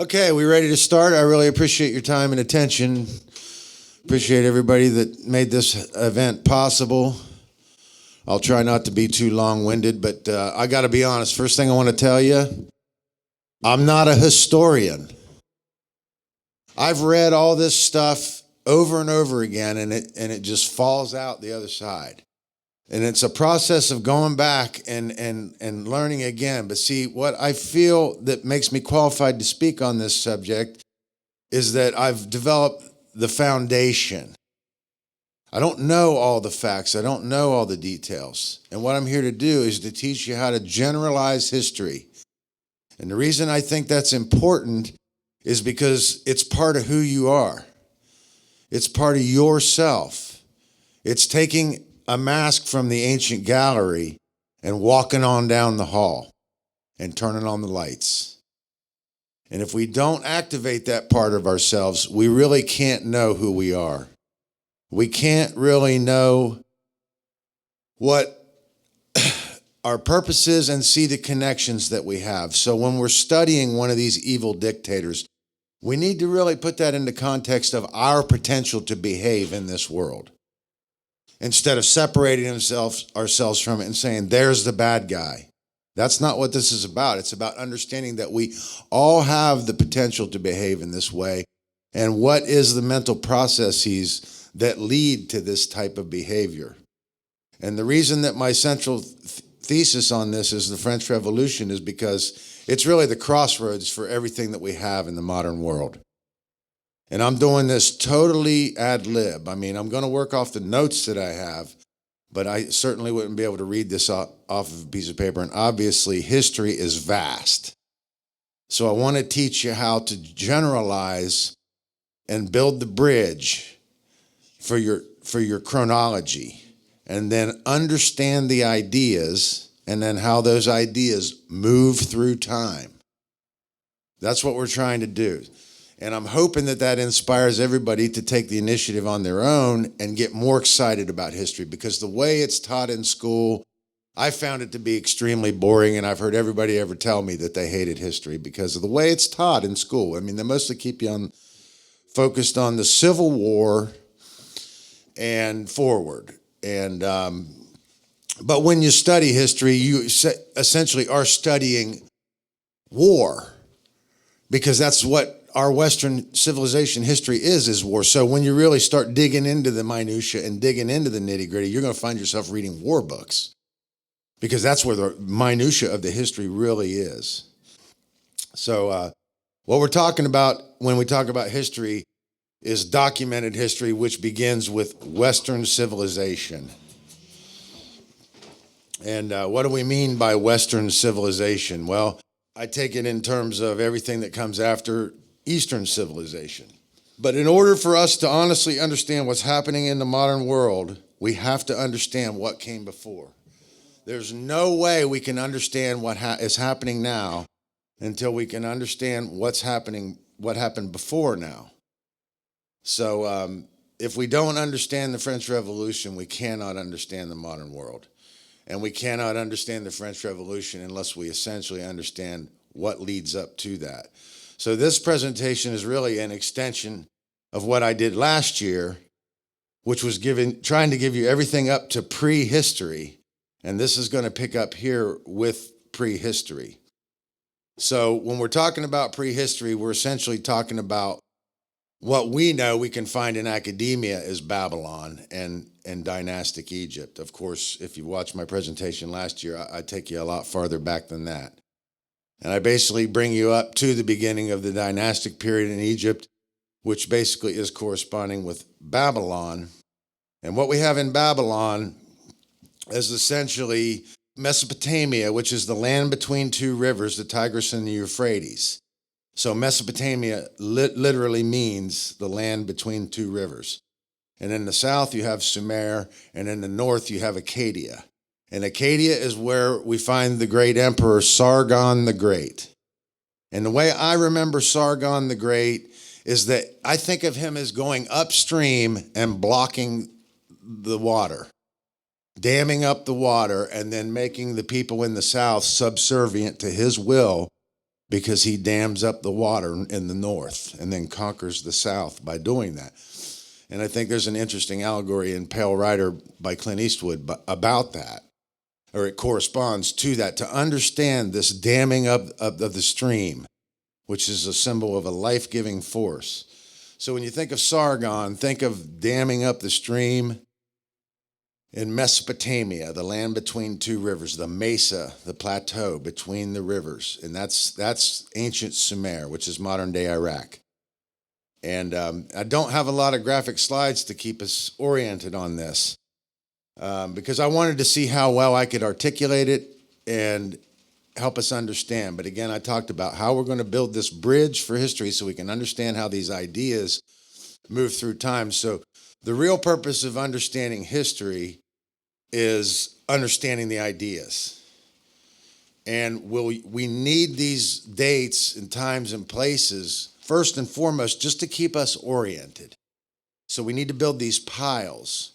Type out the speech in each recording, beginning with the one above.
Okay, we ready to start? I really appreciate your time and attention. Appreciate everybody that made this event possible. I'll try not to be too long-winded, but I got to be honest. First thing I want to tell you, I'm not a historian. I've read all this stuff over and over again, and it just falls out the other side. And it's a process of going back and learning again. But see, what I feel that makes me qualified to speak on this subject is that I've developed the foundation. I don't know all the facts. I don't know all the details. And what I'm here to do is to teach you how to generalize history. And the reason I think that's important is because it's part of who you are. It's part of yourself. It's taking a mask from the ancient gallery and walking on down the hall and turning on the lights. And if we don't activate that part of ourselves, we really can't know who we are. We can't really know what our purpose is and see the connections that we have. So when we're studying one of these evil dictators, we need to really put that into context of our potential to behave in this world, instead of separating ourselves from it and saying, there's the bad guy. That's not what this is about. It's about understanding that we all have the potential to behave in this way, and what is the mental processes that lead to this type of behavior. And the reason that my central thesis on this is the French Revolution is because it's really the crossroads for everything that we have in the modern world. And I'm doing this totally ad lib. I mean, I'm going to work off the notes that I have, but I certainly wouldn't be able to read this off of a piece of paper. And obviously, history is vast. So I want to teach you how to generalize and build the bridge for your chronology, and then understand the ideas, and then how those ideas move through time. That's what we're trying to do. And I'm hoping that that inspires everybody to take the initiative on their own and get more excited about history, because the way it's taught in school, I found it to be extremely boring, and I've heard everybody ever tell me that they hated history because of the way it's taught in school. I mean, they mostly keep you focused on the Civil War and forward. And but when you study history, you essentially are studying war, because that's what our Western civilization history is war. So when you really start digging into the minutia and digging into the nitty-gritty, you're going to find yourself reading war books, because that's where the minutia of the history really is. So what we're talking about when we talk about history is documented history, which begins with Western civilization. And what do we mean by Western civilization? Well, I take it in terms of everything that comes after Eastern civilization. But in order for us to honestly understand what's happening in the modern world, we have to understand what came before. There's no way we can understand what is happening now until we can understand what happened before now. So if we don't understand the French Revolution, we cannot understand the modern world. And we cannot understand the French Revolution unless we essentially understand what leads up to that. So this presentation is really an extension of what I did last year, which was trying to give you everything up to prehistory. And this is going to pick up here with prehistory. So when we're talking about prehistory, we're essentially talking about what we know we can find in academia is Babylon and dynastic Egypt. Of course, if you watched my presentation last year, I take you a lot farther back than that. And I basically bring you up to the beginning of the dynastic period in Egypt, which basically is corresponding with Babylon. And what we have in Babylon is essentially Mesopotamia, which is the land between two rivers, the Tigris and the Euphrates. So Mesopotamia literally means the land between two rivers. And in the south, you have Sumer, and in the north, you have Acadia. And Acadia is where we find the great emperor Sargon the Great. And the way I remember Sargon the Great is that I think of him as going upstream and blocking the water, damming up the water, and then making the people in the south subservient to his will because he dams up the water in the north and then conquers the south by doing that. And I think there's an interesting allegory in Pale Rider by Clint Eastwood about that, or it corresponds to that, to understand this damming up of the stream, which is a symbol of a life-giving force. So when you think of Sargon, think of damming up the stream in Mesopotamia, the land between two rivers, the mesa, the plateau between the rivers. And that's ancient Sumer, which is modern-day Iraq. And I don't have a lot of graphic slides to keep us oriented on this because I wanted to see how well I could articulate it and help us understand. But again, I talked about how we're going to build this bridge for history so we can understand how these ideas move through time. So the real purpose of understanding history is understanding the ideas. And we need these dates and times and places, first and foremost, just to keep us oriented. So we need to build these piles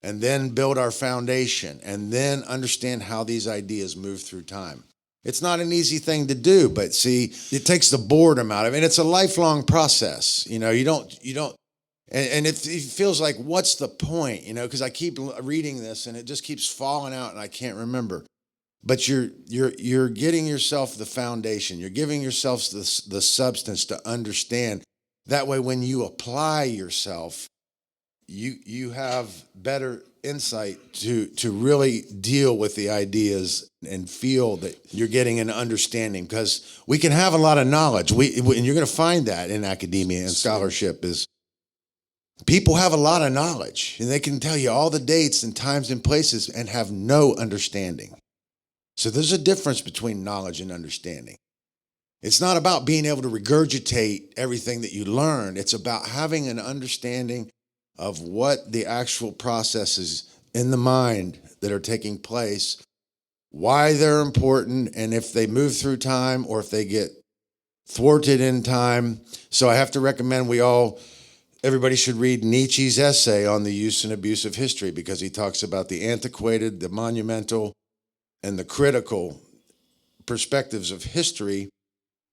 and then build our foundation and then understand how these ideas move through time. It's not an easy thing to do, but see, it takes the boredom out of it. And it's a lifelong process. You don't, and it feels like, what's the point? Because I keep reading this and it just keeps falling out and I can't remember. But you're getting yourself the foundation. You're giving yourself the substance to understand. That way, when you apply yourself, you have better insight to really deal with the ideas and feel that you're getting an understanding. Because we can have a lot of knowledge. And you're going to find that in academia and scholarship is people have a lot of knowledge. And they can tell you all the dates and times and places and have no understanding. So there's a difference between knowledge and understanding. It's not about being able to regurgitate everything that you learn. It's about having an understanding of what the actual processes in the mind that are taking place, why they're important, and if they move through time or if they get thwarted in time. So I have to recommend everybody should read Nietzsche's essay on the use and abuse of history, because he talks about the antiquated, the monumental, and the critical perspectives of history,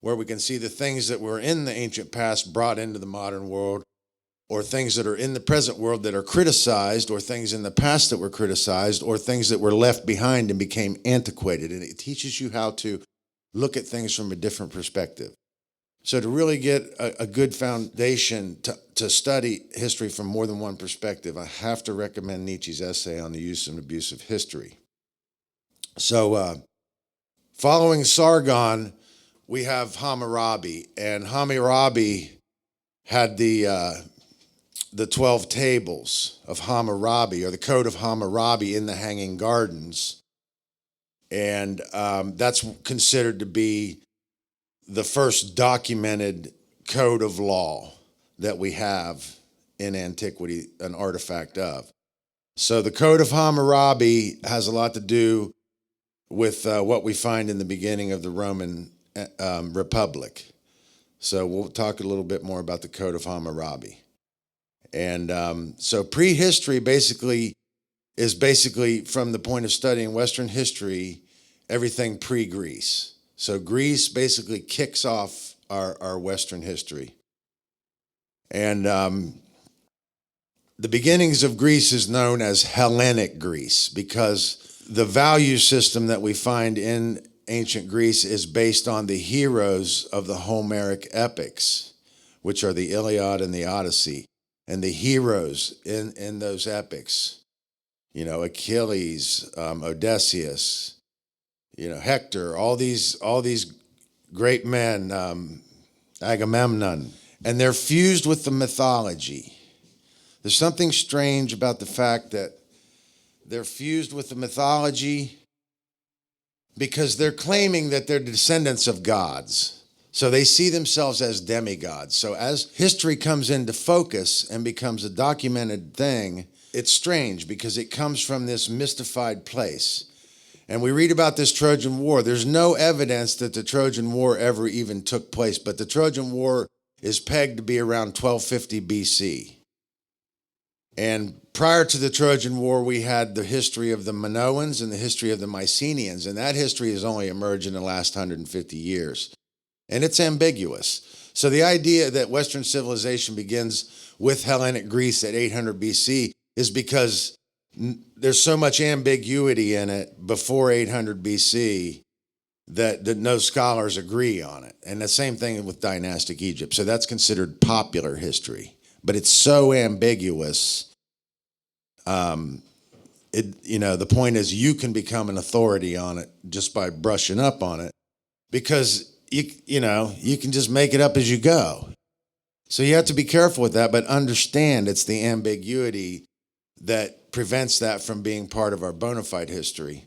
where we can see the things that were in the ancient past brought into the modern world, or things that are in the present world that are criticized, or things in the past that were criticized, or things that were left behind and became antiquated. And it teaches you how to look at things from a different perspective. So to really get a good foundation to study history from more than one perspective, I have to recommend Nietzsche's essay on the use and abuse of history. So following Sargon, we have Hammurabi, and Hammurabi had the 12 tables of Hammurabi, or the Code of Hammurabi, in the Hanging Gardens, and that's considered to be the first documented code of law that we have in antiquity, an artifact of. So the Code of Hammurabi has a lot to do with what we find in the beginning of the Roman Republic. So we'll talk a little bit more about the Code of Hammurabi. And so prehistory is basically from the point of studying Western history, everything pre-Greece. So Greece basically kicks off our Western history. And the beginnings of Greece is known as Hellenic Greece, because the value system that we find in ancient Greece is based on the heroes of the Homeric epics, which are the Iliad and the Odyssey. And the heroes in those epics, Achilles, Odysseus, Hector, all these great men, Agamemnon, and they're fused with the mythology. There's something strange about the fact that they're fused with the mythology because they're claiming that they're descendants of gods. So they see themselves as demigods. So as history comes into focus and becomes a documented thing, it's strange because it comes from this mystified place. And we read about this Trojan War. There's no evidence that the Trojan War ever even took place, but the Trojan War is pegged to be around 1250 BC. And prior to the Trojan War, we had the history of the Minoans and the history of the Mycenaeans, and that history has only emerged in the last 150 years. and it's ambiguous. So the idea that Western civilization begins with Hellenic Greece at 800 BC is because there's so much ambiguity in it before 800 BC that no scholars agree on it. And the same thing with dynastic Egypt. So that's considered popular history, but it's so ambiguous. The point is you can become an authority on it just by brushing up on it, because you can just make it up as you go. So you have to be careful with that, but understand it's the ambiguity that prevents that from being part of our bona fide history.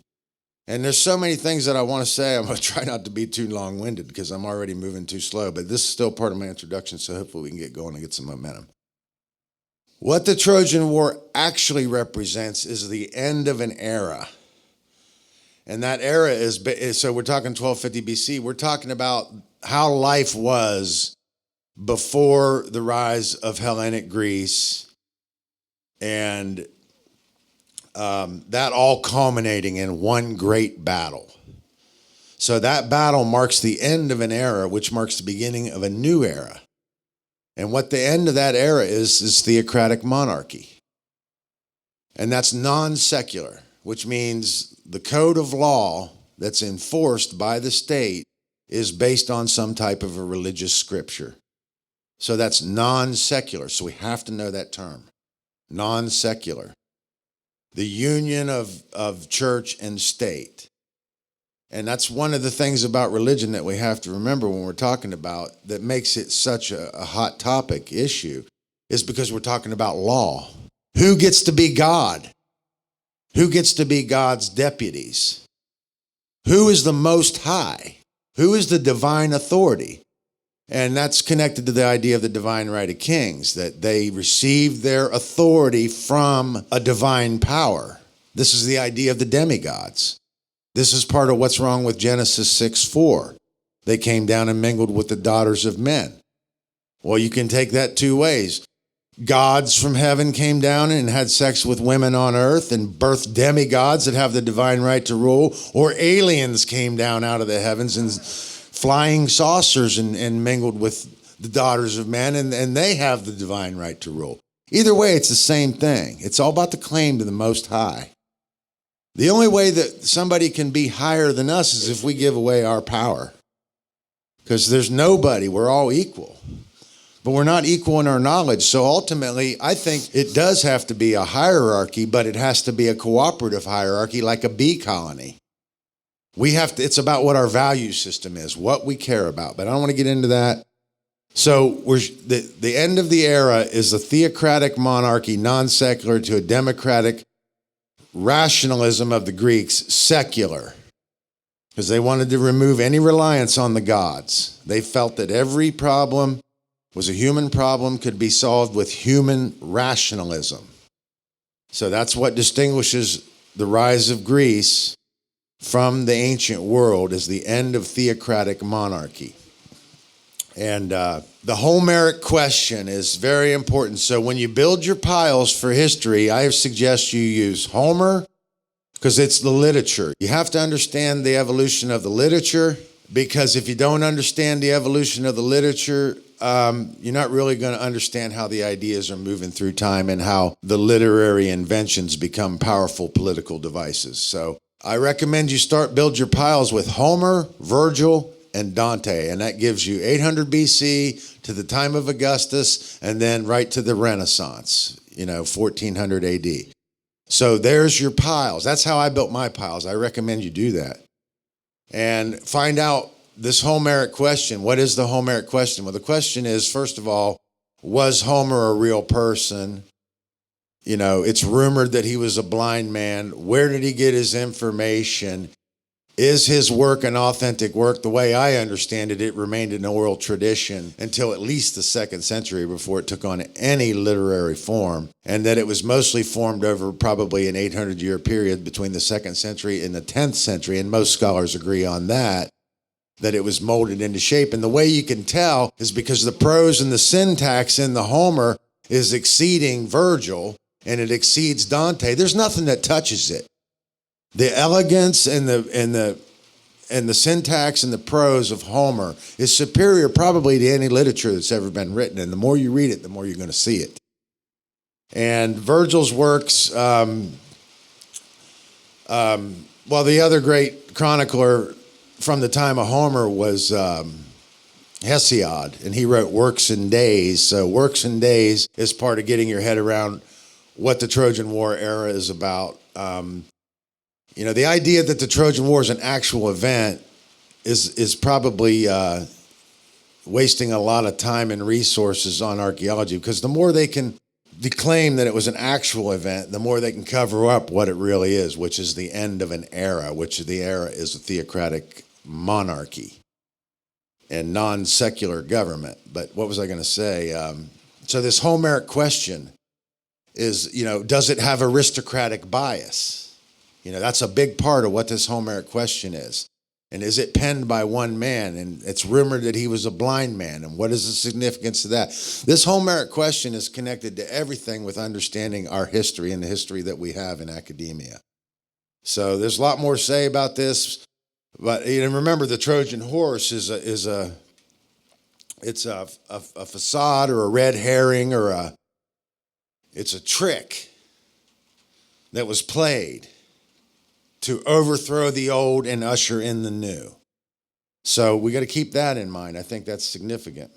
And there's so many things that I want to say. I'm going to try not to be too long-winded because I'm already moving too slow, but this is still part of my introduction, so hopefully we can get going and get some momentum. What the Trojan War actually represents is the end of an era. And that era is so we're talking 1250 BC. We're talking about how life was before the rise of Hellenic Greece, and that all culminating in one great battle. So that battle marks the end of an era, which marks the beginning of a new era. And what the end of that era is theocratic monarchy. And that's non-secular, which means the code of law that's enforced by the state is based on some type of a religious scripture. So that's non-secular. So we have to know that term. Non-secular. The union of church and state. And that's one of the things about religion that we have to remember when we're talking about that makes it such a hot topic issue, is because we're talking about law. Who gets to be God? Who gets to be God's deputies? Who is the Most High? Who is the divine authority? And that's connected to the idea of the divine right of kings, that they received their authority from a divine power. This is the idea of the demigods. This is part of what's wrong with Genesis 6:4. They came down and mingled with the daughters of men. Well, you can take that two ways. Gods from heaven came down and had sex with women on earth and birthed demigods that have the divine right to rule, or aliens came down out of the heavens and flying saucers and mingled with the daughters of men, and they have the divine right to rule. Either way, it's the same thing. It's all about the claim to the Most High. The only way that somebody can be higher than us is if we give away our power. Because there's nobody, we're all equal. But we're not equal in our knowledge. So ultimately, I think it does have to be a hierarchy, but it has to be a cooperative hierarchy like a bee colony. It's about what our value system is, what we care about. But I don't want to get into that. So the end of the era is a theocratic monarchy, non-secular, to a democratic rationalism of the Greeks, secular. Because they wanted to remove any reliance on the gods. They felt that every problem was a human problem, could be solved with human rationalism. So that's what distinguishes the rise of Greece from the ancient world, is the end of theocratic monarchy. And the Homeric question is very important. So when you build your piles for history, I suggest you use Homer, because it's the literature. You have to understand the evolution of the literature, because if you don't understand the evolution of the literature, you're not really going to understand how the ideas are moving through time and how the literary inventions become powerful political devices. So I recommend you build your piles with Homer, Virgil, and Dante, and that gives you 800 BC to the time of Augustus, and then right to the Renaissance, 1400 AD. So there's your piles. That's how I built my piles. I recommend you do that. And find out this Homeric question. What is the Homeric question? Well, the question is, first of all, was Homer a real person? It's rumored that he was a blind man. Where did he get his information? Is his work an authentic work? The way I understand it, it remained an oral tradition until at least the 2nd century before it took on any literary form, and that it was mostly formed over probably an 800-year period between the 2nd century and the 10th century, and most scholars agree on that it was molded into shape. And the way you can tell is because the prose and the syntax in the Homer is exceeding Virgil, and it exceeds Dante. There's nothing that touches it. The elegance and and the syntax and the prose of Homer is superior probably to any literature that's ever been written. And the more you read it, the more you're going to see it. And Virgil's works, well, the other great chronicler from the time of Homer was Hesiod, and he wrote Works and Days. So Works and Days is part of getting your head around what the Trojan War era is about. The idea that the Trojan War is an actual event is probably wasting a lot of time and resources on archaeology, because the more they can claim that it was an actual event, the more they can cover up what it really is, which is the end of an era, which the era is a theocratic monarchy and non-secular government. But what was I going to say? So this Homeric question is, does it have aristocratic bias? That's a big part of what this Homeric question is. And is it penned by one man? And it's rumored that he was a blind man. And what is the significance of that? This Homeric question is connected to everything with understanding our history and the history that we have in academia. So there's a lot more to say about this. But remember, the Trojan horse is a facade or a red herring or it's a trick that was played to overthrow the old and usher in the new. So we got to keep that in mind. I think that's significant.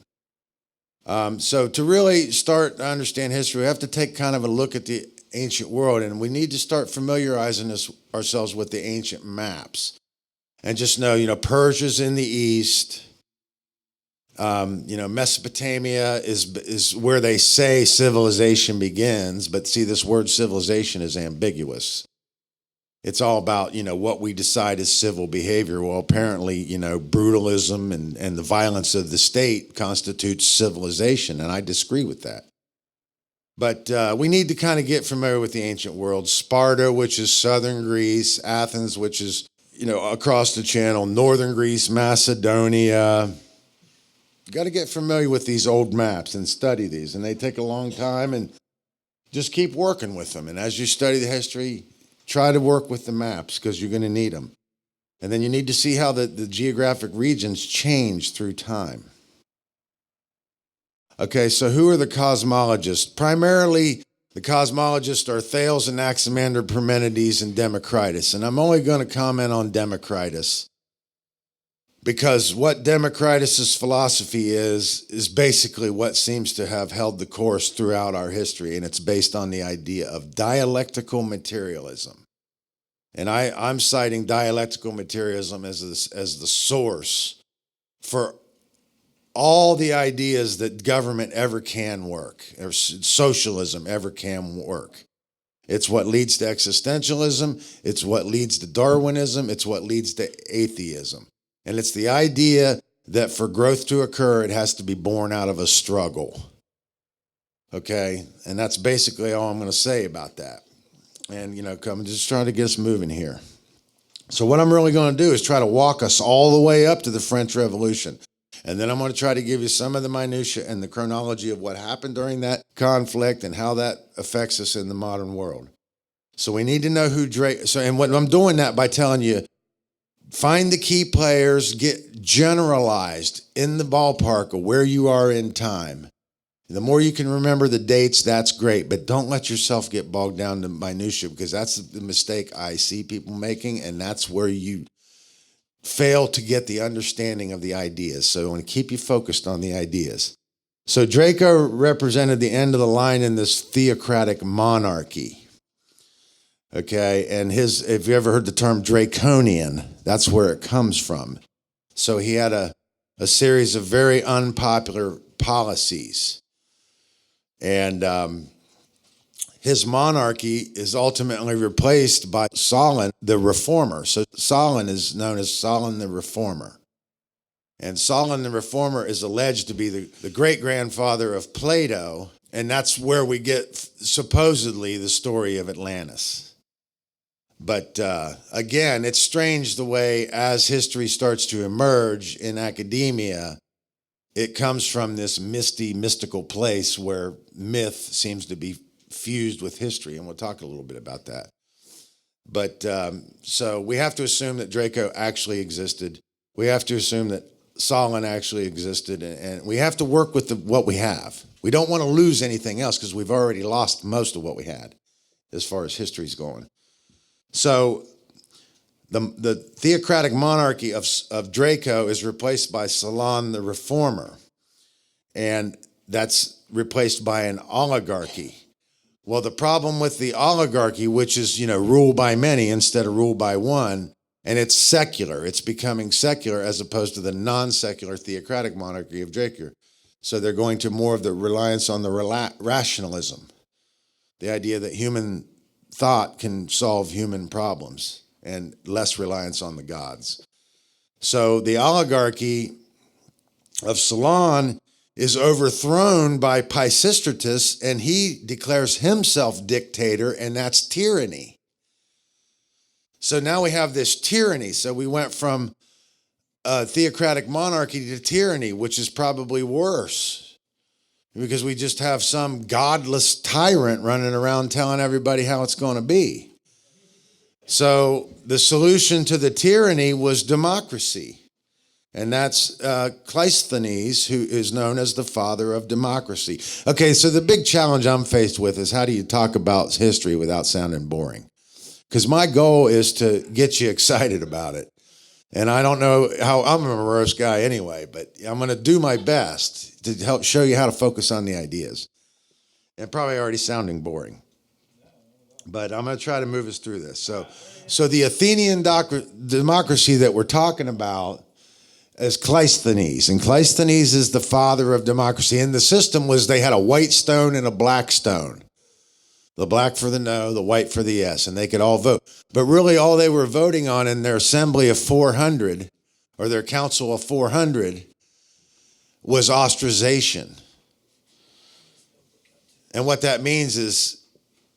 So to really start to understand history, we have to take kind of a look at the ancient world, and we need to start familiarizing ourselves with the ancient maps. And just know, Persia's in the east. Mesopotamia is where they say civilization begins, but see, this word civilization is ambiguous. It's all about, what we decide is civil behavior. Well, apparently, brutalism and the violence of the state constitutes civilization, and I disagree with that. But we need to kind of get familiar with the ancient world. Sparta, which is southern Greece. Athens, which is, across the channel. Northern Greece, Macedonia. You got to get familiar with these old maps and study these, and they take a long time, and just keep working with them. And as you study the history, try to work with the maps, because you're going to need them. And then you need to see how the geographic regions change through time. Okay, so who are the cosmologists? Primarily, the cosmologists are Thales, Anaximander, Parmenides, and Democritus. And I'm only going to comment on Democritus, because what Democritus's philosophy is basically what seems to have held the course throughout our history, and it's based on the idea of dialectical materialism. And I'm citing dialectical materialism as the source for all the ideas that government ever can work, or socialism ever can work. It's what leads to existentialism, it's what leads to Darwinism, it's what leads to atheism. And it's the idea that for growth to occur, it has to be born out of a struggle. Okay? And that's basically all I'm going to say about that. And, come just trying to get us moving here. So what I'm really going to do is try to walk us all the way up to the French Revolution. And then I'm going to try to give you some of the minutiae and the chronology of what happened during that conflict and how that affects us in the modern world. So we need to know who Drake... and what I'm doing that by telling you, find the key players, get generalized in the ballpark of where you are in time. The more you can remember the dates, that's great, but don't let yourself get bogged down to minutia, because that's the mistake I see people making, and that's where you fail to get the understanding of the ideas. So I want to keep you focused on the ideas. So Draco represented the end of the line in this theocratic monarchy. Okay, and if you ever heard the term draconian, that's where it comes from. So he had a series of very unpopular policies. And his monarchy is ultimately replaced by Solon the Reformer. So Solon is known as Solon the Reformer. And Solon the Reformer is alleged to be the great-grandfather of Plato, and that's where we get supposedly the story of Atlantis. But again, it's strange the way as history starts to emerge in academia, it comes from this mystical place where myth seems to be fused with history, and we'll talk a little bit about that. But so we have to assume that Draco actually existed. We have to assume that Solon actually existed, and we have to work with what we have. We don't want to lose anything else because we've already lost most of what we had as far as history's going. So the theocratic monarchy of Draco is replaced by Solon the Reformer, and that's replaced by an oligarchy. Well, the problem with the oligarchy, which is, ruled by many instead of ruled by one, and it's secular. It's becoming secular as opposed to the non-secular theocratic monarchy of Draco. So they're going to more of the reliance on the rationalism, the idea that human thought can solve human problems, and less reliance on the gods. So the oligarchy of Solon is overthrown by Pisistratus, and he declares himself dictator, and that's tyranny. So now we have this tyranny. So we went from theocratic monarchy to tyranny, which is probably worse because we just have some godless tyrant running around telling everybody how it's going to be. So the solution to the tyranny was democracy. And that's Cleisthenes, who is known as the father of democracy. Okay, so the big challenge I'm faced with is how do you talk about history without sounding boring? Because my goal is to get you excited about it. And I don't know how, I'm a morose guy anyway, but I'm going to do my best to help show you how to focus on the ideas. And probably already sounding boring. But I'm going to try to move us through this. So the Athenian democracy that we're talking about is Cleisthenes. And Cleisthenes is the father of democracy. And the system was they had a white stone and a black stone. The black for the no, the white for the yes, and they could all vote. But really all they were voting on in their assembly of 400, or their council of 400, was ostracization. And what that means is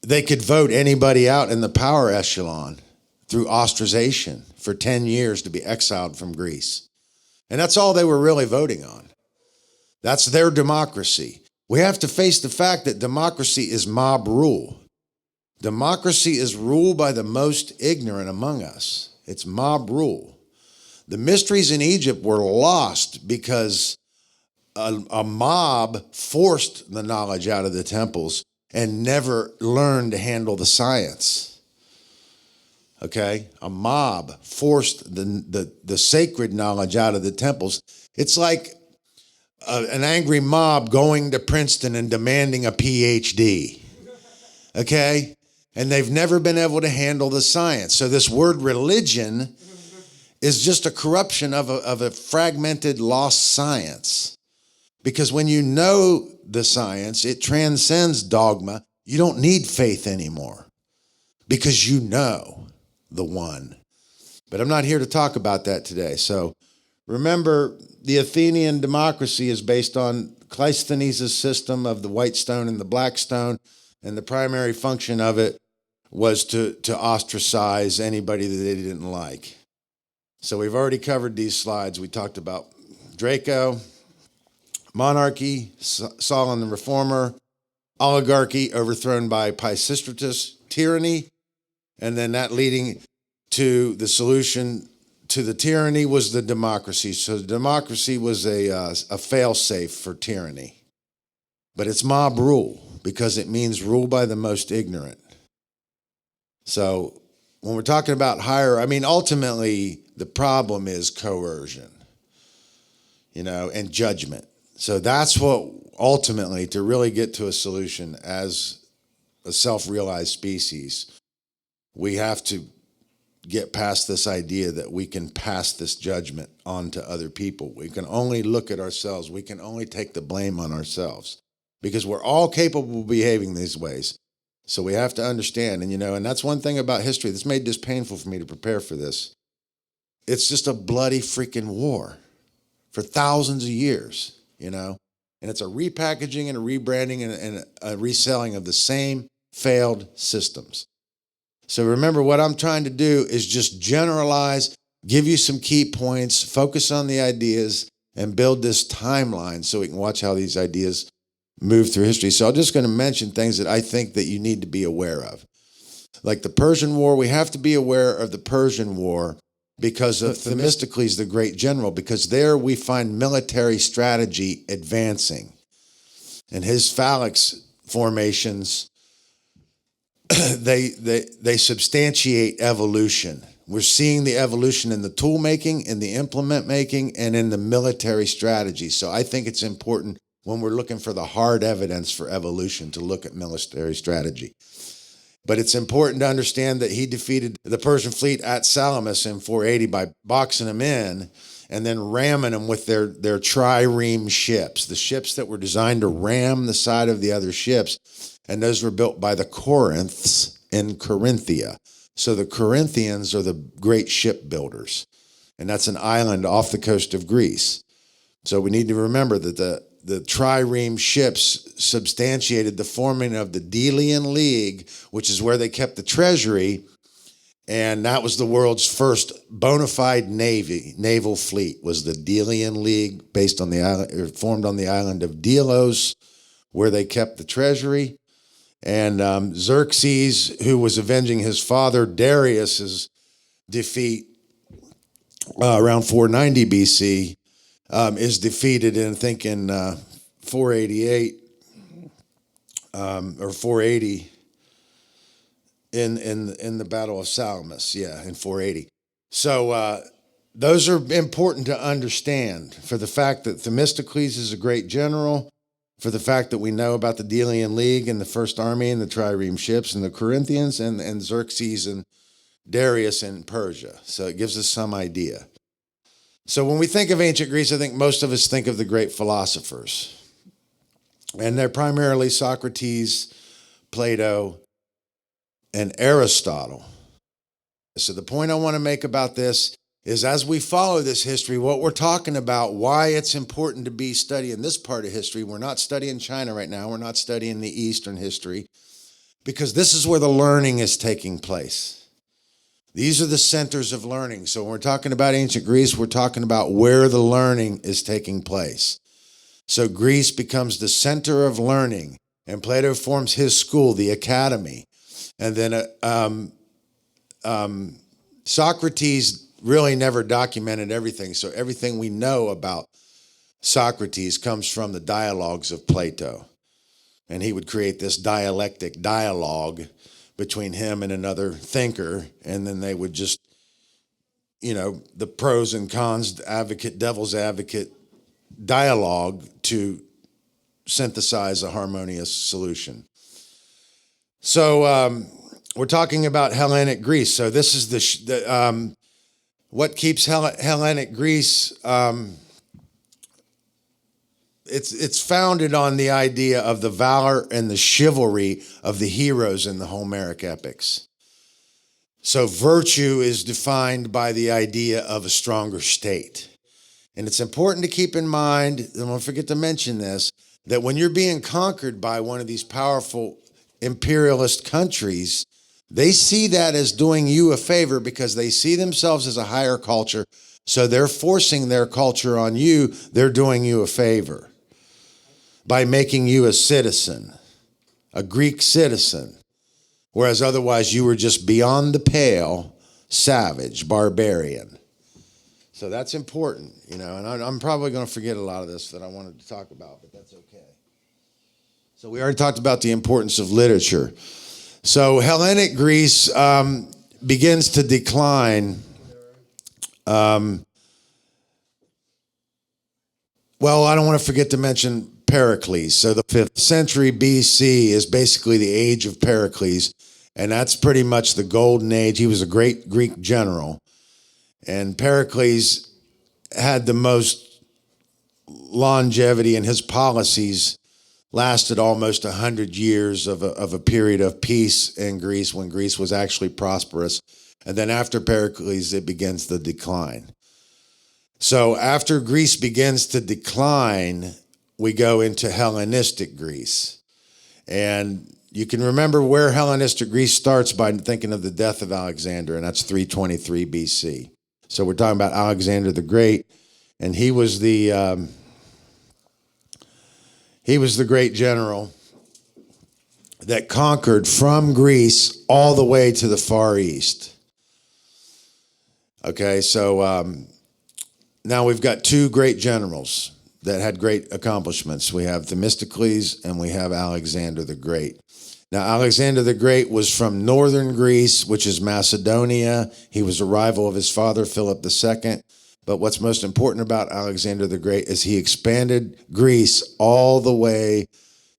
they could vote anybody out in the power echelon through ostracization for 10 years to be exiled from Greece. And that's all they were really voting on. That's their democracy. We have to face the fact that democracy is mob rule. Democracy is ruled by the most ignorant among us. It's mob rule. The mysteries in Egypt were lost because a mob forced the knowledge out of the temples and never learned to handle the science. Okay? A mob forced the sacred knowledge out of the temples. It's like an angry mob going to Princeton and demanding a PhD, okay? And they've never been able to handle the science. So this word religion is just a corruption of a fragmented, lost science. Because when you know the science, it transcends dogma. You don't need faith anymore because you know the one. But I'm not here to talk about that today. So remember, the Athenian democracy is based on Cleisthenes' system of the white stone and the black stone, and the primary function of it was to ostracize anybody that they didn't like. So we've already covered these slides. We talked about Draco, monarchy, Solon the Reformer, oligarchy overthrown by Pisistratus, tyranny, and then that leading to the solution to the tyranny was the democracy. So the democracy was a fail-safe for tyranny. But it's mob rule because it means rule by the most ignorant. So when we're talking about ultimately the problem is coercion, and judgment. So that's what ultimately, to really get to a solution as a self-realized species, we have to get past this idea that we can pass this judgment on to other people. We can only look at ourselves. We can only take the blame on ourselves because we're all capable of behaving these ways. So we have to understand, and that's one thing about history that's made this painful for me to prepare for this. It's just a bloody freaking war for thousands of years, and it's a repackaging and a rebranding and a reselling of the same failed systems. So remember, what I'm trying to do is just generalize, give you some key points, focus on the ideas, and build this timeline so we can watch how these ideas move through history. So I'm just going to mention things that I think that you need to be aware of. Like the Persian War, we have to be aware of the Persian War because of Themistocles, the great general, because there we find military strategy advancing. And his phalanx formations, they substantiate evolution. We're seeing the evolution in the tool making, in the implement making, and in the military strategy. So I think it's important when we're looking for the hard evidence for evolution to look at military strategy. But it's important to understand that he defeated the Persian fleet at Salamis in 480 by boxing them in and then ramming them with their trireme ships, the ships that were designed to ram the side of the other ships. And those were built by the Corinths in Corinthia. So the Corinthians are the great shipbuilders. And that's an island off the coast of Greece. So we need to remember that the trireme ships substantiated the forming of the Delian League, which is where they kept the treasury. And that was the world's first bona fide naval fleet, was the Delian League, based on the island, or formed on the island of Delos, where they kept the treasury. And Xerxes, who was avenging his father Darius's defeat around 490 BC, is defeated in, I think, in 488 or 480 in the Battle of Salamis, in 480. So those are important to understand for the fact that Themistocles is a great general, for the fact that we know about the Delian League and the First Army and the trireme ships and the Corinthians and Xerxes and Darius in Persia. So it gives us some idea. So when we think of ancient Greece, I think most of us think of the great philosophers. And they're primarily Socrates, Plato, and Aristotle. So the point I want to make about this is, as we follow this history, what we're talking about, why it's important to be studying this part of history. We're not studying China right now. We're not studying the Eastern history, because this is where the learning is taking place. These are the centers of learning. So when we're talking about ancient Greece, we're talking about where the learning is taking place. So Greece becomes the center of learning, and Plato forms his school, the academy. And then Socrates really never documented everything. So everything we know about Socrates comes from the dialogues of Plato. And he would create this dialectic dialogue between him and another thinker, and then they would just, the pros and cons, devil's advocate dialogue to synthesize a harmonious solution. So we're talking about Hellenic Greece. So this is what keeps Hellenic Greece. It's founded on the idea of the valor and the chivalry of the heroes in the Homeric epics. So virtue is defined by the idea of a stronger state. And it's important to keep in mind, and don't forget to mention this, that when you're being conquered by one of these powerful imperialist countries, they see that as doing you a favor because they see themselves as a higher culture. So they're forcing their culture on you. They're doing you a favor by making you a citizen, a Greek citizen, whereas otherwise you were just beyond the pale, savage, barbarian. So that's important, and I'm probably going to forget a lot of this that I wanted to talk about, but that's okay. So we already talked about the importance of literature. So Hellenic Greece begins to decline. Well, I don't want to forget to mention Pericles. So the 5th century BC is basically the age of Pericles, and that's pretty much the golden age. He was a great Greek general, and Pericles had the most longevity, and his policies lasted almost 100 years of a period of peace in Greece when Greece was actually prosperous. And then after Pericles, it begins the decline. So after Greece begins to decline, we go into Hellenistic Greece. And you can remember where Hellenistic Greece starts by thinking of the death of Alexander, and that's 323 BC. So we're talking about Alexander the Great, and he was the great general that conquered from Greece all the way to the Far East. Okay, so now we've got two great generals that had great accomplishments. We have Themistocles and we have Alexander the Great. Now, Alexander the Great was from northern Greece, which is Macedonia. He was a rival of his father, Philip II. But what's most important about Alexander the Great is he expanded Greece all the way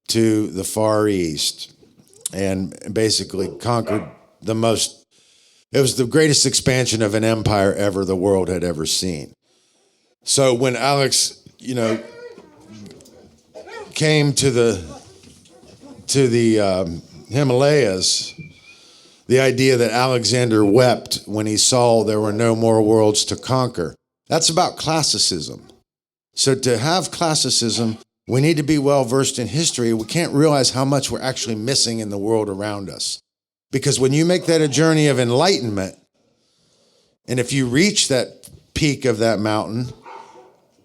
to the Far East and basically conquered it was the greatest expansion of an empire ever the world had ever seen. So when Alex, came to the Himalayas, the idea that Alexander wept when he saw there were no more worlds to conquer, that's about classicism. So to have classicism, we need to be well versed in history. We can't realize how much we're actually missing in the world around us. Because when you make that a journey of enlightenment, and if you reach that peak of that mountain,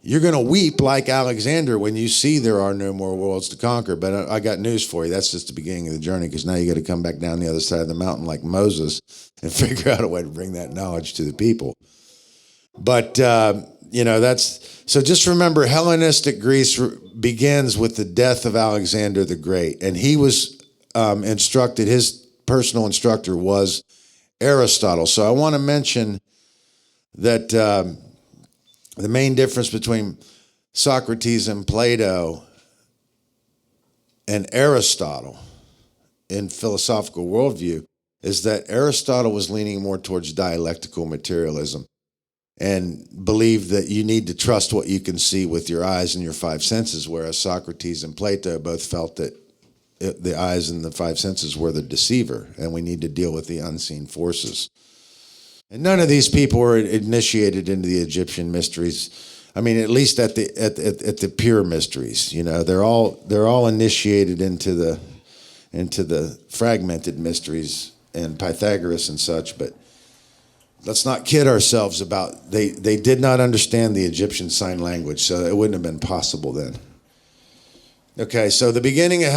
you're going to weep like Alexander when you see there are no more worlds to conquer. But I got news for you. That's just the beginning of the journey, because now you got to come back down the other side of the mountain like Moses and figure out a way to bring that knowledge to the people. But, so just remember, Hellenistic Greece begins with the death of Alexander the Great. And he was instructed, his personal instructor was Aristotle. So I want to mention that the main difference between Socrates and Plato and Aristotle in philosophical worldview is that Aristotle was leaning more towards dialectical materialism and believed that you need to trust what you can see with your eyes and your five senses, whereas Socrates and Plato both felt that the eyes and the five senses were the deceiver, and we need to deal with the unseen forces. And none of these people were initiated into the Egyptian mysteries. I mean, at least at the pure mysteries, they're all initiated into the fragmented mysteries and Pythagoras and such. But let's not kid ourselves about they did not understand the Egyptian sign language, so it wouldn't have been possible then. Okay, so the beginning of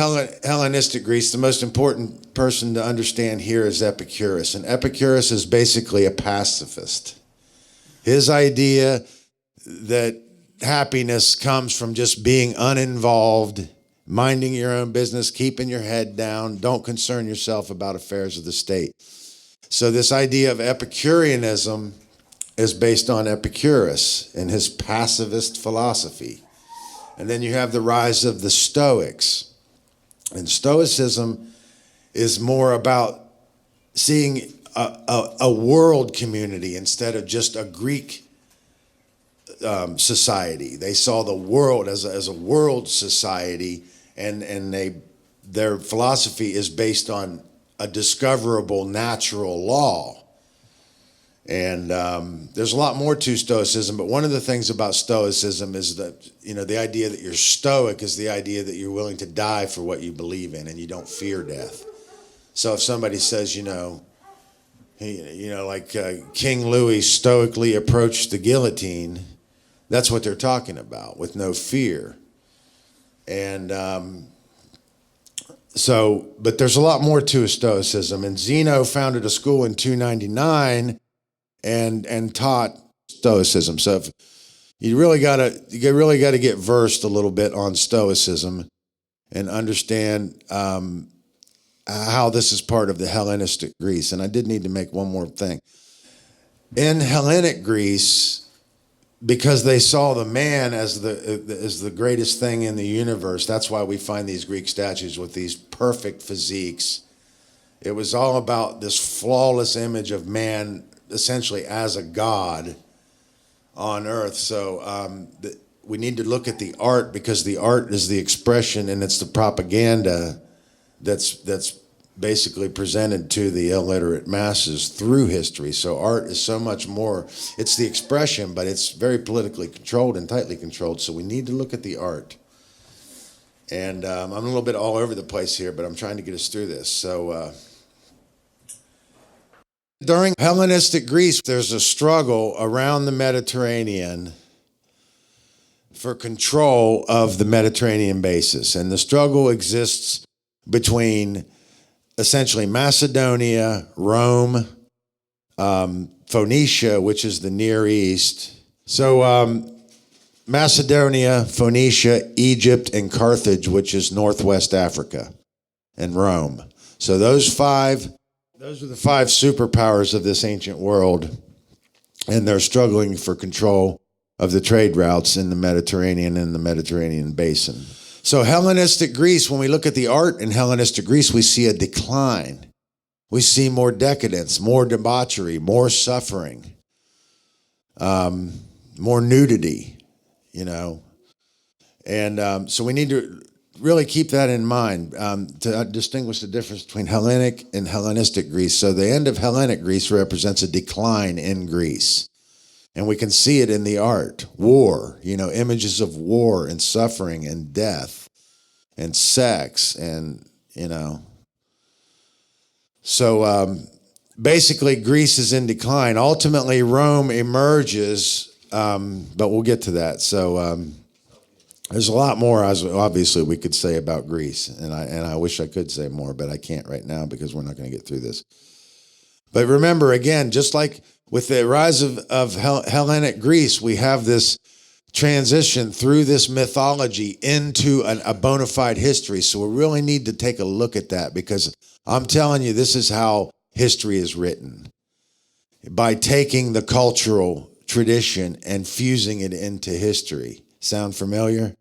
Hellenistic Greece, the most important person to understand here is Epicurus. And Epicurus is basically a pacifist. His idea that happiness comes from just being uninvolved, minding your own business, keeping your head down, don't concern yourself about affairs of the state. So this idea of Epicureanism is based on Epicurus and his pacifist philosophy. And then you have the rise of the Stoics. And Stoicism is more about seeing a world community instead of just a Greek society. They saw the world as a world society, and their philosophy is based on a discoverable natural law. And there's a lot more to Stoicism, but one of the things about Stoicism is that, the idea that you're stoic is the idea that you're willing to die for what you believe in and you don't fear death. So if somebody says, like King Louis stoically approached the guillotine, that's what they're talking about, with no fear. And but there's a lot more to Stoicism. And Zeno founded a school in 299 and taught Stoicism. So if you really got to get versed a little bit on Stoicism and understand how this is part of the Hellenistic Greece. And I did need to make one more thing. In Hellenic Greece, because they saw the man as the greatest thing in the universe, that's why we find these Greek statues with these perfect physiques. It was all about this flawless image of man essentially as a god on earth. So we need to look at the art, because the art is the expression and it's the propaganda that's basically presented to the illiterate masses through history. So art is so much more. It's the expression, but it's very politically controlled and tightly controlled. So we need to look at the art. And I'm a little bit all over the place here, but I'm trying to get us through this. So during Hellenistic Greece, there's a struggle around the Mediterranean for control of the Mediterranean basin. And the struggle exists between essentially Macedonia, Rome, Phoenicia, which is the Near East. So Macedonia, Phoenicia, Egypt, and Carthage, which is Northwest Africa, and Rome. So those are the five superpowers of this ancient world, and they're struggling for control of the trade routes in the Mediterranean and the Mediterranean basin. So Hellenistic Greece, when we look at the art in Hellenistic Greece, we see a decline. We see more decadence, more debauchery, more suffering, more nudity, And so we need to really keep that in mind to distinguish the difference between Hellenic and Hellenistic Greece. So the end of Hellenic Greece represents a decline in Greece. And we can see it in the art. War, images of war and suffering and death and sex and, So basically, Greece is in decline. Ultimately, Rome emerges, but we'll get to that. So there's a lot more, obviously, we could say about Greece. And I wish I could say more, but I can't right now because we're not going to get through this. But remember, again, just like with the rise of Hellenic Greece, we have this transition through this mythology into a bona fide history. So we really need to take a look at that, because I'm telling you, this is how history is written, by taking the cultural tradition and fusing it into history. Sound familiar?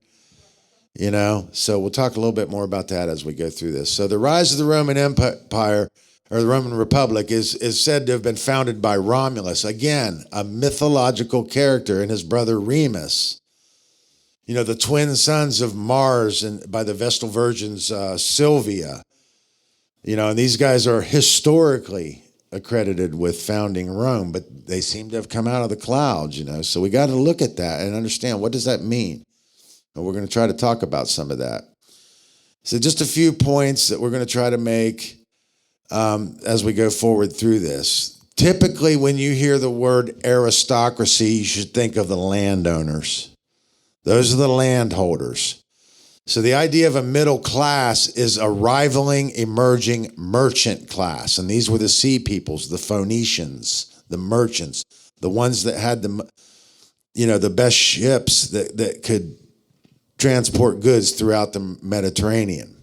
So we'll talk a little bit more about that as we go through this. So the rise of the Roman Empire, or the Roman Republic, is said to have been founded by Romulus. Again, a mythological character, and his brother Remus. The twin sons of Mars, and by the Vestal Virgins, Sylvia. And these guys are historically accredited with founding Rome, but they seem to have come out of the clouds, So we got to look at that and understand, what does that mean? And we're going to try to talk about some of that. So just a few points that we're going to try to make as we go forward through this. Typically, when you hear the word aristocracy, you should think of the landowners. Those are the landholders. So the idea of a middle class is a rivaling, emerging merchant class. And these were the sea peoples, the Phoenicians, the merchants, the ones that had the best ships that could transport goods throughout the Mediterranean.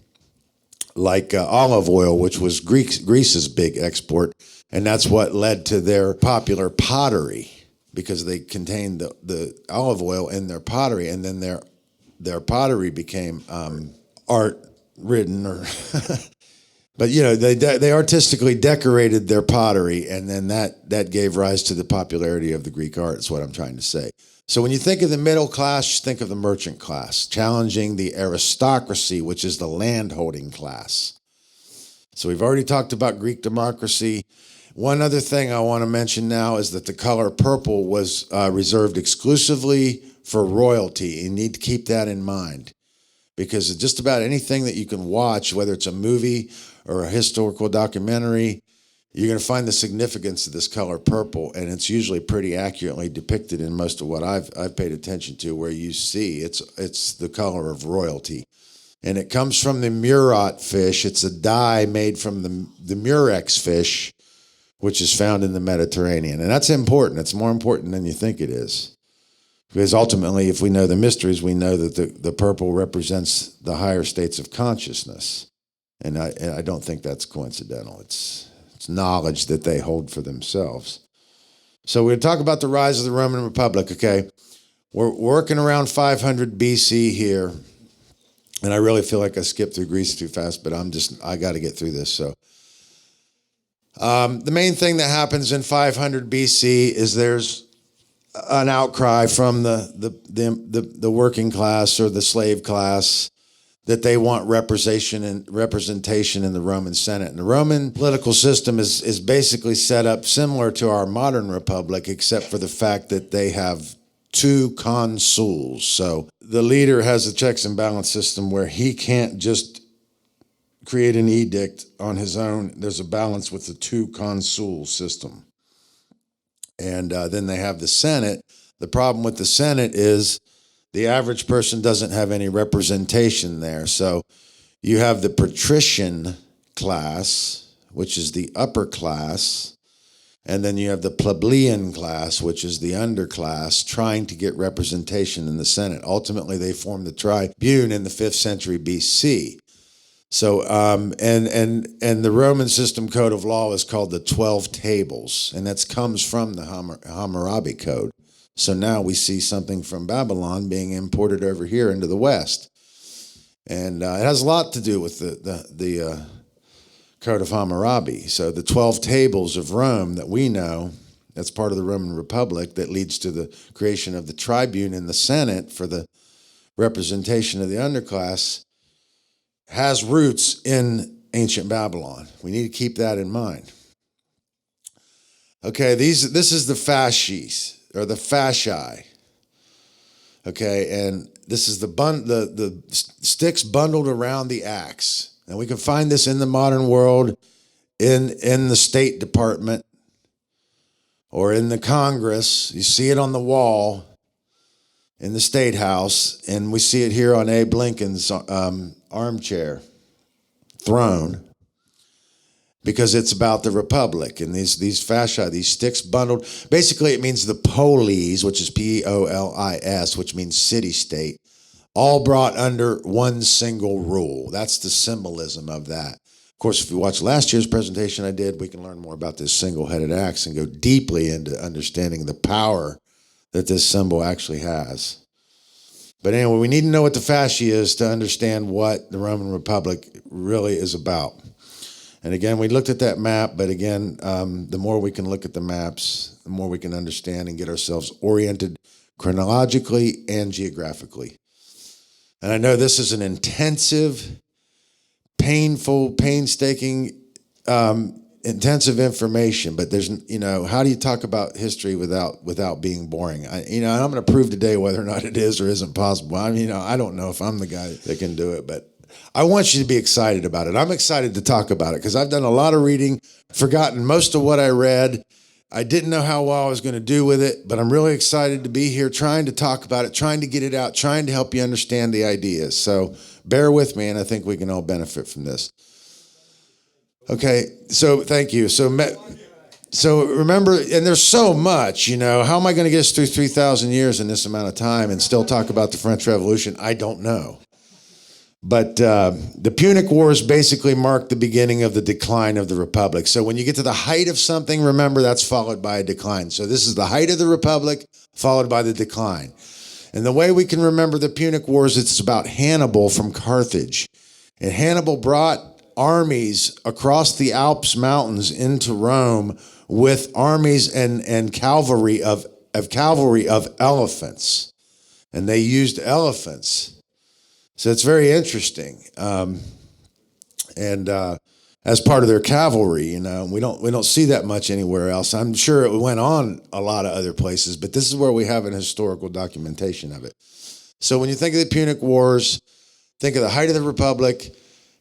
Like olive oil, which was Greece's big export. And that's what led to their popular pottery, because they contained the olive oil in their pottery, and then their pottery became art-ridden, but they artistically decorated their pottery, and then that gave rise to the popularity of the Greek art. Is what I'm trying to say. So when you think of the middle class, think of the merchant class, challenging the aristocracy, which is the landholding class. So we've already talked about Greek democracy. One other thing I want to mention now is that the color purple was reserved exclusively for royalty. You need to keep that in mind, because just about anything that you can watch, whether it's a movie or a historical documentary, you're going to find the significance of this color purple, and it's usually pretty accurately depicted in most of what I've paid attention to, where you see it's the color of royalty. And it comes from the murot fish. It's a dye made from the murex fish, which is found in the Mediterranean. And that's important. It's more important than you think it is. Because ultimately, if we know the mysteries, we know that the purple represents the higher states of consciousness. And I don't think that's coincidental. It's knowledge that they hold for themselves. So we're going to talk about the rise of the Roman Republic, okay? We're working around 500 BC here. And I really feel like I skipped through Greece too fast, but I got to get through this. So the main thing that happens in 500 BC is there's an outcry from the working class or the slave class that they want representation in the Roman Senate. And the Roman political system is basically set up similar to our modern republic, except for the fact that they have two consuls. So the leader has a checks and balance system where he can't just create an edict on his own. There's a balance with the two consul system. And then they have the Senate. The problem with the Senate is the average person doesn't have any representation there. So you have the patrician class, which is the upper class, and then you have the plebeian class, which is the underclass, trying to get representation in the Senate. Ultimately, they formed the tribune in the 5th century BC. So, and the Roman system code of law is called the 12 Tables, and that comes from the Hammurabi Code. So now we see something from Babylon being imported over here into the West. And it has a lot to do with the Code of Hammurabi. So the 12 Tables of Rome that we know, that's part of the Roman Republic, that leads to the creation of the tribune in the Senate for the representation of the underclass, has roots in ancient Babylon. We need to keep that in mind. Okay, this is the fasces, or the fasci. Okay, and this is the sticks bundled around the axe. And we can find this in the modern world, in the State Department, or in the Congress. You see it on the wall in the State House, and we see it here on Abe Lincoln's armchair, throne, because it's about the Republic. And these fascia, these sticks bundled, basically it means the polis, which is P-O-L-I-S, which means city-state, all brought under one single rule. That's the symbolism of that. Of course, if you watch last year's presentation I did, we can learn more about this single-headed axe and go deeply into understanding the power that this symbol actually has. But anyway, we need to know what the fascia is to understand what the Roman Republic really is about. And again, we looked at that map, but again, the more we can look at the maps, the more we can understand and get ourselves oriented chronologically and geographically. And I know this is an intensive, painful, painstaking, intensive information, but there's, how do you talk about history without being boring? I'm going to prove today whether or not it is or isn't possible. I don't know if I'm the guy that can do it, but I want you to be excited about it. I'm excited to talk about it because I've done a lot of reading, forgotten most of what I read. I didn't know how well I was going to do with it, but I'm really excited to be here trying to talk about it, trying to get it out, trying to help you understand the ideas. So bear with me, and I think we can all benefit from this. Okay, so thank you. So remember, and there's so much, how am I going to get us through 3,000 years in this amount of time and still talk about the French Revolution? I don't know. But the Punic Wars basically marked the beginning of the decline of the Republic. So when you get to the height of something, remember that's followed by a decline. So this is the height of the Republic, followed by the decline. And the way we can remember the Punic Wars, it's about Hannibal from Carthage. And Hannibal brought armies across the Alps mountains into Rome with armies and cavalry of elephants. And they used elephants. So it's very interesting, and as part of their cavalry, we don't see that much anywhere else. I'm sure it went on a lot of other places, but this is where we have an historical documentation of it. So when you think of the Punic Wars, think of the height of the Republic,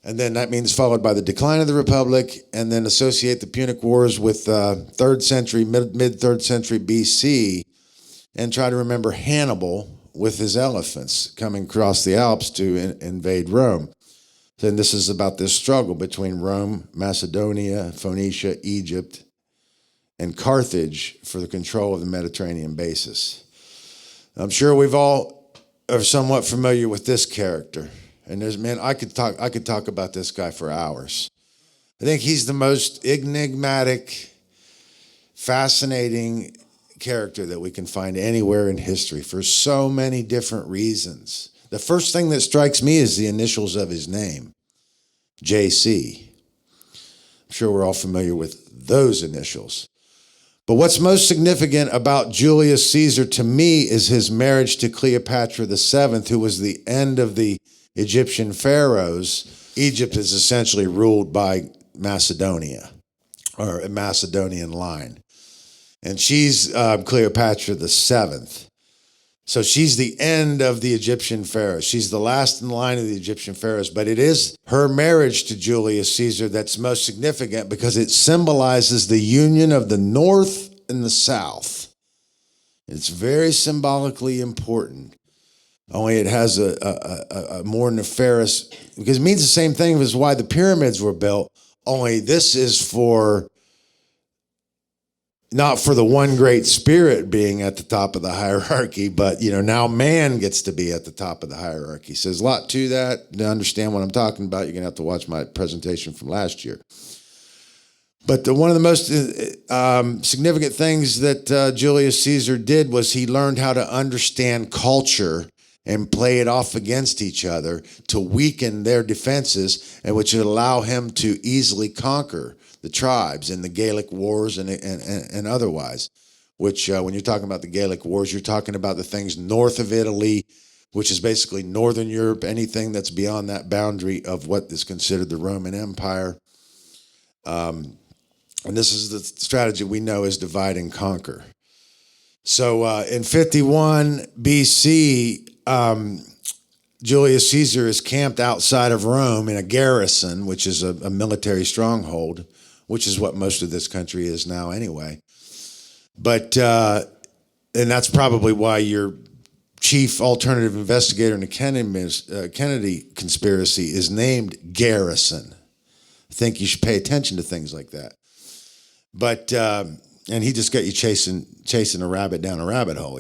and then that means followed by the decline of the Republic, and then associate the Punic Wars with third century, mid-3rd century BC, and try to remember Hannibal with his elephants coming across the Alps to invade Rome. Then this is about this struggle between Rome, Macedonia, Phoenicia, Egypt, and Carthage for the control of the Mediterranean basin. I'm sure we've all are somewhat familiar with this character. And I could talk about this guy for hours. I think he's the most enigmatic, fascinating character that we can find anywhere in history for so many different reasons. The first thing that strikes me is the initials of his name, JC. I'm sure we're all familiar with those initials. But what's most significant about Julius Caesar to me is his marriage to Cleopatra VII, who was the end of the Egyptian pharaohs. Egypt is essentially ruled by Macedonia, or a Macedonian line. And she's Cleopatra VII. So she's the end of the Egyptian pharaohs. She's the last in line of the Egyptian pharaohs. But it is her marriage to Julius Caesar that's most significant because it symbolizes the union of the North and the South. It's very symbolically important. Only it has a more nefarious, because it means the same thing as why the pyramids were built. Only this is for not for the one great spirit being at the top of the hierarchy, but now man gets to be at the top of the hierarchy. So there's a lot to that. To understand what I'm talking about, you're gonna have to watch my presentation from last year. But one of the most significant things that Julius Caesar did was he learned how to understand culture and play it off against each other to weaken their defenses, and which would allow him to easily conquer the tribes in the Gallic Wars and otherwise. Which, when you're talking about the Gallic Wars, you're talking about the things north of Italy, which is basically Northern Europe, anything that's beyond that boundary of what is considered the Roman Empire. And this is the strategy we know is divide and conquer. So in 51 BC, Julius Caesar is camped outside of Rome in a garrison, which is a military stronghold, which is what most of this country is now anyway. But, and that's probably why your chief alternative investigator in the Kennedy conspiracy is named Garrison. I think you should pay attention to things like that. But, and he just got you chasing a rabbit down a rabbit hole,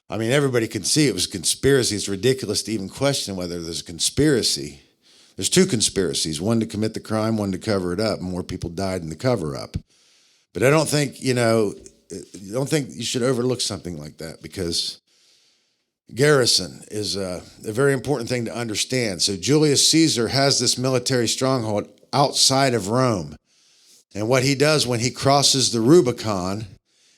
I mean, everybody can see it was a conspiracy. It's ridiculous to even question whether there's a conspiracy. There's two conspiracies, one to commit the crime, one to cover it up. More people died in the cover-up. But I don't think, don't think you should overlook something like that, because garrison is a very important thing to understand. So Julius Caesar has this military stronghold outside of Rome. And what he does when he crosses the Rubicon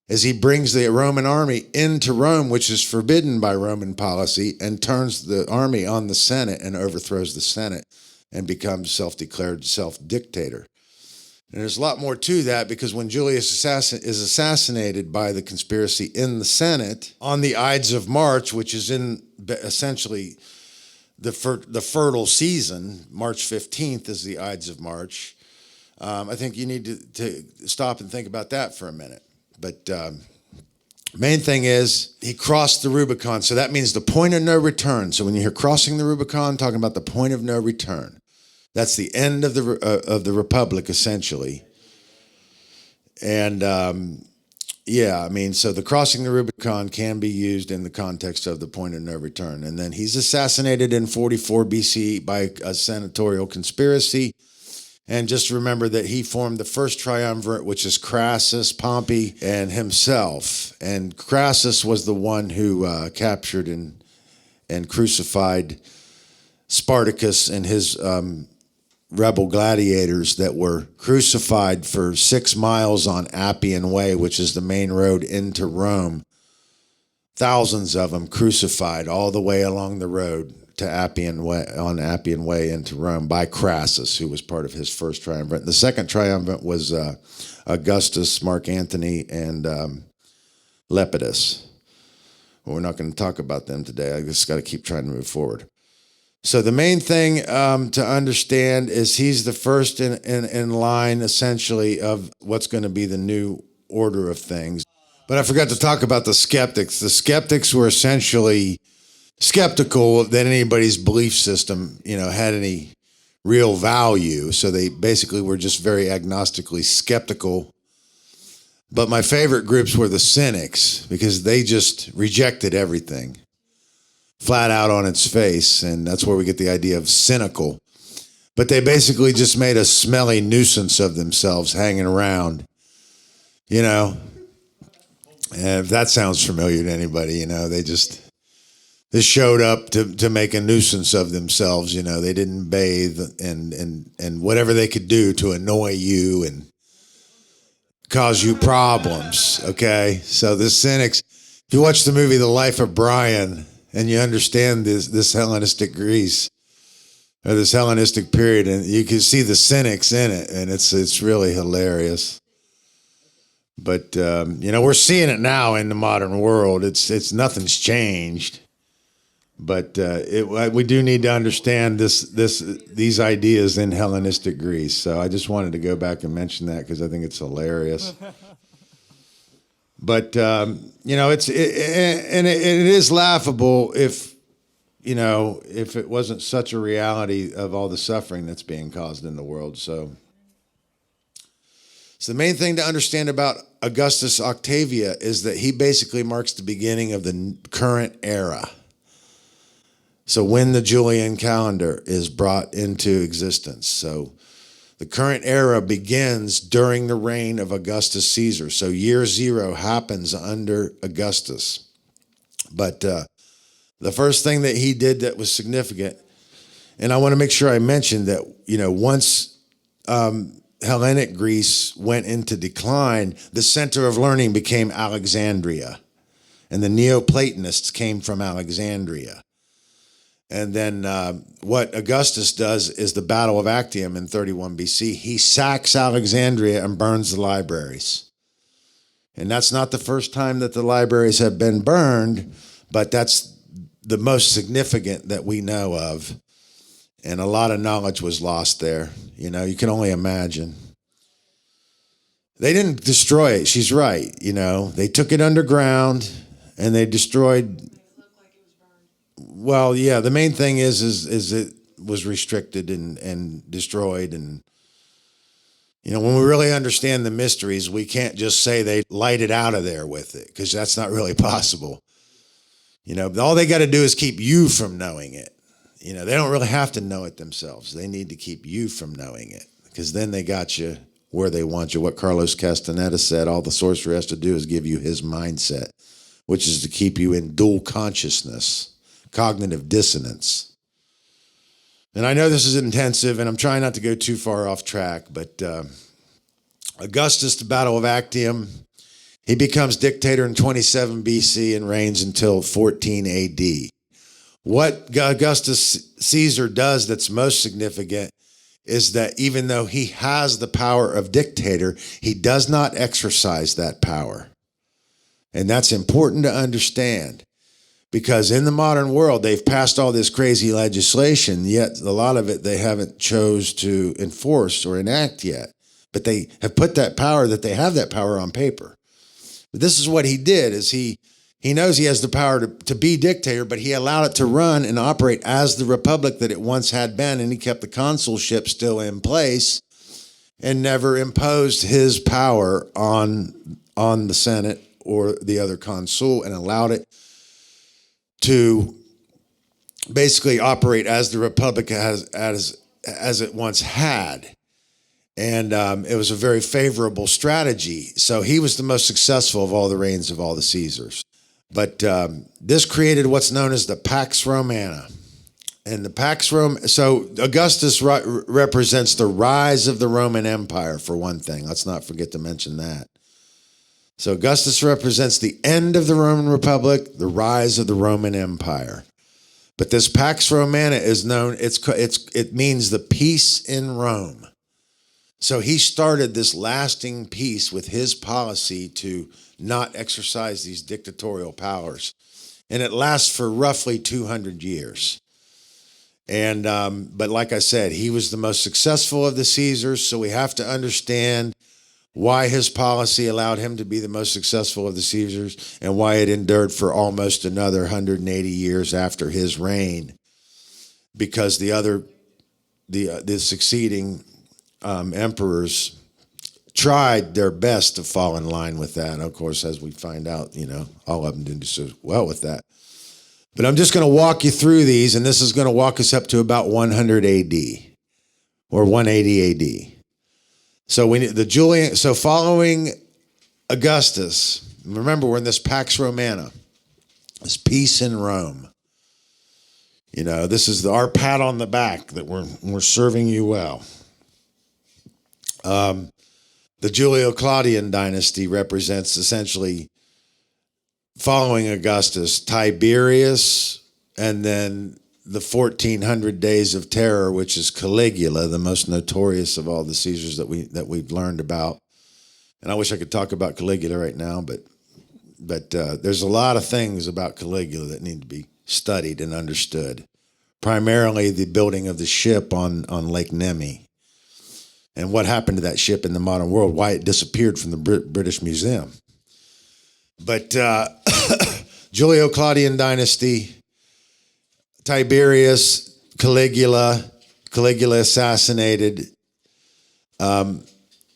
is he brings the Roman army into Rome, which is forbidden by Roman policy, and turns the army on the Senate and overthrows the Senate and becomes self-declared self-dictator. And there's a lot more to that, because when Julius is assassinated by the conspiracy in the Senate on the Ides of March, which is in essentially the fertile season, March 15th is the Ides of March. I think you need to stop and think about that for a minute. But main thing is he crossed the Rubicon. So that means the point of no return. So when you hear crossing the Rubicon, talking about the point of no return. That's the end of the Republic, essentially. And yeah, I mean, so the crossing the Rubicon can be used in the context of the point of no return. And then he's assassinated in 44 BC by a senatorial conspiracy. And just remember that he formed the first triumvirate, which is Crassus, Pompey, and himself. And Crassus was the one who captured and crucified Spartacus and his rebel gladiators that were crucified for 6 miles on Appian Way, which is the main road into Rome. Thousands of them crucified all the way along the road to Appian Way into Rome by Crassus, who was part of his first triumvirate. The second triumvirate was Augustus, Mark Antony, and Lepidus. Well, we're not going to talk about them today. I just got to keep trying to move forward. So the main thing to understand is he's the first in line, essentially, of what's going to be the new order of things. But I forgot to talk about the skeptics. The skeptics were essentially skeptical that anybody's belief system, had any real value. So they basically were just very agnostically skeptical. But my favorite groups were the cynics, because they just rejected everything flat out on its face. And that's where we get the idea of cynical. But they basically just made a smelly nuisance of themselves hanging around, And if that sounds familiar to anybody, they just... They showed up to make a nuisance of themselves. They didn't bathe and whatever they could do to annoy you and cause you problems. Okay, so the cynics. If you watch the movie The Life of Brian and you understand this Hellenistic Greece or this Hellenistic period, and you can see the cynics in it, and it's really hilarious. But we're seeing it now in the modern world. It's nothing's changed. But we do need to understand these ideas in Hellenistic Greece. So I just wanted to go back and mention that, because I think it's hilarious. But it is laughable if it wasn't such a reality of all the suffering that's being caused in the world. So So the main thing to understand about Augustus Octavia is that he basically marks the beginning of the current era. So when the Julian calendar is brought into existence. So the current era begins during the reign of Augustus Caesar. So year 0 happens under Augustus. But the first thing that he did that was significant, and I want to make sure I mention that, once Hellenic Greece went into decline, the center of learning became Alexandria. And the Neoplatonists came from Alexandria. And then what Augustus does is the Battle of Actium in 31 BC. He sacks Alexandria and burns the libraries. And that's not the first time that the libraries have been burned, but that's the most significant that we know of. And a lot of knowledge was lost there. You can only imagine. They didn't destroy it. She's right. They took it underground and they destroyed. Well, yeah, the main thing is it was restricted and destroyed. And, when we really understand the mysteries, we can't just say they lighted out of there with it, because that's not really possible. All they got to do is keep you from knowing it. They don't really have to know it themselves. They need to keep you from knowing it, because then they got you where they want you. What Carlos Castaneda said, all the sorcerer has to do is give you his mindset, which is to keep you in dual consciousness. Cognitive dissonance. And I know this is intensive, and I'm trying not to go too far off track, but Augustus, the Battle of Actium, he becomes dictator in 27 BC and reigns until 14 AD. What Augustus Caesar does that's most significant is that even though he has the power of dictator, he does not exercise that power. And that's important to understand. Because in the modern world, they've passed all this crazy legislation, yet a lot of it they haven't chose to enforce or enact yet. But they have put that power, that they have that power on paper. But this is what he did, is he knows he has the power to be dictator, but he allowed it to run and operate as the republic that it once had been, and he kept the consulship still in place and never imposed his power on the Senate or the other consul, and allowed it to basically operate as the republic as it once had. And it was a very favorable strategy. So he was the most successful of all the reigns of all the Caesars. But this created what's known as the Pax Romana. And the Pax Romana, so Augustus represents the rise of the Roman Empire, for one thing. Let's not forget to mention that. So Augustus represents the end of the Roman Republic, the rise of the Roman Empire. But this Pax Romana is known, it means the peace in Rome. So he started this lasting peace with his policy to not exercise these dictatorial powers. And it lasts for roughly 200 years. And but like I said, he was the most successful of the Caesars, so we have to understand why his policy allowed him to be the most successful of the Caesars, and why it endured for almost another 180 years after his reign, because the succeeding emperors tried their best to fall in line with that. And of course, as we find out, all of them didn't do so well with that. But I'm just going to walk you through these, and this is going to walk us up to about 100 AD or 180 AD. So following Augustus, remember we're in this Pax Romana, this peace in Rome. This is our pat on the back that we're serving you well. The Julio-Claudian dynasty represents essentially, following Augustus, Tiberius, and then the 1400 days of terror, which is Caligula, the most notorious of all the Caesars that we've learned about. And I wish I could talk about Caligula right now, but there's a lot of things about Caligula that need to be studied and understood. Primarily the building of the ship on Lake Nemi, and what happened to that ship in the modern world, why it disappeared from the British Museum. But Julio-Claudian dynasty, Tiberius, Caligula assassinated.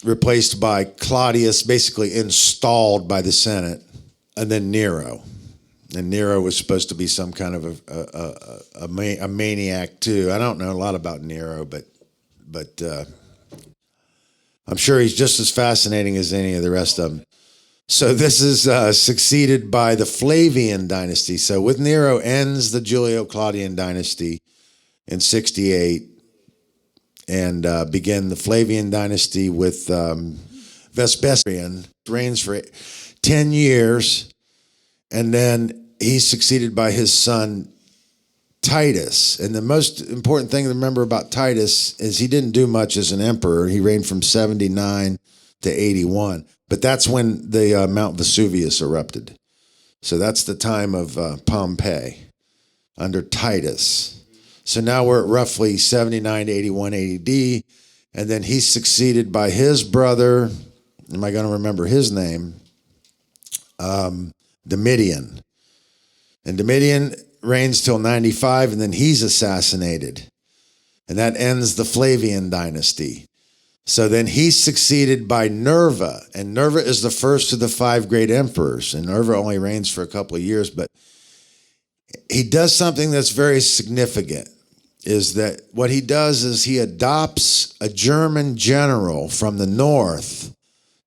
replaced by Claudius, basically installed by the Senate, and then Nero. And Nero was supposed to be some kind of a maniac too. I don't know a lot about Nero, but I'm sure he's just as fascinating as any of the rest of them. So this is succeeded by the Flavian dynasty. So with Nero ends the Julio-Claudian dynasty in 68, and begin the Flavian dynasty with Vespasian, reigns for 10 years, and then he's succeeded by his son Titus. And the most important thing to remember about Titus is he didn't do much as an emperor. He reigned from 79 to 81. But that's when the Mount Vesuvius erupted. So that's the time of Pompeii under Titus. So now we're at roughly 79 to 81 AD. And then he's succeeded by his brother, am I going to remember his name? Domitian. And Domitian reigns till 95, and then he's assassinated. And that ends the Flavian dynasty. So then he's succeeded by Nerva, and Nerva is the first of the 5 great emperors, and Nerva only reigns for a couple of years, but he does something that's very significant, is that what he does is he adopts a German general from the north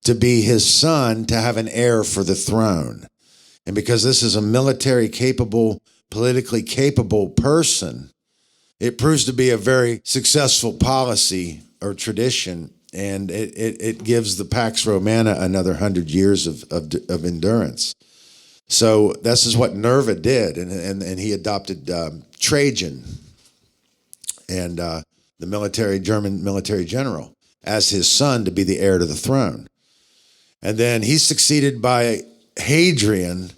to be his son to have an heir for the throne. And because this is a military capable, politically capable person, it proves to be a very successful policy or tradition, and it gives the Pax Romana another 100 years of endurance. So this is what Nerva did, and he adopted Trajan and the German military general as his son to be the heir to the throne. And then he's succeeded by Hadrian,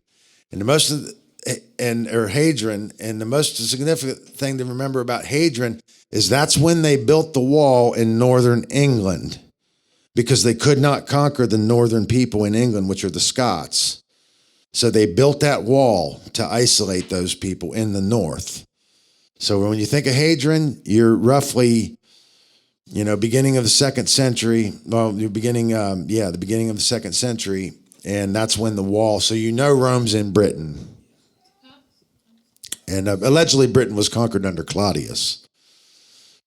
and the most significant thing to remember about Hadrian is that's when they built the wall in northern England, because they could not conquer the northern people in England, which are the Scots. So they built that wall to isolate those people in the north. So when you think of Hadrian, you're roughly, beginning of the 2nd century. Well, you're beginning, the beginning of the 2nd century, and that's when the wall. So Rome's in Britain. And allegedly Britain was conquered under Claudius.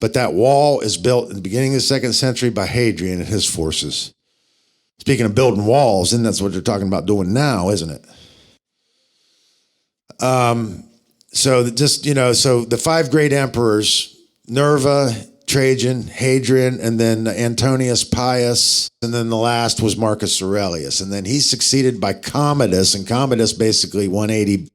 But that wall is built in the beginning of the 2nd century by Hadrian and his forces. Speaking of building walls, and that's what they're talking about doing now, isn't it? So the 5 great emperors, Nerva, Trajan, Hadrian, and then Antonius Pius, and then the last was Marcus Aurelius. And then he's succeeded by Commodus, and Commodus basically 180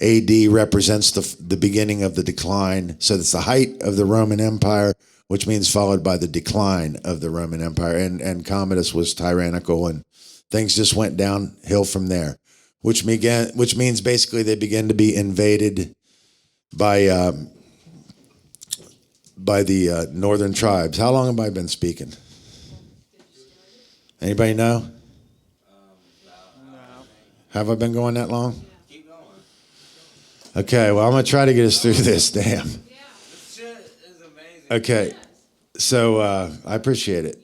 AD represents the beginning of the decline. So it's the height of the Roman Empire, which means followed by the decline of the Roman Empire. And Commodus was tyrannical, and things just went downhill from there, which means basically they began to be invaded by the northern tribes. How long have I been speaking? Anybody know? No. Have I been going that long? Okay, well, I'm going to try to get us through this, damn. This shit is amazing. Okay, so I appreciate it.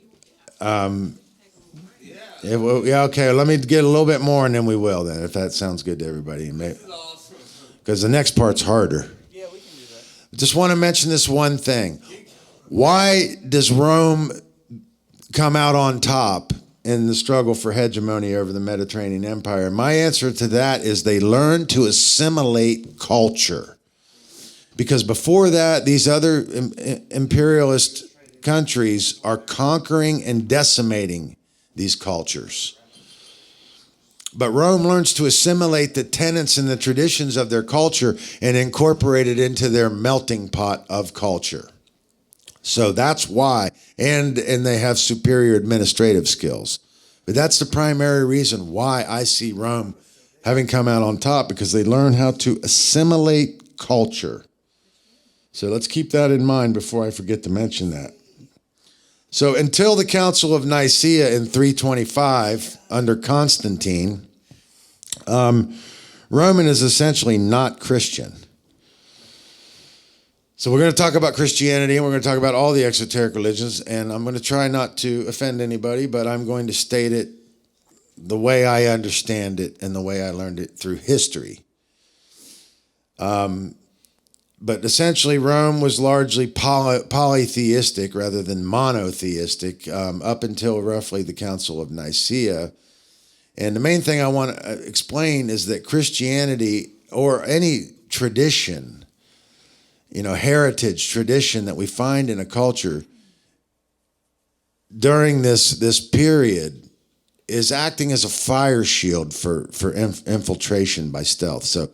Okay, let me get a little bit more, and then we will, then, if that sounds good to everybody. This is awesome. Because the next part's harder. Yeah, we can do that. Just want to mention this one thing. Why does Rome come out on top in the struggle for hegemony over the Mediterranean Empire? My answer to that is they learned to assimilate culture. Because before that, these other imperialist countries are conquering and decimating these cultures. But Rome learns to assimilate the tenets and the traditions of their culture and incorporate it into their melting pot of culture. So that's why, and they have superior administrative skills. But that's the primary reason why I see Rome having come out on top, because they learn how to assimilate culture. So let's keep that in mind before I forget to mention that. So until the Council of Nicaea in 325 under Constantine, Roman is essentially not Christian. So we're going to talk about Christianity, and we're going to talk about all the exoteric religions, and I'm going to try not to offend anybody, but I'm going to state it the way I understand it and the way I learned it through history. But essentially, Rome was largely polytheistic rather than monotheistic up until roughly the Council of Nicaea. And the main thing I want to explain is that Christianity, or any tradition, heritage tradition that we find in a culture during this period, is acting as a fire shield for infiltration by stealth. So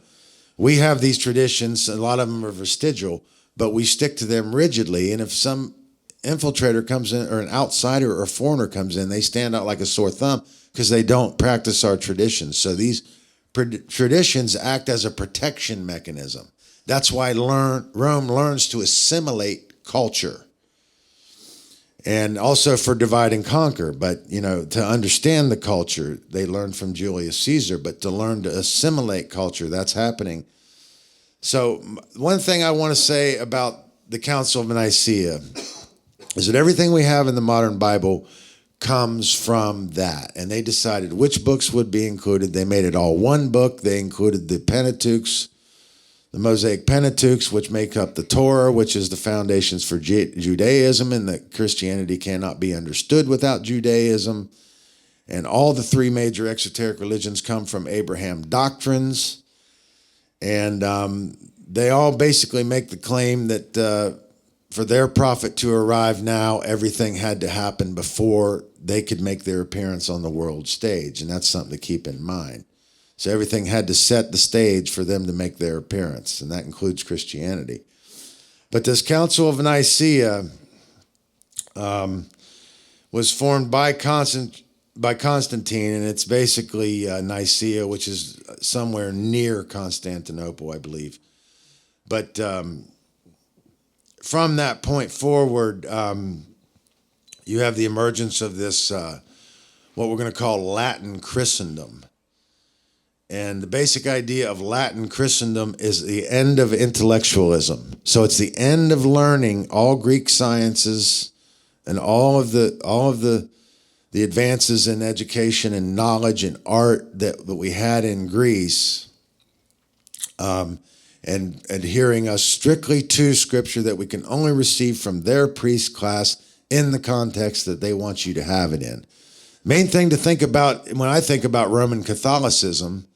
we have these traditions, a lot of them are vestigial, but we stick to them rigidly. And if some infiltrator comes in, or an outsider or a foreigner comes in, they stand out like a sore thumb because they don't practice our traditions. So these traditions act as a protection mechanism. That's why Rome learns to assimilate culture. And also for divide and conquer. But, to understand the culture, they learned from Julius Caesar, but to learn to assimilate culture, that's happening. So one thing I want to say about the Council of Nicaea is that everything we have in the modern Bible comes from that. And they decided which books would be included. They made it all one book. They included the Pentateuchs, the Mosaic Pentateuchs, which make up the Torah, which is the foundations for Judaism, and that Christianity cannot be understood without Judaism. And all the three major exoteric religions come from Abraham doctrines. And they all basically make the claim that for their prophet to arrive now, everything had to happen before they could make their appearance on the world stage. And that's something to keep in mind. So everything had to set the stage for them to make their appearance, and that includes Christianity. But this Council of Nicaea was formed by Constantine, and it's basically Nicaea, which is somewhere near Constantinople, I believe. But from that point forward, you have the emergence of this, what we're going to call Latin Christendom. And the basic idea of Latin Christendom is the end of intellectualism. So it's the end of learning all Greek sciences and all of the advances in education and knowledge and art that we had in Greece, and adhering us strictly to Scripture that we can only receive from their priest class in the context that they want you to have it in. Main thing to think about when I think about Roman Catholicism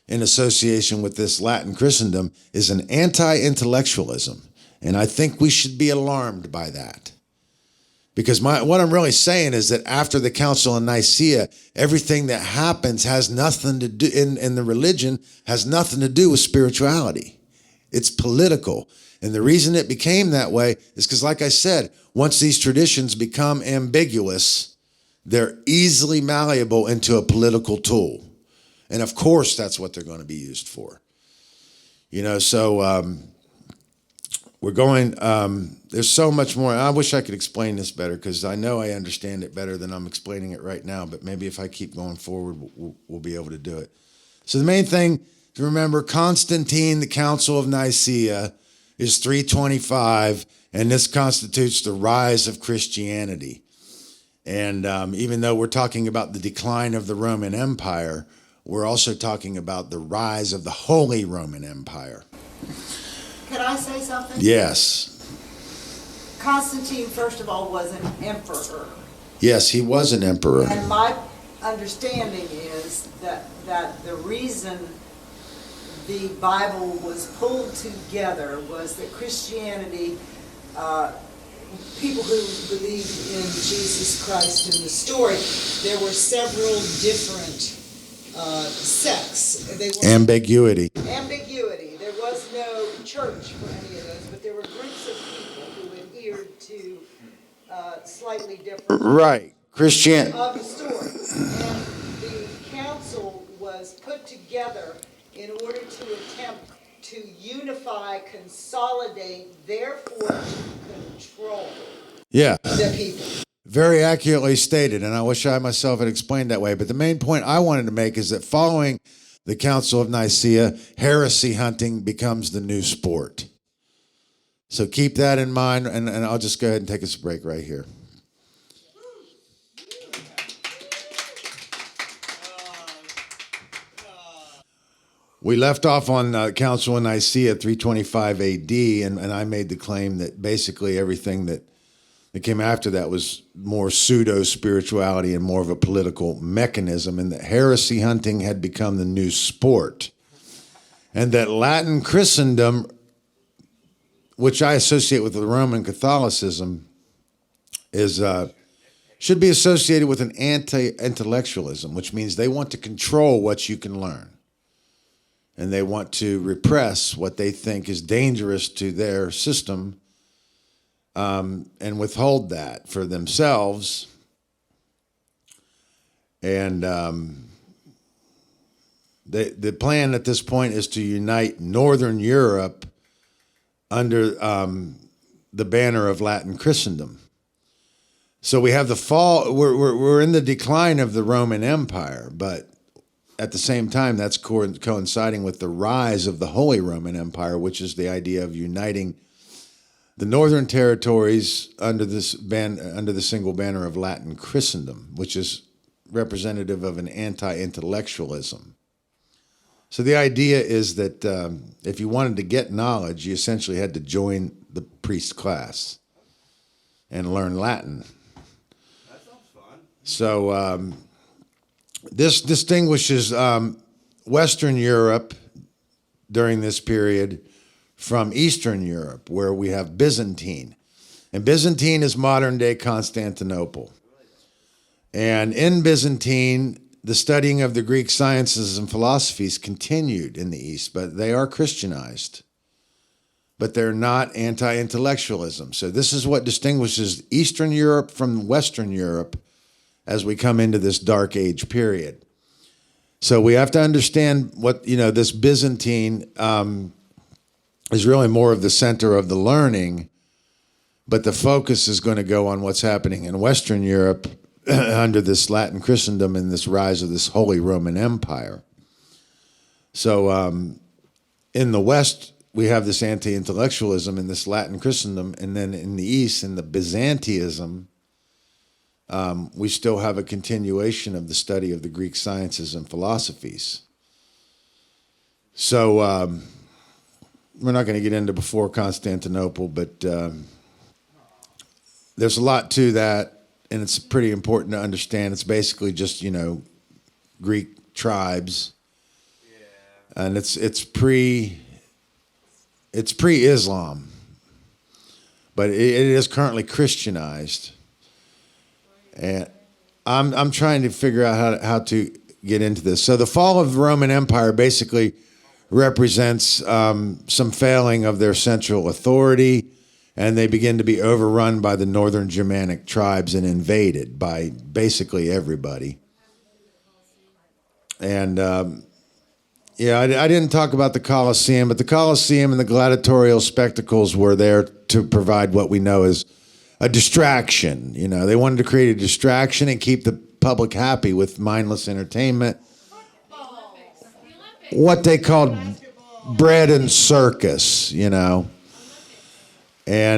in association with this Latin Christendom is an anti-intellectualism. And I think we should be alarmed by that. Because what I'm really saying is that after the Council of Nicaea, everything that happens has nothing to do, in the religion, has nothing to do with spirituality. It's political. And the reason it became that way is because, like I said, once these traditions become ambiguous, they're easily malleable into a political tool. And of course, that's what they're going to be used for. So we're going, there's so much more. I wish I could explain this better because I know I understand it better than I'm explaining it right now. But maybe if I keep going forward, we'll be able to do it. So the main thing to remember, Constantine, the Council of Nicaea, is 325, and this constitutes the rise of Christianity. And even though we're talking about the decline of the Roman Empire, we're also talking about the rise of the Holy Roman Empire. Can I say something? Yes. Constantine, first of all, was an emperor. Yes, he was an emperor. And my understanding is that the reason the Bible was pulled together was that Christianity, people who believed in Jesus Christ in the story, there were several different sects. Ambiguity. Ambiguity. There was no church for any of those, but there were groups of people who adhered to slightly different Right. Christian. of the story. And the council was put together in order to attempt to unify, consolidate, therefore to control the people. Very accurately stated, and I wish I myself had explained that way. But the main point I wanted to make is that following the Council of Nicaea, heresy hunting becomes the new sport. So keep that in mind, and I'll just go ahead and take us a break right here. We left off on Council in Nicaea 325 AD, and I made the claim that basically everything that came after that was more pseudo-spirituality and more of a political mechanism, and that heresy hunting had become the new sport. And that Latin Christendom, which I associate with the Roman Catholicism, should be associated with an anti-intellectualism, which means they want to control what you can learn. And they want to repress what they think is dangerous to their system, and withhold that for themselves. And the plan at this point is to unite Northern Europe under the banner of Latin Christendom. So we have the fall. We're in the decline of the Roman Empire, but at the same time, that's coinciding with the rise of the Holy Roman Empire, which is the idea of uniting the northern territories under the single banner of Latin Christendom, which is representative of an anti-intellectualism. So the idea is that if you wanted to get knowledge, you essentially had to join the priest class and learn Latin. That sounds fun. So this distinguishes Western Europe during this period from Eastern Europe, where we have Byzantine. And Byzantine is modern-day Constantinople. And in Byzantine, the studying of the Greek sciences and philosophies continued in the East, but they are Christianized. But they're not anti-intellectualism. So this is what distinguishes Eastern Europe from Western Europe as we come into this Dark Age period. So we have to understand what, this Byzantine is really more of the center of the learning, but the focus is going to go on what's happening in Western Europe under this Latin Christendom and this rise of this Holy Roman Empire. So in the West, we have this anti-intellectualism in this Latin Christendom, and then in the East, in the Byzantinism, we still have a continuation of the study of the Greek sciences and philosophies. So we're not going to get into before Constantinople, but there's a lot to that, and it's pretty important to understand. It's basically just, Greek tribes, and it's pre-Islam, but it is currently Christianized. And I'm trying to figure out how to get into this. So the fall of the Roman Empire basically represents some failing of their central authority, and they begin to be overrun by the northern Germanic tribes and invaded by basically everybody. And I didn't talk about the Colosseum, but the Colosseum and the gladiatorial spectacles were there to provide what we know as a distraction. They wanted to create a distraction and keep the public happy with mindless entertainment. What they called bread and circus, And,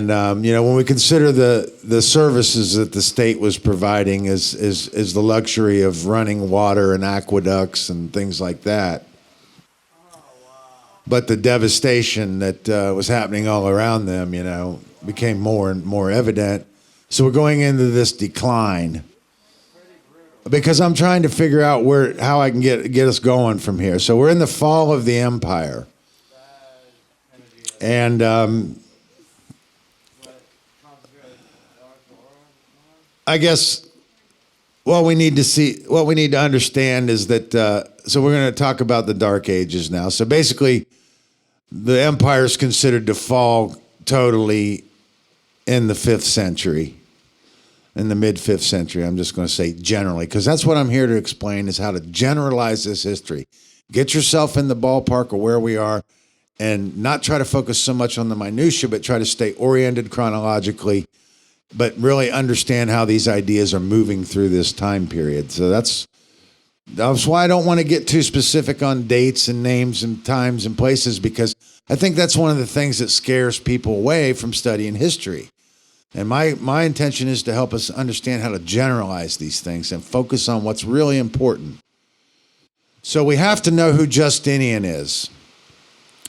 when we consider the services that the state was providing is the luxury of running water and aqueducts and things like that. But the devastation that was happening all around them, became more and more evident. So we're going into this decline. Because I'm trying to figure out how I can get us going from here. So we're in the fall of the empire. And I guess what we need to understand is that, so we're going to talk about the Dark Ages now. So basically, the empire is considered to fall totally in the 5th century, in the mid-5th century. I'm just going to say generally, because that's what I'm here to explain, is how to generalize this history. Get yourself in the ballpark of where we are and not try to focus so much on the minutia, but try to stay oriented chronologically, but really understand how these ideas are moving through this time period. So that's That's why I don't want to get too specific on dates and names and times and places, because I think that's one of the things that scares people away from studying history. And my intention is to help us understand how to generalize these things and focus on what's really important. So we have to know who Justinian is.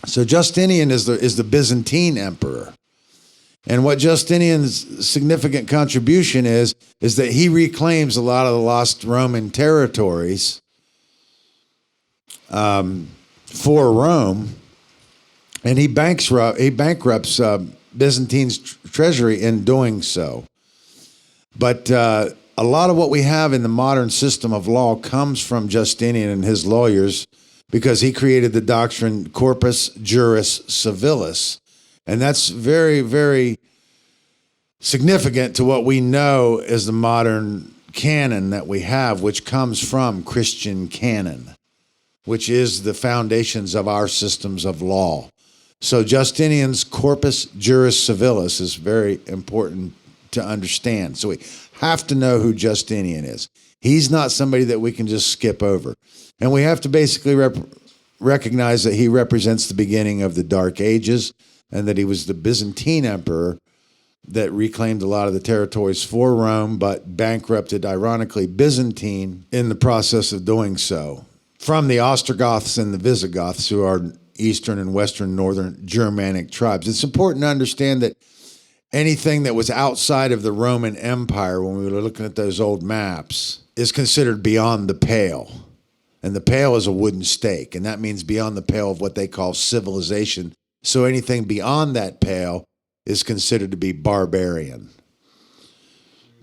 So Justinian is the Byzantine emperor. And what Justinian's significant contribution is that he reclaims a lot of the lost Roman territories for Rome, and he bankrupts Byzantine's treasury in doing so. But a lot of what we have in the modern system of law comes from Justinian and his lawyers, because he created the doctrine Corpus Juris Civilis. And that's very, very significant to what we know as the modern canon that we have, which comes from Christian canon, which is the foundations of our systems of law. So Justinian's Corpus Juris Civilis is very important to understand. So we have to know who Justinian is. He's not somebody that we can just skip over. And we have to basically recognize that he represents the beginning of the Dark Ages, and that he was the Byzantine emperor that reclaimed a lot of the territories for Rome, but bankrupted, ironically, Byzantine in the process of doing so, from the Ostrogoths and the Visigoths, who are Eastern and Western Northern Germanic tribes. It's important to understand that anything that was outside of the Roman Empire, when we were looking at those old maps, is considered beyond the pale. And the pale is a wooden stake, and that means beyond the pale of what they call civilization. So anything beyond that pale is considered to be barbarian,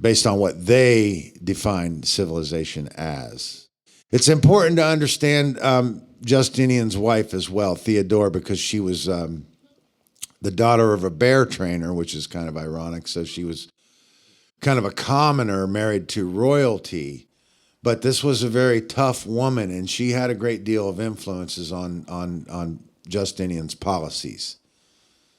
based on what they define civilization as. It's important to understand Justinian's wife as well, Theodora, because she was the daughter of a bear trainer, which is kind of ironic. So she was kind of a commoner married to royalty. But this was a very tough woman, and she had a great deal of influences on Justinian's policies.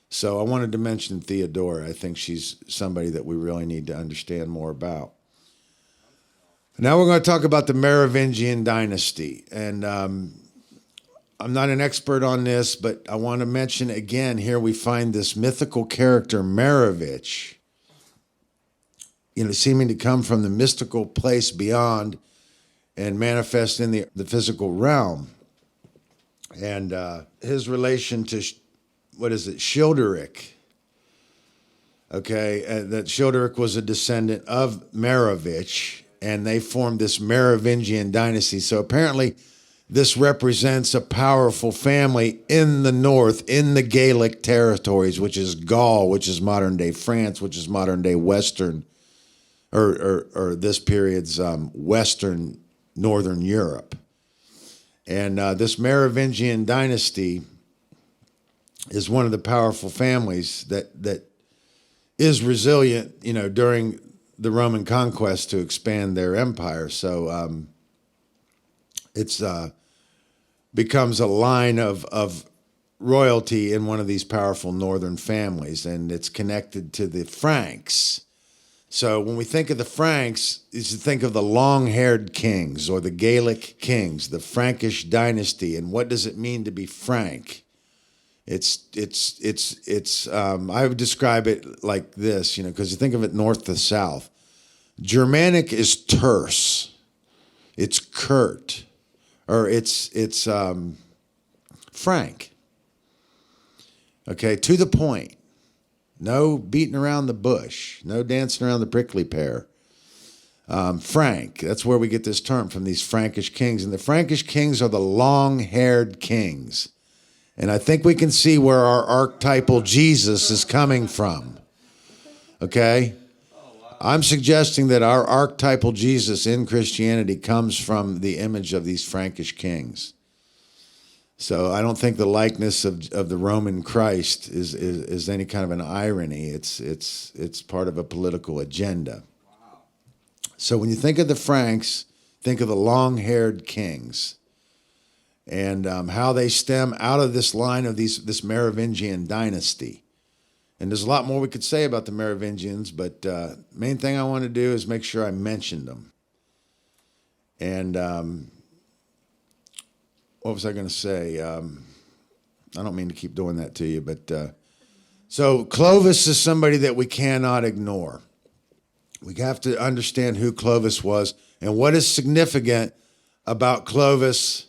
So I wanted to mention Theodora. I think she's somebody that we really need to understand more about. Now we're going to talk about the Merovingian dynasty. And I'm not an expert on this, but I want to mention again, here we find this mythical character, Merovich, seeming to come from the mystical place beyond and manifest in the physical realm. And his relation to, Childeric. Okay, that Childeric was a descendant of Merovich, and they formed this Merovingian dynasty. So apparently this represents a powerful family in the north, in the Gaelic territories, which is Gaul, which is modern-day France, which is modern-day Western, or this period's Western Northern Europe. And this Merovingian dynasty is one of the powerful families that is resilient, during the Roman conquest to expand their empire. So it's becomes a line of royalty in one of these powerful northern families, and it's connected to the Franks. So when we think of the Franks, you should think of the long-haired kings, or the Gaelic kings, the Frankish dynasty. And what does it mean to be Frank? I would describe it like this, because you think of it north to south. Germanic is terse, it's curt, or it's frank. Okay, to the point. No beating around the bush, no dancing around the prickly pear. Frank, that's where we get this term from, these Frankish kings. And the Frankish kings are the long-haired kings. And I think we can see where our archetypal Jesus is coming from. Okay? I'm suggesting that our archetypal Jesus in Christianity comes from the image of these Frankish kings. So I don't think the likeness of the Roman Christ is any kind of an irony. It's part of a political agenda. So when you think of the Franks, think of the long-haired kings, and how they stem out of this line of this Merovingian dynasty. And there's a lot more we could say about the Merovingians, but main thing I want to do is make sure I mentioned them. And what was I going to say? I don't mean to keep doing that to you, but so Clovis is somebody that we cannot ignore. We have to understand who Clovis was and what is significant about Clovis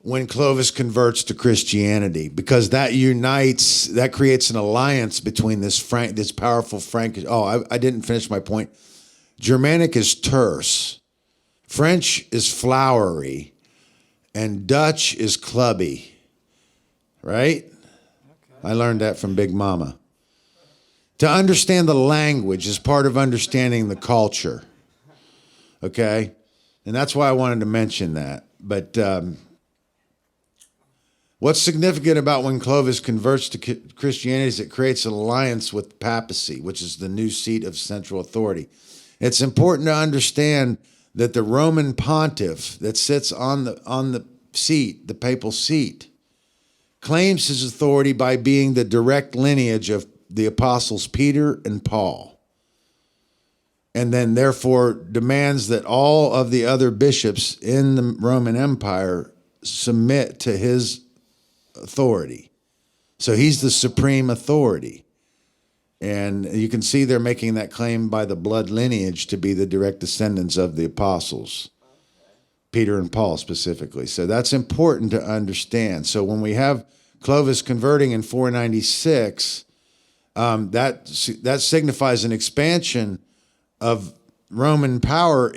when Clovis converts to Christianity, because that creates an alliance between this powerful Frankish. Oh, I didn't finish my point. Germanic is terse, French is flowery, and Dutch is clubby, right? Okay. I learned that from Big Mama. To understand the language is part of understanding the culture, okay? And that's why I wanted to mention that. But what's significant about when Clovis converts to Christianity is it creates an alliance with papacy, which is the new seat of central authority. It's important to understand that the Roman pontiff that sits on the seat, the papal seat, claims his authority by being the direct lineage of the apostles Peter and Paul, and then therefore demands that all of the other bishops in the Roman Empire submit to his authority. So he's the supreme authority. And you can see they're making that claim by the blood lineage to be the direct descendants of the apostles, Peter and Paul specifically. So that's important to understand. So when we have Clovis converting in 496, that signifies an expansion of Roman power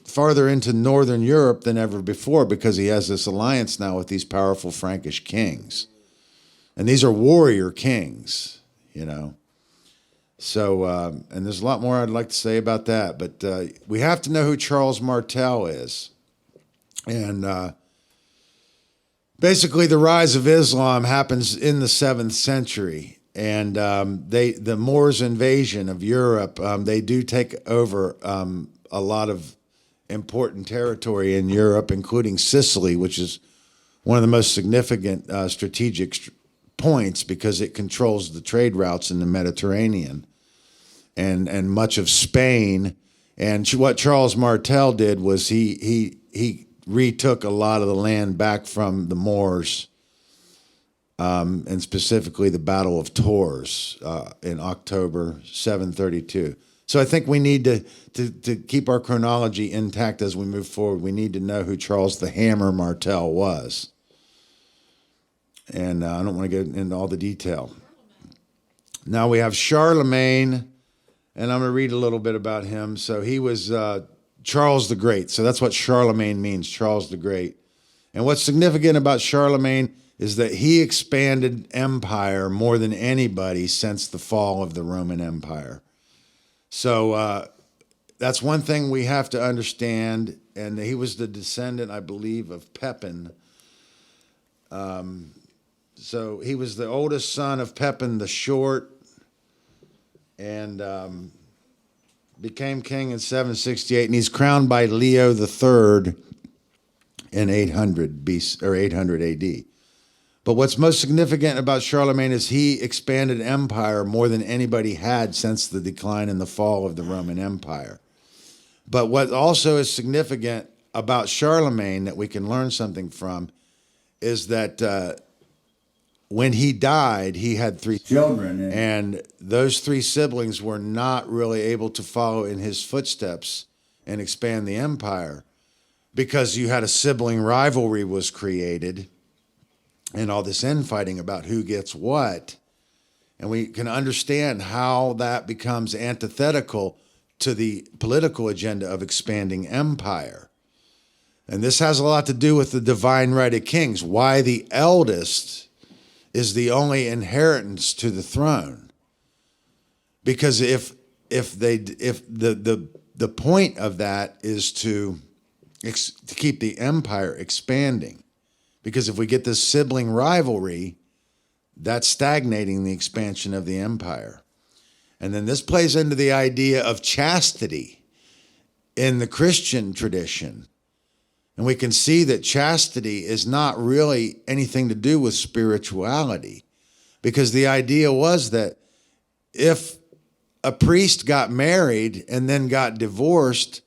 farther into northern Europe than ever before, because he has this alliance now with these powerful Frankish kings. And these are warrior kings, you know. So, and there's a lot more I'd like to say about that, but we have to know who Charles Martel is. And basically the rise of Islam happens in the 7th century. And the Moors' invasion of Europe, they do take over a lot of important territory in Europe, including Sicily, which is one of the most significant strategic points because it controls the trade routes in the Mediterranean and much of Spain. And what Charles Martel did was he retook a lot of the land back from the Moors, and specifically the Battle of Tours in October 732. So I think we need to keep our chronology intact as we move forward. We need to know who Charles the Hammer Martel was. And I don't want to get into all the detail. Now we have Charlemagne, and I'm going to read a little bit about him. So he was Charles the Great. So that's what Charlemagne means, Charles the Great. And what's significant about Charlemagne is that he expanded empire more than anybody since the fall of the Roman Empire. So that's one thing we have to understand. And he was the descendant, I believe, of Pepin. So he was the oldest son of Pepin the Short, and became king in 768, and he's crowned by Leo III in 800 BC or 800 AD. But what's most significant about Charlemagne is he expanded empire more than anybody had since the decline and the fall of the Roman Empire. But what also is significant about Charlemagne that we can learn something from is that when he died, he had 3 children, and those 3 siblings were not really able to follow in his footsteps and expand the empire, because you had a sibling rivalry was created and all this infighting about who gets what. And we can understand how that becomes antithetical to the political agenda of expanding empire. And this has a lot to do with the divine right of kings, why the eldest is the only inheritance to the throne. Because if the point of that is to keep the empire expanding. Because if we get this sibling rivalry, that's stagnating the expansion of the empire. And then this plays into the idea of chastity in the Christian tradition. And we can see that chastity is not really anything to do with spirituality, because the idea was that if a priest got married and then got divorced,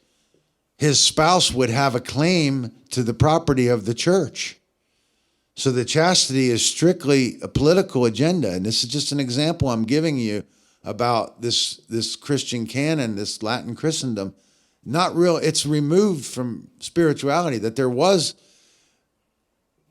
his spouse would have a claim to the property of the church. So the chastity is strictly a political agenda. And this is just an example I'm giving you about this Christian canon, this Latin Christendom. Not real, it's removed from spirituality, that there was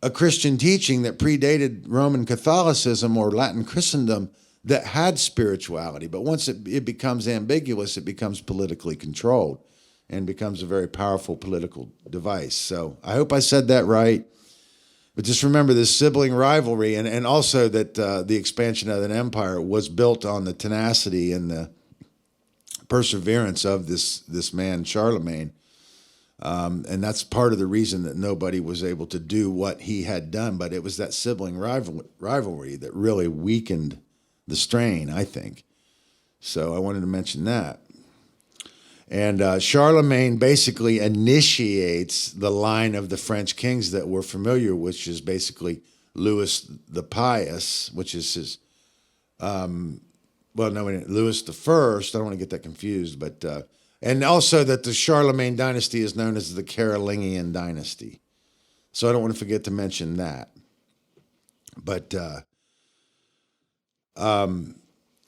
a Christian teaching that predated Roman Catholicism or Latin Christendom that had spirituality. But once it becomes ambiguous, it becomes politically controlled and becomes a very powerful political device. So I hope I said that right. But just remember this sibling rivalry, and also that the expansion of an empire was built on the tenacity and the perseverance of this man, Charlemagne. And that's part of the reason that nobody was able to do what he had done. But it was that sibling rivalry that really weakened the strain, I think. So I wanted to mention that. And Charlemagne basically initiates the line of the French kings that we're familiar with, which is basically Louis the Pious, which is his, Louis the First. I don't want to get that confused, but and also that the Charlemagne dynasty is known as the Carolingian dynasty. So I don't want to forget to mention that. But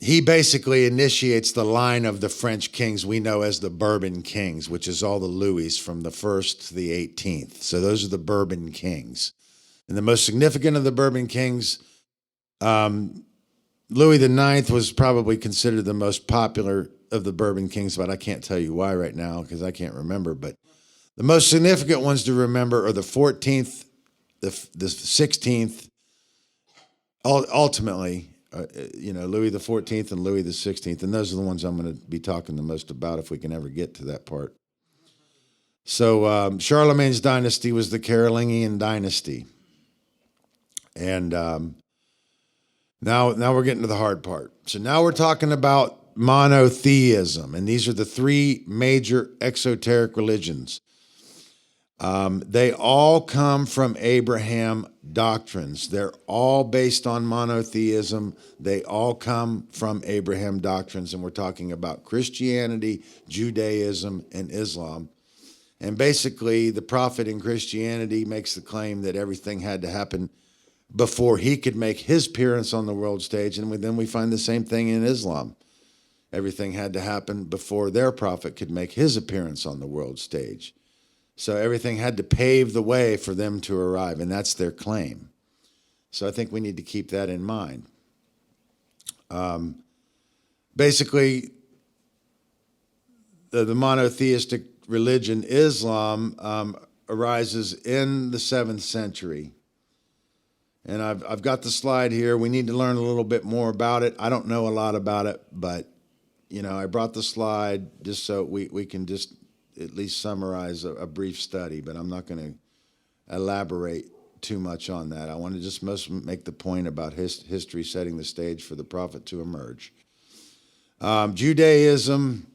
he basically initiates the line of the French kings we know as the Bourbon kings, which is all the Louis from the 1st to the 18th. So those are the Bourbon kings. And the most significant of the Bourbon kings, Louis IX was probably considered the most popular of the Bourbon kings, but I can't tell you why right now because I can't remember. But the most significant ones to remember are the 14th, the 16th, ultimately, Louis the 14th and Louis the 16th. And those are the ones I'm going to be talking the most about if we can ever get to that part. So Charlemagne's dynasty was the Carolingian dynasty. And now we're getting to the hard part. So now we're talking about monotheism. And these are the three major exoteric religions. They all come from Abraham doctrines. They're all based on monotheism. They all come from Abraham doctrines. And we're talking about Christianity, Judaism, and Islam. And basically, the prophet in Christianity makes the claim that everything had to happen before he could make his appearance on the world stage. And then we find the same thing in Islam. Everything had to happen before their prophet could make his appearance on the world stage. So everything had to pave the way for them to arrive, and that's their claim. So I think we need to keep that in mind. Basically, the monotheistic religion, Islam, arises in the 7th century. And I've got the slide here. We need to learn a little bit more about it. I don't know a lot about it, but I brought the slide just so we can just at least summarize a brief study, but I'm not going to elaborate too much on that. I want to just most make the point about history setting the stage for the prophet to emerge. Judaism,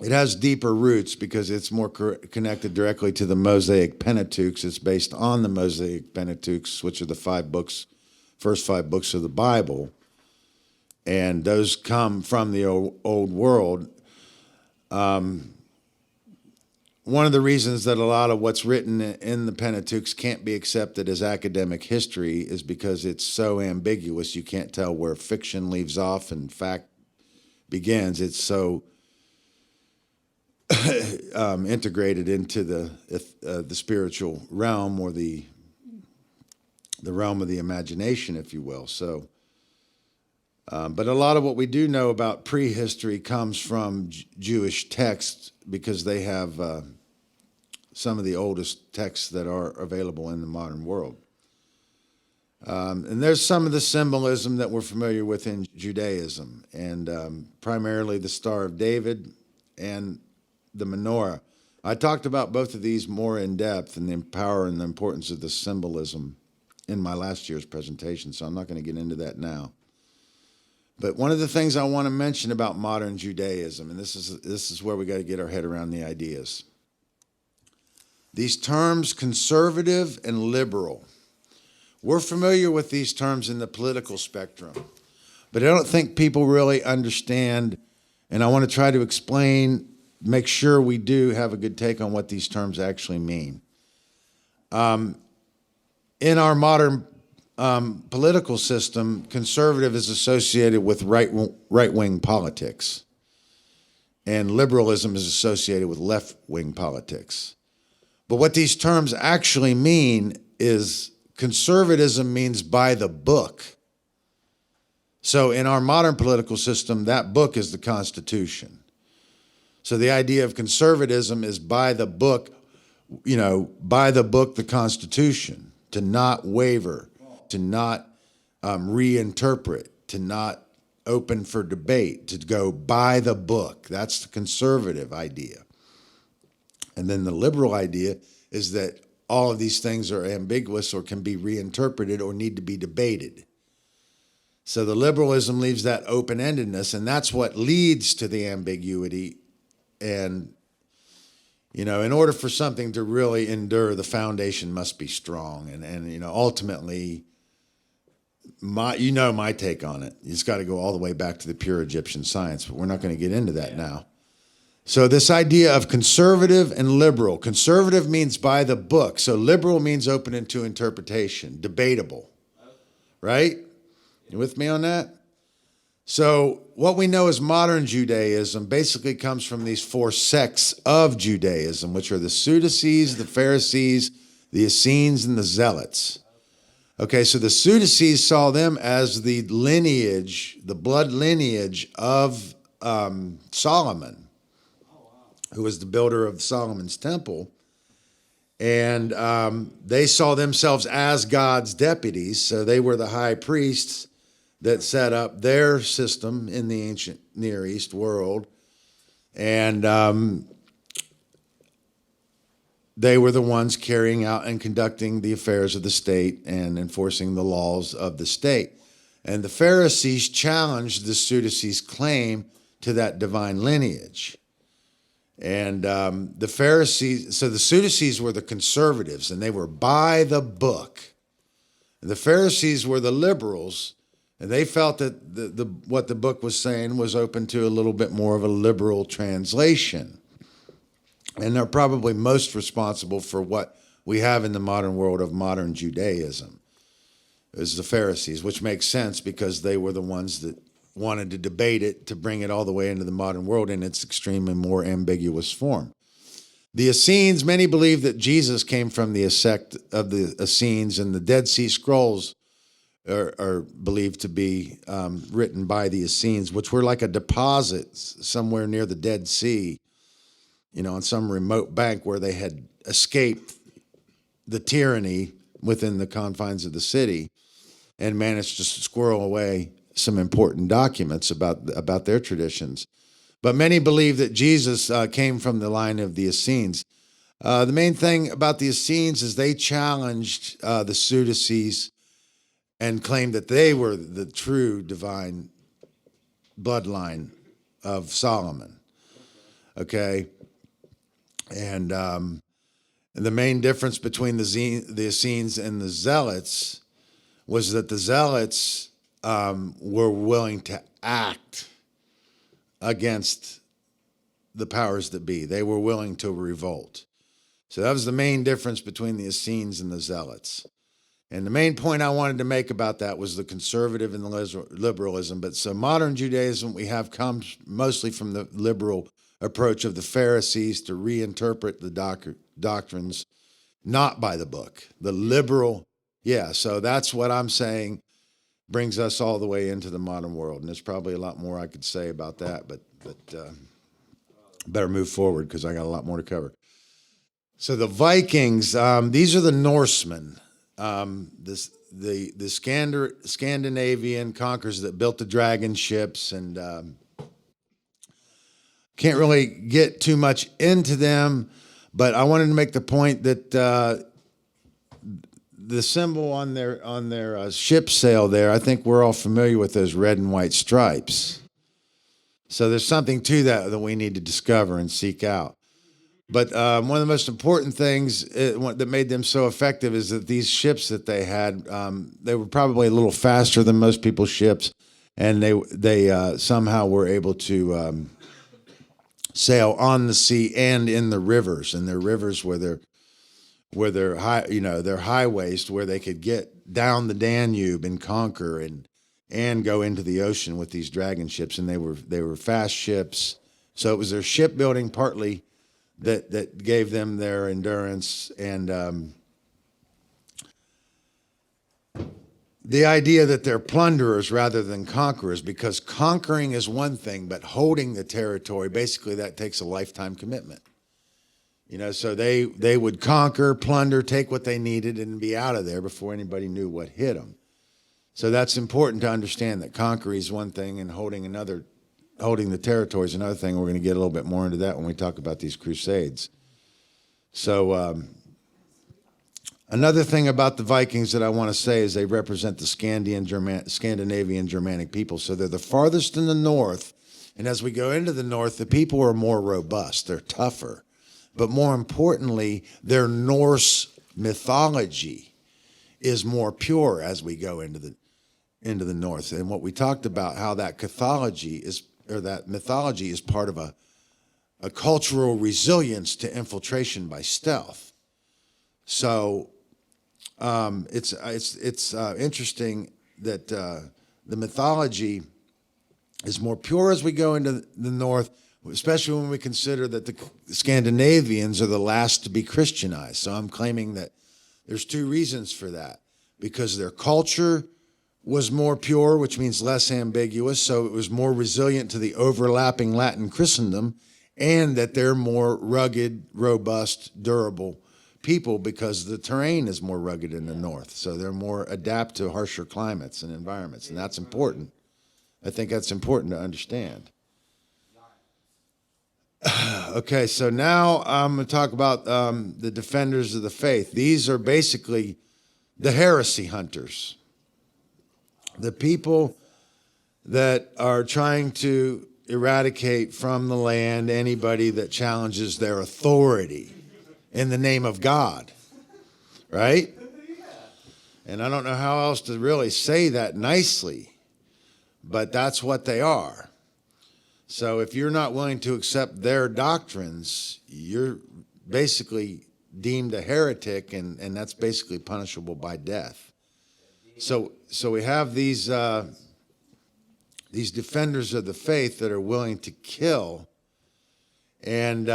it has deeper roots because it's more connected directly to the Mosaic Pentateuch. It's based on the Mosaic Pentateuch, which are the first five books of the Bible. And those come from the old world. One of the reasons that a lot of what's written in the Pentateuch can't be accepted as academic history is because it's so ambiguous. You can't tell where fiction leaves off and fact begins. It's so integrated into the spiritual realm, or the realm of the imagination, if you will. So, but a lot of what we do know about prehistory comes from Jewish texts because they have some of the oldest texts that are available in the modern world. And there's some of the symbolism that we're familiar with in Judaism, and primarily the Star of David and the menorah. I talked about both of these more in depth and the power and the importance of the symbolism in my last year's presentation, so I'm not going to get into that now. But one of the things I want to mention about modern Judaism, and this is where we got to get our head around the ideas. These terms, conservative and liberal. We're familiar with these terms in the political spectrum, but I don't think people really understand, and I want to try to explain make sure we do have a good take on what these terms actually mean. In our modern political system, conservative is associated with right-wing politics, and liberalism is associated with left-wing politics. But what these terms actually mean is conservatism means by the book. So in our modern political system, that book is the Constitution. So the idea of conservatism is by the book, by the book, the Constitution, to not waver, to not reinterpret, to not open for debate, to go by the book. That's the conservative idea. And then the liberal idea is that all of these things are ambiguous or can be reinterpreted or need to be debated. So the liberalism leaves that open-endedness, and that's what leads to the ambiguity. And, in order for something to really endure, the foundation must be strong. And ultimately, my take on it. It's got to go all the way back to the pure Egyptian science, but we're not going to get into that now. So this idea of conservative and liberal. Conservative means by the book. So liberal means open to interpretation, debatable, right? You with me on that? So what we know as modern Judaism basically comes from these four sects of Judaism, which are the Sadducees, the Pharisees, the Essenes, and the Zealots. Okay, so the Sadducees saw them as the lineage, the blood lineage of Solomon, who was the builder of Solomon's temple. And they saw themselves as God's deputies, so they were the high priests that set up their system in the ancient Near East world. And they were the ones carrying out and conducting the affairs of the state and enforcing the laws of the state. And the Pharisees challenged the Sadducees' claim to that divine lineage. And the Pharisees, so the Sadducees were the conservatives, and they were by the book. And the Pharisees were the liberals, and they felt that what the book was saying was open to a little bit more of a liberal translation. And they're probably most responsible for what we have in the modern world of modern Judaism, is the Pharisees, which makes sense because they were the ones that wanted to debate it to bring it all the way into the modern world in its extremely more ambiguous form. The Essenes, many believe that Jesus came from the sect of the Essenes, and the Dead Sea Scrolls are believed to be written by the Essenes, which were like a deposit somewhere near the Dead Sea, on some remote bank where they had escaped the tyranny within the confines of the city and managed to squirrel away some important documents about their traditions. But many believe that Jesus came from the line of the Essenes. The main thing about the Essenes is they challenged the Sadducees and claimed that they were the true divine bloodline of Solomon. Okay? And the main difference between the Essenes and the Zealots was that the Zealots were willing to act against the powers that be. They were willing to revolt. So that was the main difference between the Essenes and the Zealots. And the main point I wanted to make about that was the conservative and the liberalism. But so modern Judaism we have comes mostly from the liberal approach of the Pharisees to reinterpret the doctrines, not by the book. The liberal, so that's what I'm saying brings us all the way into the modern world. And there's probably a lot more I could say about that, but better move forward because I got a lot more to cover. So the Vikings, these are the Norsemen. The Scandinavian conquerors that built the dragon ships, and can't really get too much into them, but I wanted to make the point that the symbol on their ship sail there, I think we're all familiar with those red and white stripes. So there's something to that we need to discover and seek out. But one of the most important things that made them so effective is that these ships that they had, they were probably a little faster than most people's ships, and they somehow were able to sail on the sea and in the rivers, and their rivers were their high, their highways where they could get down the Danube and conquer and go into the ocean with these dragon ships, and they were fast ships. So it was their shipbuilding partly that gave them their endurance, and the idea that they're plunderers rather than conquerors, because conquering is one thing, but holding the territory, basically that takes a lifetime commitment. So they would conquer, plunder, take what they needed, and be out of there before anybody knew what hit them. So that's important to understand, that conquering is one thing and holding the territory is another thing. We're going to get a little bit more into that when we talk about these Crusades. So another thing about the Vikings that I want to say is they represent the Scandinavian Germanic people. So they're the farthest in the north, and as we go into the north, the people are more robust. They're tougher. But more importantly, their Norse mythology is more pure as we go into the north. And what we talked about, how that that mythology is part of a cultural resilience to infiltration by stealth. So it's interesting that the mythology is more pure as we go into the north, especially when we consider that the Scandinavians are the last to be Christianized. So I'm claiming that there's two reasons for that. Because their culture was more pure, which means less ambiguous, so it was more resilient to the overlapping Latin Christendom, and that they're more rugged, robust, durable people because the terrain is more rugged in the north. So they're more adapt to harsher climates and environments, and that's important. I think that's important to understand. Okay, so now I'm going to talk about the defenders of the faith. These are basically the heresy hunters, the people that are trying to eradicate from the land anybody that challenges their authority in the name of God, right? And I don't know how else to really say that nicely, but that's what they are. So if you're not willing to accept their doctrines, you're basically deemed a heretic, and that's basically punishable by death. So we have these defenders of the faith that are willing to kill, and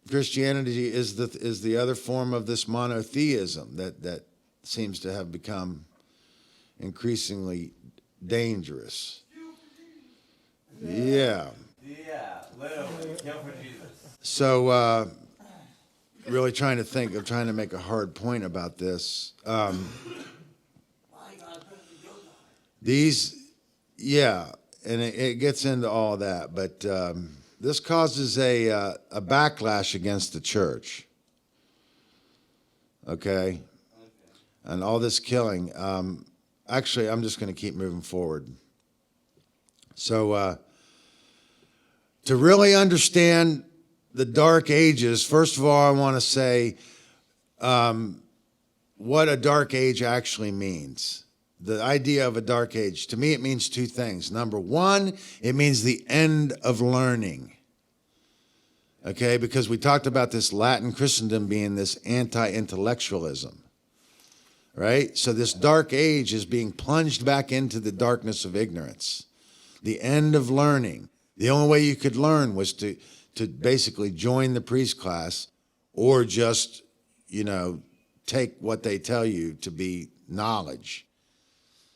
Christianity is the other form of this monotheism that seems to have become increasingly dangerous. Yeah. Yeah, literally. Kill for Jesus. So, really trying to make a hard point about this. Yeah, and it gets into all that, but this causes a backlash against the church. Okay? And all this killing. Actually, I'm just going to keep moving forward. So, to really understand the Dark Ages, first of all, I want to say what a Dark Age actually means. The idea of a Dark Age, to me, it means two things. Number one, it means the end of learning. Okay, because we talked about this Latin Christendom being this anti-intellectualism, right? So this Dark Age is being plunged back into the darkness of ignorance. The end of learning. The only way you could learn was to basically join the priest class or just, take what they tell you to be knowledge.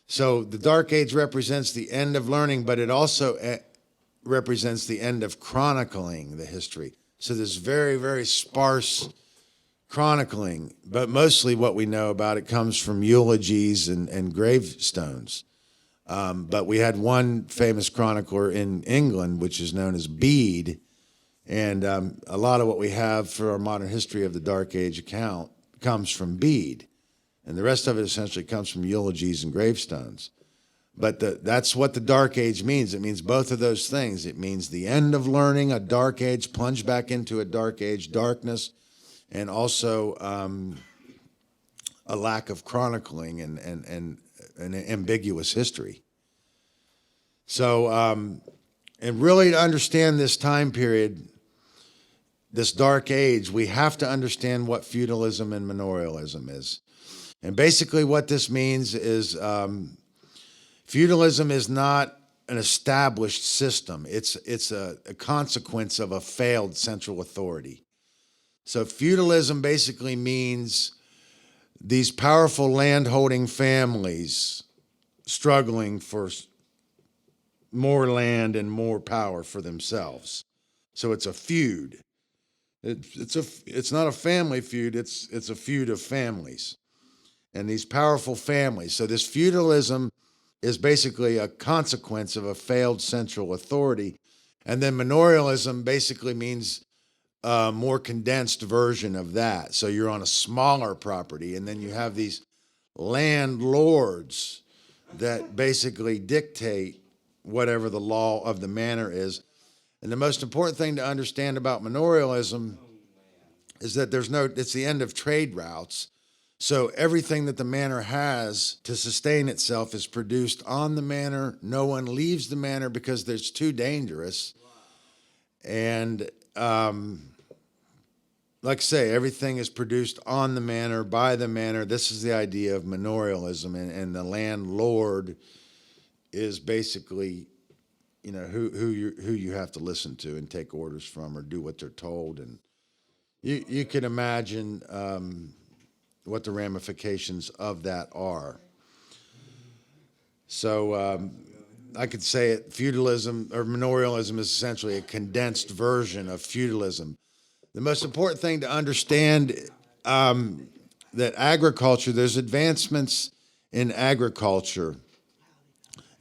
So the Dark Age represents the end of learning, but it also represents the end of chronicling the history. So there's very, very sparse chronicling, but mostly what we know about it comes from eulogies and gravestones. But we had one famous chronicler in England, which is known as Bede, and a lot of what we have for our modern history of the Dark Age account comes from Bede, and the rest of it essentially comes from eulogies and gravestones. But that's what the Dark Age means. It means both of those things. It means the end of learning, a Dark Age, plunge back into a Dark Age, darkness, and also a lack of chronicling and an ambiguous history. So And really to understand this time period, this dark age, we have to understand what feudalism and manorialism is. And basically what this means is feudalism is not an established system. It's a consequence of a failed central authority. So feudalism basically means these powerful landholding families struggling for more land and more power for themselves. So it's a feud. It's not a family feud. It's a feud of families, and these powerful families. So this feudalism is basically a consequence of a failed central authority, and then manorialism basically means a more condensed version of that. So you're on a smaller property, and then you have these landlords that basically dictate whatever the law of the manor is. And the most important thing to understand about manorialism is that it's the end of trade routes. So everything that the manor has to sustain itself is produced on the manor. No one leaves the manor because it's too dangerous. And like I say, everything is produced on the manor, by the manor. This is the idea of manorialism, and the landlord is basically, who you have to listen to and take orders from or do what they're told. And you can imagine what the ramifications of that are. So I could say feudalism or manorialism is essentially a condensed version of feudalism. The most important thing to understand that agriculture, there's advancements in agriculture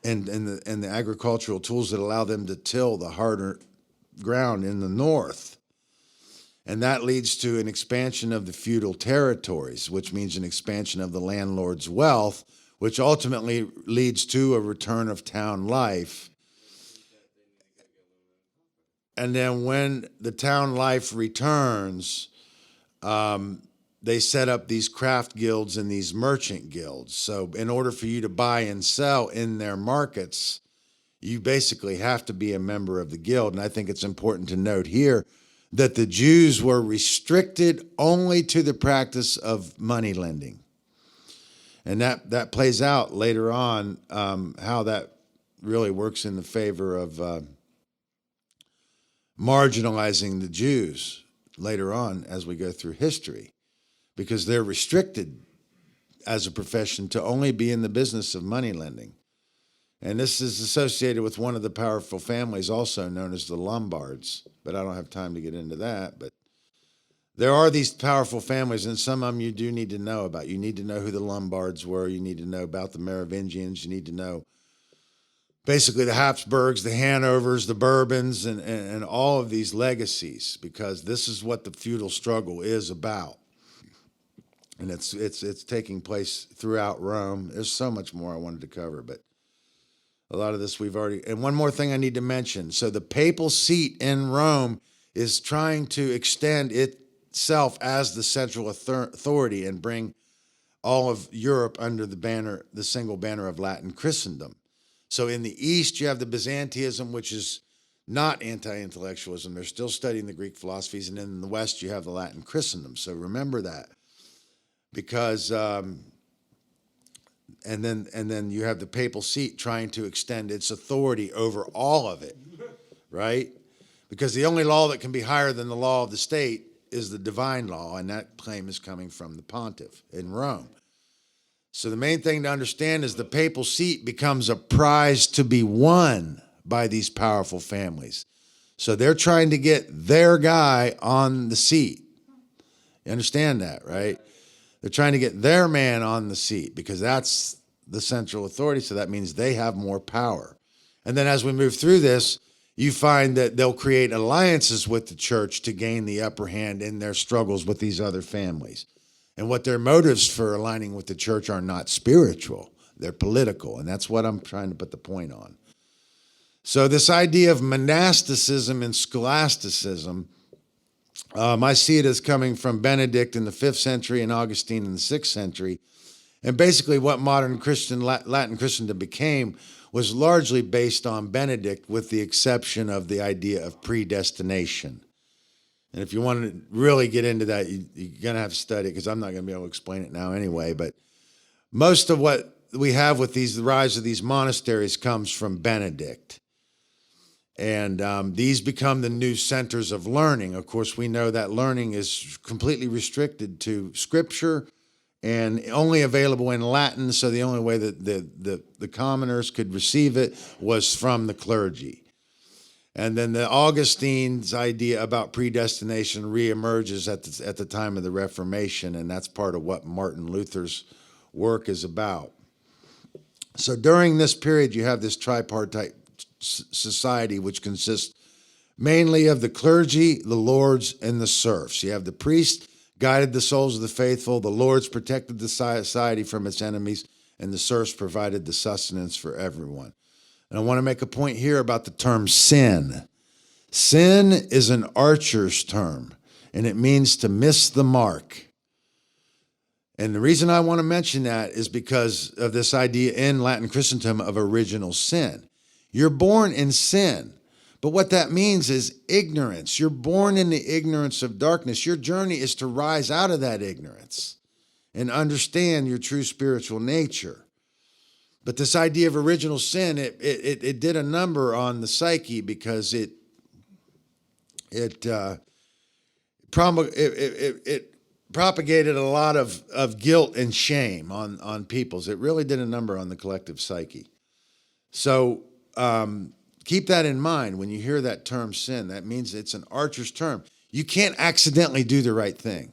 and the agricultural tools that allow them to till the harder ground in the north. And that leads to an expansion of the feudal territories, which means an expansion of the landlord's wealth, which ultimately leads to a return of town life. And then when the town life returns, they set up these craft guilds and these merchant guilds. So in order for you to buy and sell in their markets, you basically have to be a member of the guild. And I think it's important to note here that the Jews were restricted only to the practice of money lending. And that plays out later on, how that really works in the favor of marginalizing the Jews later on as we go through history, because they're restricted as a profession to only be in the business of money lending. And this is associated with one of the powerful families also known as the Lombards, but I don't have time to get into that. But there are these powerful families, and some of them you do need to know about. You need to know who the Lombards were. You need to know about the Merovingians. You need to know basically the Habsburgs, the Hanovers, the Bourbons, and all of these legacies, because this is what the feudal struggle is about. And it's taking place throughout Rome. There's so much more I wanted to cover, but a lot of this we've already... And one more thing I need to mention. So the papal seat in Rome is trying to extend itself as the central authority and bring all of Europe under the single banner of Latin Christendom. So in the East, you have the Byzantinism, which is not anti-intellectualism. They're still studying the Greek philosophies. And in the West, you have the Latin Christendom. So remember that. Because, and then you have the papal seat trying to extend its authority over all of it, right? Because the only law that can be higher than the law of the state is the divine law, and that claim is coming from the pontiff in Rome. So the main thing to understand is the papal seat becomes a prize to be won by these powerful families. So they're trying to get their guy on the seat. You understand that, right? They're trying to get their man on the seat because that's the central authority, so that means they have more power. And then as we move through this, you find that they'll create alliances with the church to gain the upper hand in their struggles with these other families. And what their motives for aligning with the church are not spiritual, they're political, and that's what I'm trying to put the point on. So this idea of monasticism and scholasticism, I see it as coming from Benedict in the 5th century and Augustine in the 6th century. And basically what modern Latin Christendom became was largely based on Benedict, with the exception of the idea of predestination. And if you want to really get into that, you're going to have to study it, because I'm not going to be able to explain it now anyway. But most of what we have with the rise of these monasteries comes from Benedict. And these become the new centers of learning. Of course, we know that learning is completely restricted to Scripture and only available in Latin, so the only way that the commoners could receive it was from the clergy. And then the Augustine's idea about predestination reemerges at the time of the Reformation, and that's part of what Martin Luther's work is about. So during this period, you have this tripartite society, which consists mainly of the clergy, the lords, and the serfs. You have the priest guided the souls of the faithful, the lords protected the society from its enemies, and the serfs provided the sustenance for everyone. And I want to make a point here about the term sin. Sin is an archer's term, and it means to miss the mark. And the reason I want to mention that is because of this idea in Latin Christendom of original sin. You're born in sin, but what that means is ignorance. You're born in the ignorance of darkness. Your journey is to rise out of that ignorance and understand your true spiritual nature. But this idea of original sin, it did a number on the psyche, because it propagated a lot of guilt and shame on peoples. It really did a number on the collective psyche. So keep that in mind when you hear that term sin. That means it's an archer's term. You can't accidentally do the right thing.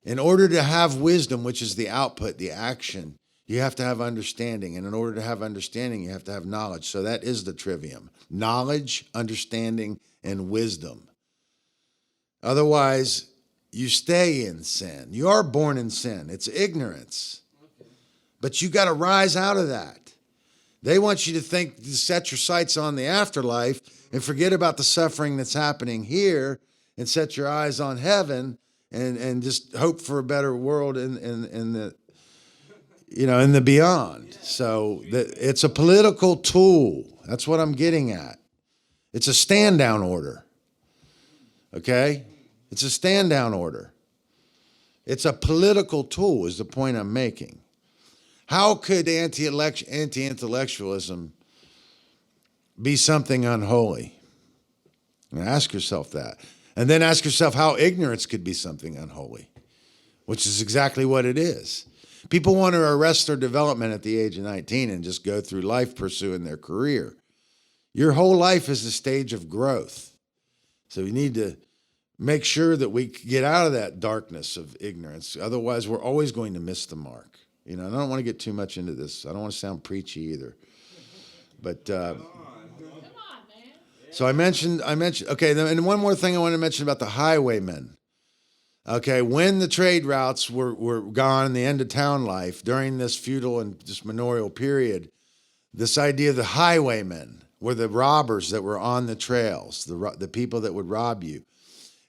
In order to have wisdom, which is the output, the action, you have to have understanding. And in order to have understanding, you have to have knowledge. So that is the trivium: knowledge, understanding, and wisdom. Otherwise, you stay in sin. You are born in sin. It's ignorance. But you got to rise out of that. They want you to think, to set your sights on the afterlife and forget about the suffering that's happening here, and set your eyes on heaven and just hope for a better world in the beyond. So it's a political tool. That's what I'm getting at. It's a stand down order. Okay? It's a stand down order. It's a political tool, is the point I'm making. How could anti-intellectualism be something unholy? And ask yourself that. And then ask yourself how ignorance could be something unholy, which is exactly what it is. People want to arrest their development at the age of 19 and just go through life pursuing their career. Your whole life is a stage of growth. So you need to make sure that we get out of that darkness of ignorance. Otherwise, we're always going to miss the mark. I don't want to get too much into this. I don't want to sound preachy either. But so I mentioned. Okay, and one more thing I want to mention about the highwaymen. Okay, when the trade routes were gone, the end of town life during this feudal and just manorial period, this idea of the highwaymen were the robbers that were on the trails, the people that would rob you.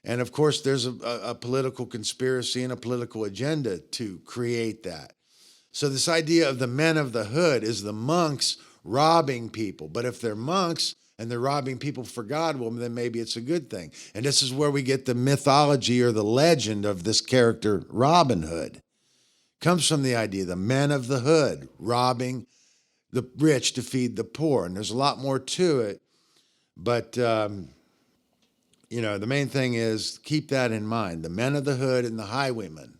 And of course, there's a political conspiracy and a political agenda to create that. So this idea of the men of the hood is the monks robbing people. But if they're monks and they're robbing people for God, well, then maybe it's a good thing. And this is where we get the mythology or the legend of this character, Robin Hood. Comes from the idea, the men of the hood robbing the rich to feed the poor. And there's a lot more to it. But, the main thing is keep that in mind. The men of the hood and the highwaymen.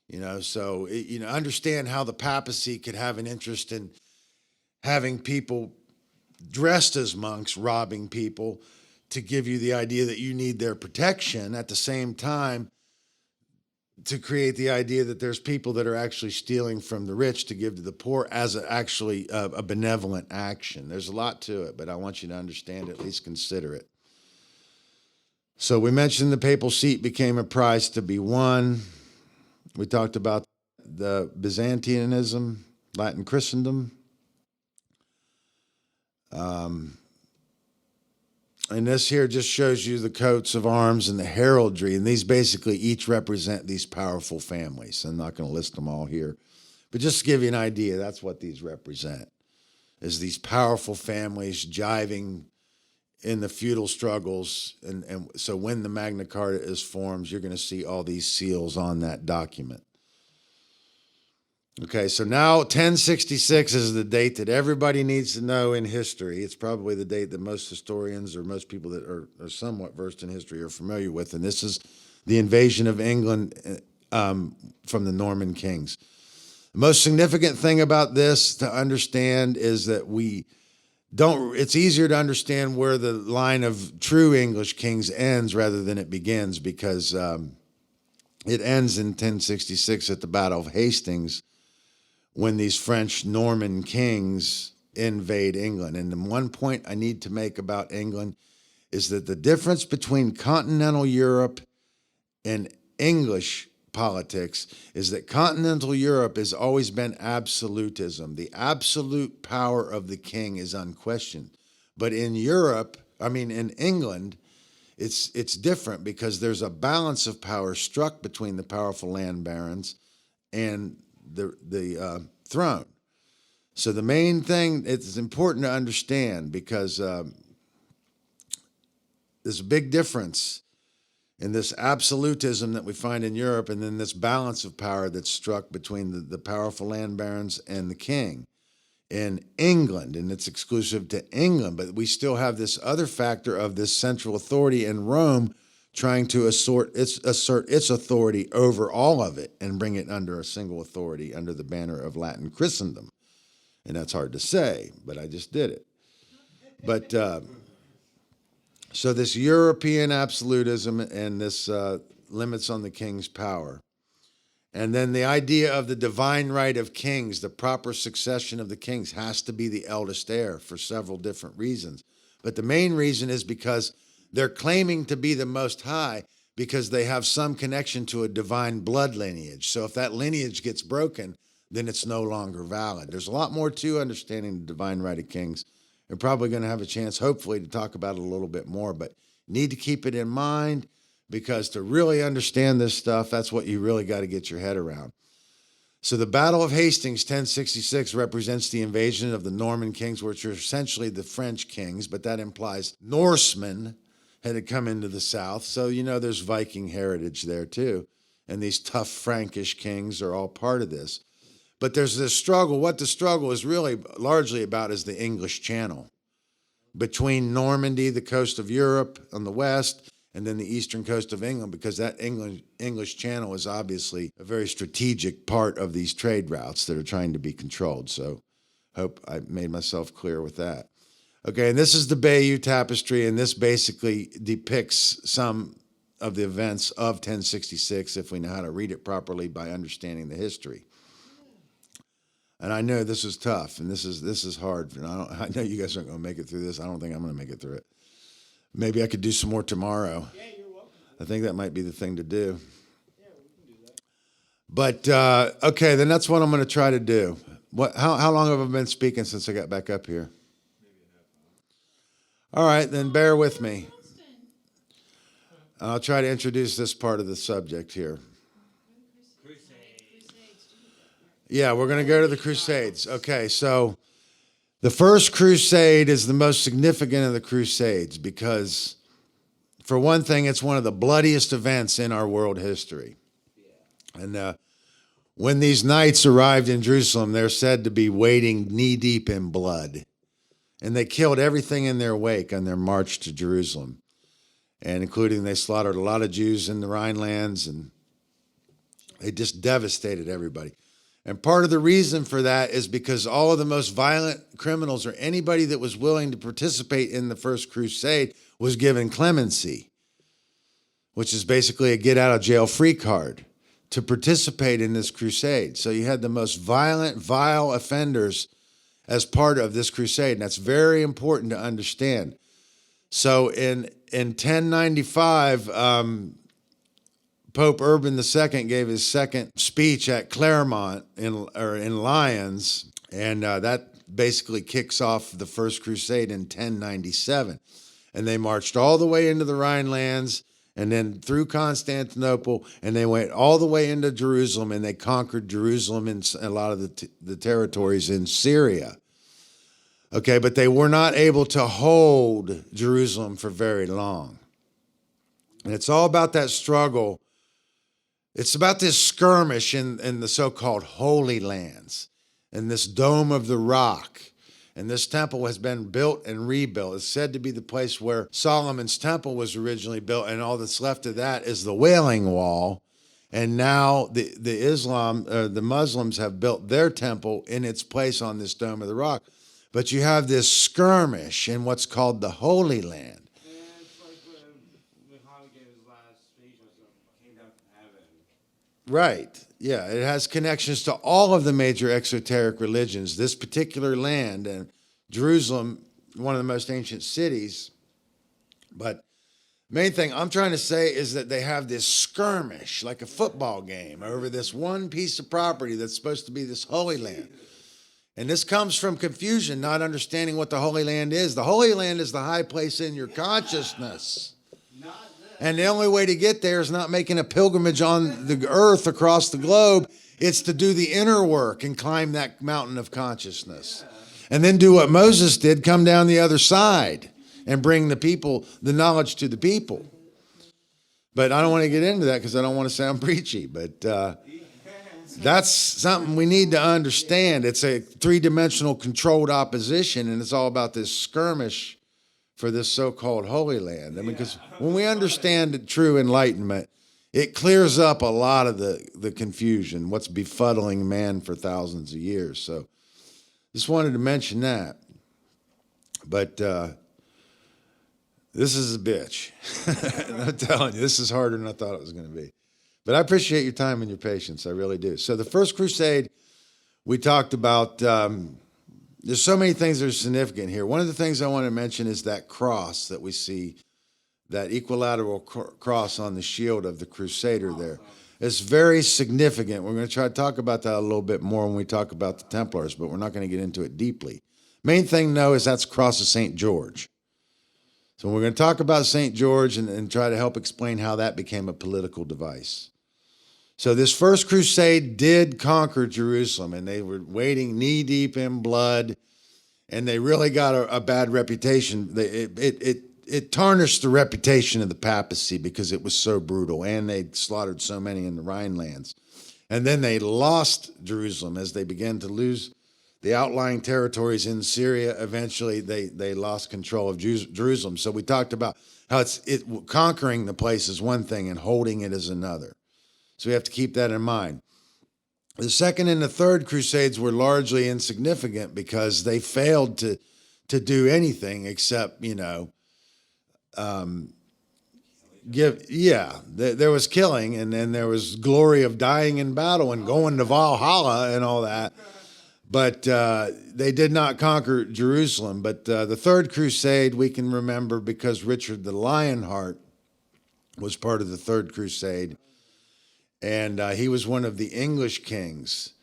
Understand how the papacy could have an interest in having people dressed as monks robbing people to give you the idea that you need their protection, at the same time to create the idea that there's people that are actually stealing from the rich to give to the poor as a benevolent action. There's a lot to it, but I want you to understand, at least consider it. So we mentioned the papal seat became a prize to be won. We talked about the Byzantianism, Latin Christendom. And this here just shows you the coats of arms and the heraldry. And these basically each represent these powerful families. I'm not going to list them all here. But just to give you an idea, that's what these represent, is these powerful families jiving in the feudal struggles. And so when the Magna Carta is formed, you're going to see all these seals on that document. Okay, so now 1066 is the date that everybody needs to know in history. It's probably the date that most historians or most people that are somewhat versed in history are familiar with. And this is the invasion of England from the Norman kings. The most significant thing about this to understand is that it's easier to understand where the line of true English kings ends rather than it begins, because it ends in 1066 at the Battle of Hastings, when these French Norman kings invade England. And the one point I need to make about England is that the difference between continental Europe and English politics is that continental Europe has always been absolutism. The absolute power of the king is unquestioned. But in in England, it's different, because there's a balance of power struck between the powerful land barons and the throne. So the main thing, it's important to understand, because there's a big difference in this absolutism that we find in Europe, and then this balance of power that's struck between the powerful land barons and the king in England, and it's exclusive to England. But we still have this other factor of this central authority in Rome trying to assert its authority over all of it and bring it under a single authority under the banner of Latin Christendom. And that's hard to say, but I just did it. But so this European absolutism and this limits on the king's power. And then the idea of the divine right of kings, the proper succession of the kings, has to be the eldest heir for several different reasons. But the main reason is because they're claiming to be the Most High, because they have some connection to a divine blood lineage. So if that lineage gets broken, then it's no longer valid. There's a lot more to understanding the divine right of kings. We're probably going to have a chance, hopefully, to talk about it a little bit more, but need to keep it in mind, because to really understand this stuff, that's what you really got to get your head around. So the Battle of Hastings, 1066, represents the invasion of the Norman kings, which are essentially the French kings, but that implies Norsemen had come into the south. So, there's Viking heritage there too. And these tough Frankish kings are all part of this. But there's this struggle. What the struggle is really largely about is the English Channel, between Normandy, the coast of Europe on the west, and then the eastern coast of England, because that English Channel is obviously a very strategic part of these trade routes that are trying to be controlled. So hope I made myself clear with that. Okay, and this is the Bayeux Tapestry, and this basically depicts some of the events of 1066, if we know how to read it properly by understanding the history. And I know this is tough, and this is hard. And I know you guys aren't going to make it through this. I don't think I'm going to make it through it. Maybe I could do some more tomorrow. Yeah, you're welcome. I think that might be the thing to do. Yeah, we can do that. But okay, then that's what I'm going to try to do. How long have I been speaking since I got back up here? All right, then bear with me. I'll try to introduce this part of the subject here. Yeah, we're going to go to the Crusades. Okay, so the First Crusade is the most significant of the Crusades because, for one thing, it's one of the bloodiest events in our world history. And when these knights arrived in Jerusalem, they're said to be wading knee-deep in blood. And they killed everything in their wake on their march to Jerusalem. And including they slaughtered a lot of Jews in the Rhinelands, and they just devastated everybody. And part of the reason for that is because all of the most violent criminals, or anybody that was willing to participate in the First Crusade, was given clemency, which is basically a get-out-of-jail-free card to participate in this crusade. So you had the most violent, vile offenders as part of this crusade, and that's very important to understand. So in 1095, Pope Urban II gave his second speech at Clermont in Lyons, and that basically kicks off the First Crusade in 1097. And they marched all the way into the Rhinelands, and then through Constantinople, and they went all the way into Jerusalem, and they conquered Jerusalem and a lot of the territories in Syria. Okay, but they were not able to hold Jerusalem for very long. And it's all about that struggle. It's about this skirmish in the so-called Holy Lands, and this Dome of the Rock. And this temple has been built and rebuilt. It's said to be the place where Solomon's temple was originally built, and all that's left of that is the Wailing Wall. And now the Muslims have built their temple in its place on this Dome of the Rock. But you have this skirmish in what's called the Holy Land. Yeah, it's like when Muhammad gave his last speech or something, came down from heaven. Right. Yeah, it has connections to all of the major exoteric religions. This particular land, and Jerusalem, one of the most ancient cities. But main thing I'm trying to say is that they have this skirmish, like a football game, over this one piece of property that's supposed to be this Holy Land. And this comes from confusion, not understanding what the Holy Land is. The Holy Land is the high place in your consciousness. And the only way to get there is not making a pilgrimage on the earth across the globe. It's to do the inner work and climb that mountain of consciousness. And then do what Moses did, come down the other side and bring the people, the knowledge to the people. But I don't want to get into that because I don't want to sound preachy. But that's something we need to understand. It's a three-dimensional controlled opposition, and it's all about this skirmish for this so-called Holy Land. I mean, because when we understand the true enlightenment, it clears up a lot of the confusion, what's befuddling man for thousands of years. So just wanted to mention that. But this is a bitch. I'm telling you, this is harder than I thought it was going to be. But I appreciate your time and your patience. I really do. So the First Crusade, we talked about... there's so many things that are significant here. One of the things I want to mention is that cross that we see, that equilateral cross on the shield of the Crusader there. It's very significant. We're going to try to talk about that a little bit more when we talk about the Templars, but we're not going to get into it deeply. Main thing, though, is that's the cross of St. George. So we're going to talk about St. George and try to help explain how that became a political device. So this First Crusade did conquer Jerusalem, and they were wading knee-deep in blood, and they really got a bad reputation. It tarnished the reputation of the papacy because it was so brutal, and they slaughtered so many in the Rhinelands. And then they lost Jerusalem as they began to lose the outlying territories in Syria. Eventually, they lost control of Jerusalem. So we talked about how conquering the place is one thing and holding it is another. So we have to keep that in mind. The Second and the Third Crusades were largely insignificant because they failed to do anything except, there was killing, and then there was glory of dying in battle and going to Valhalla and all that. But they did not conquer Jerusalem. But the Third Crusade we can remember because Richard the Lionheart was part of the Third Crusade. And he was one of the English kings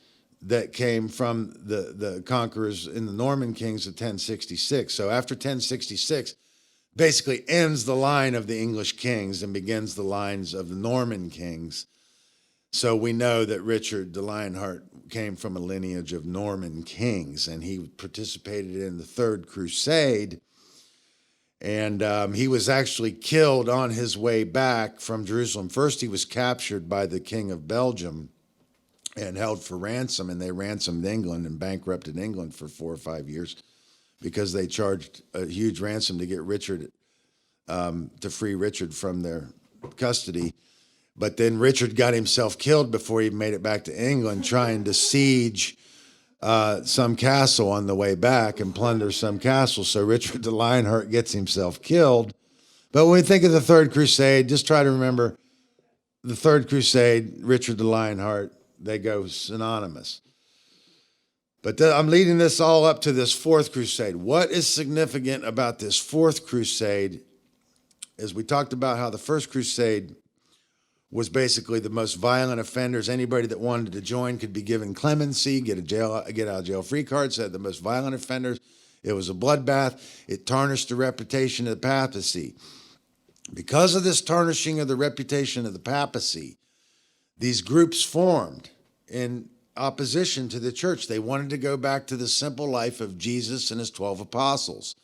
that came from the conquerors in the Norman kings of 1066. So after 1066, basically ends the line of the English kings and begins the lines of the Norman kings. So we know that Richard the Lionheart came from a lineage of Norman kings, and he participated in the Third Crusade. And he was actually killed on his way back from Jerusalem. First, he was captured by the King of Belgium and held for ransom, and they ransomed England and bankrupted England for 4 or 5 years because they charged a huge ransom to get Richard, to free Richard from their custody. But then Richard got himself killed before he made it back to England, trying to siege some castle on the way back and plunder some castle. So Richard the Lionheart gets himself killed. But when we think of the Third Crusade, just try to remember the Third Crusade, Richard the Lionheart, they go synonymous. But I'm leading this all up to this Fourth Crusade. What is significant about this Fourth Crusade is we talked about how the First Crusade was basically the most violent offenders. Anybody that wanted to join could be given clemency, get out of jail free card, said the most violent offenders. It was a bloodbath. It tarnished the reputation of the papacy. Because of this tarnishing of the reputation of the papacy, these groups formed in opposition to the church. They wanted to go back to the simple life of Jesus and his 12 apostles.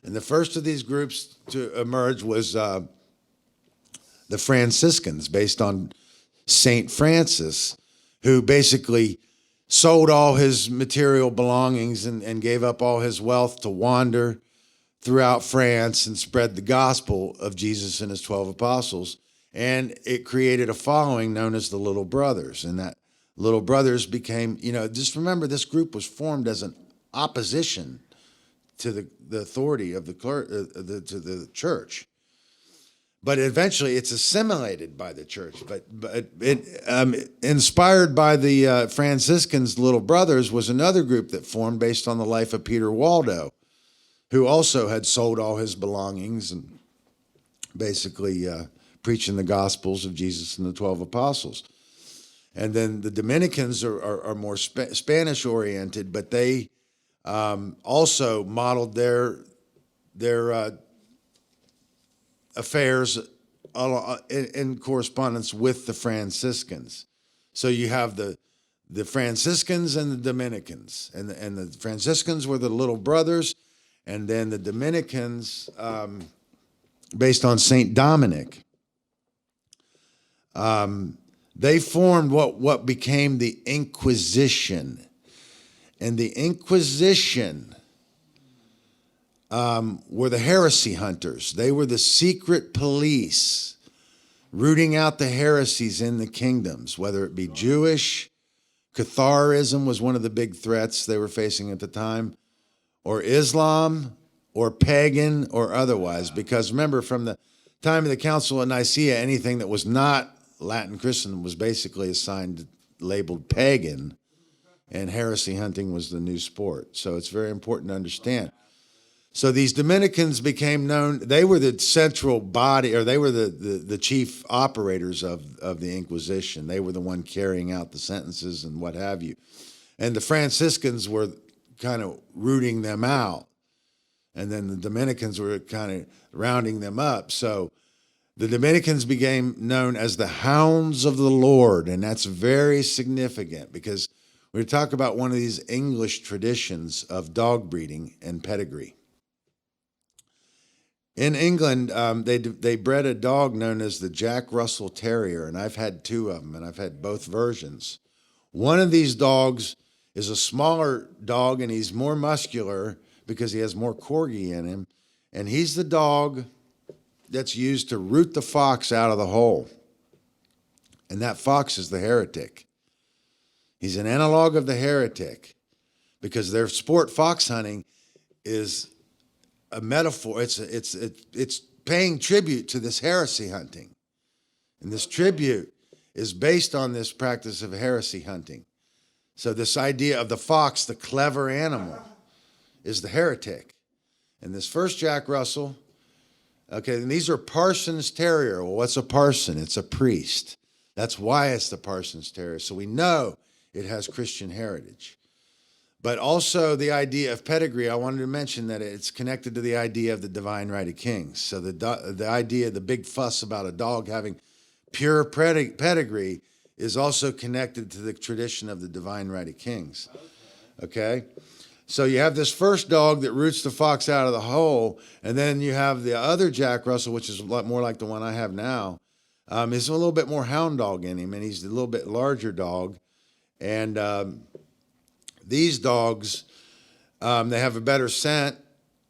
And the first of these groups to emerge was the Franciscans, based on Saint Francis, who basically sold all his material belongings and gave up all his wealth to wander throughout France and spread the gospel of Jesus and his 12 apostles. And it created a following known as the Little Brothers. And that Little Brothers became, just remember, this group was formed as an opposition to the authority of to the church. But eventually it's assimilated by the church. But it, inspired by the Franciscans, Little Brothers was another group that formed based on the life of Peter Waldo, who also had sold all his belongings and basically preaching the gospels of Jesus and the 12 apostles. And then the Dominicans are more Spanish oriented, but they also modeled their affairs in correspondence with the Franciscans. So you have the Franciscans and the Dominicans, and the Franciscans were the Little Brothers, and then the Dominicans, based on Saint Dominic, they formed what became the Inquisition. And the Inquisition were the heresy hunters. They were the secret police rooting out the heresies in the kingdoms, whether it be Jewish, Catharism was one of the big threats they were facing at the time, or Islam, or pagan, or otherwise. Because remember, from the time of the Council of Nicaea, anything that was not Latin Christian was basically assigned, labeled pagan, and heresy hunting was the new sport. So it's very important to understand. So these Dominicans became known, they were the central body, or they were the chief operators of the Inquisition. They were the one carrying out the sentences and what have you. And the Franciscans were kind of rooting them out. And then the Dominicans were kind of rounding them up. So the Dominicans became known as the Hounds of the Lord. And that's very significant because we're talking about one of these English traditions of dog breeding and pedigree. In England, they bred a dog known as the Jack Russell Terrier, and I've had two of them, and I've had both versions. One of these dogs is a smaller dog, and he's more muscular because he has more corgi in him, and he's the dog that's used to root the fox out of the hole, and that fox is the heretic. He's an analog of the heretic because their sport, fox hunting, is a metaphor. It's paying tribute to this heresy hunting. And this tribute is based on this practice of heresy hunting. So this idea of the fox, the clever animal, is the heretic. And this first Jack Russell, okay, and these are Parsons Terrier. Well, what's a parson? It's a priest. That's why it's the Parsons Terrier. So we know it has Christian heritage. But also the idea of pedigree, I wanted to mention that it's connected to the idea of the divine right of kings. So the idea, the big fuss about a dog having pure pedigree is also connected to the tradition of the divine right of kings. Okay? So you have this first dog that roots the fox out of the hole, and then you have the other Jack Russell, which is a lot more like the one I have now. He's a little bit more hound dog in him, and he's a little bit larger dog. And these dogs, they have a better scent,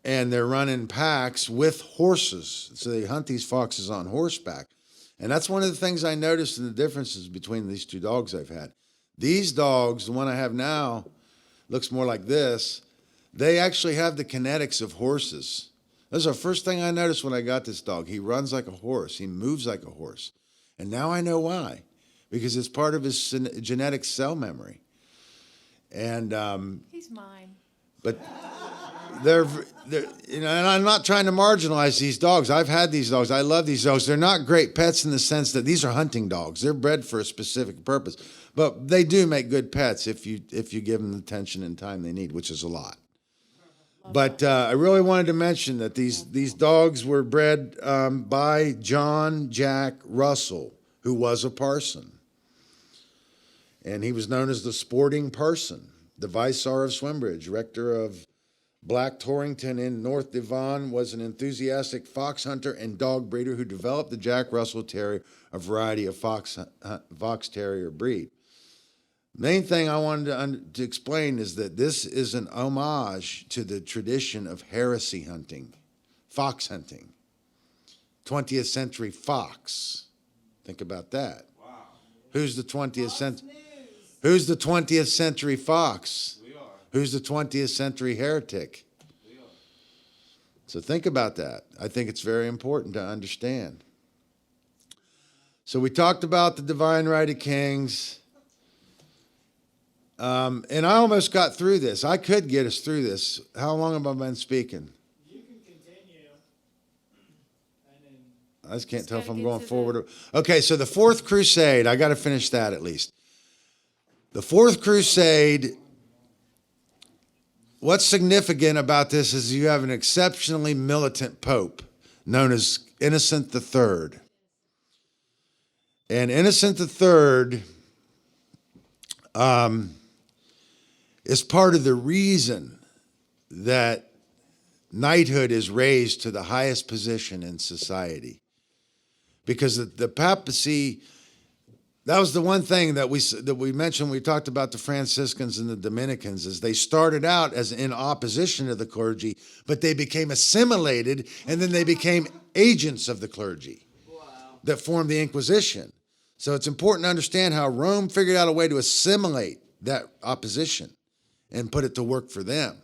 and they're running packs with horses. So they hunt these foxes on horseback. And that's one of the things I noticed in the differences between these two dogs I've had. These dogs, the one I have now, looks more like this. They actually have the kinetics of horses. That's the first thing I noticed when I got this dog. He runs like a horse. He moves like a horse. And now I know why. Because it's part of his genetic cell memory. And he's mine. But they're and I'm not trying to marginalize these dogs. I've had these dogs. I love these dogs. They're not great pets in the sense that these are hunting dogs. They're bred for a specific purpose, but they do make good pets if you give them the attention and time they need, which is a lot. But I really wanted to mention that these dogs were bred by John Jack Russell, who was a parson. And he was known as the Sporting Parson, the Viceroy of Swimbridge, rector of Black Torrington in North Devon, was an enthusiastic fox hunter and dog breeder who developed the Jack Russell Terrier, a variety of fox terrier breed. Main thing I wanted to explain is that this is an homage to the tradition of heresy hunting, fox hunting, 20th century fox. Think about that. Wow. Who's the 20th Fox century? News. Who's the 20th century fox? We are. Who's the 20th century heretic? We are. So think about that. I think it's very important to understand. So we talked about the divine right of kings. And I almost got through this. I could get us through this. How long have I been speaking? You can continue. And then I just can't Just tell if gotta I'm get going to forward. Okay, so the Fourth Crusade, I got to finish that at least. The Fourth Crusade, what's significant about this is you have an exceptionally militant pope known as Innocent III. And Innocent III is part of the reason that knighthood is raised to the highest position in society. Because the papacy, that was the one thing that we mentioned when we talked about the Franciscans and the Dominicans, is they started out as in opposition to the clergy, but they became assimilated, and then they became agents of the clergy that formed the Inquisition. So it's important to understand how Rome figured out a way to assimilate that opposition and put it to work for them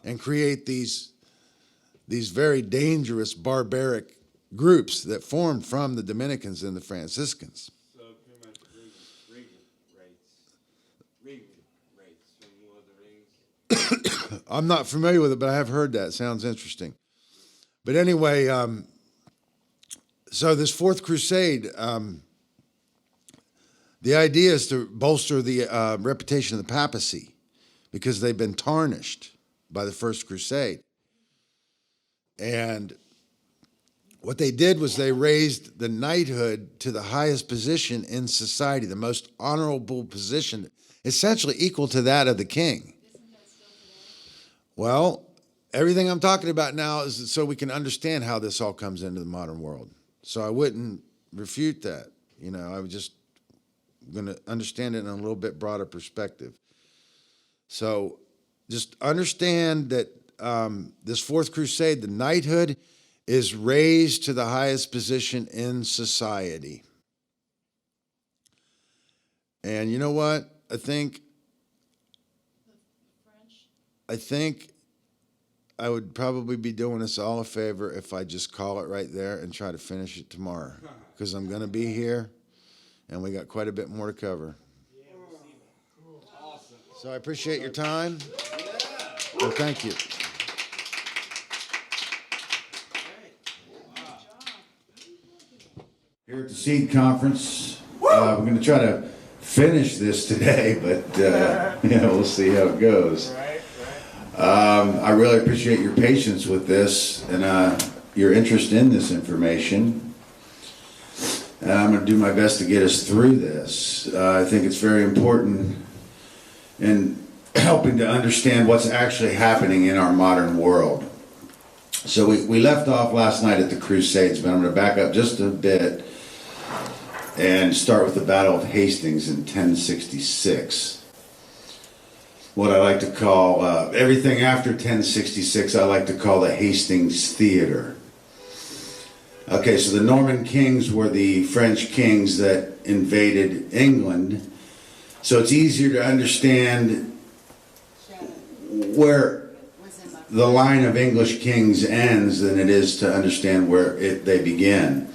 and create these very dangerous, barbaric groups that formed from the Dominicans and the Franciscans. So pretty much Regan rates from Lord of the Rings. I'm not familiar with it, but I have heard that. It sounds interesting. But anyway, so this Fourth Crusade, the idea is to bolster the reputation of the papacy because they've been tarnished by the First Crusade. And what they did was they raised the knighthood to the highest position in society, the most honorable position, essentially equal to that of the king. Well, everything I'm talking about now is so we can understand how this all comes into the modern world. So I wouldn't refute that. You know, I was just going to understand it in a little bit broader perspective. So just understand that this Fourth Crusade, the knighthood, is raised to the highest position in society. And you know what? I think I would probably be doing us all a favor if I just call it right there and try to finish it tomorrow, because I'm going to be here and we got quite a bit more to cover. Awesome. So I appreciate your time. Well, thank you. Here at the S.E.E.D conference, we're going to try to finish this today, but we'll see how it goes. I really appreciate your patience with this and your interest in this information. I'm going to do my best to get us through this. I think it's very important in helping to understand what's actually happening in our modern world. So we left off last night at the Crusades, but I'm going to back up just a bit and start with the Battle of Hastings in 1066. What I like to call, everything after 1066, I like to call the Hastings Theater. Okay, so the Norman kings were the French kings that invaded England. So it's easier to understand where the line of English kings ends than it is to understand where they begin.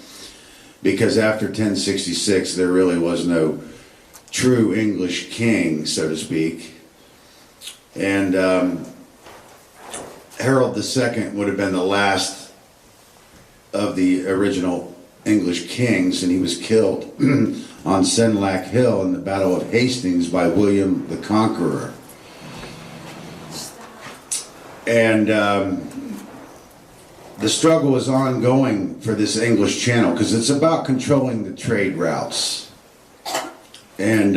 Because after 1066, there really was no true English king, so to speak. And Harold II would have been the last of the original English kings, and he was killed on Senlac Hill in the Battle of Hastings by William the Conqueror. And the struggle is ongoing for this English Channel because it's about controlling the trade routes. And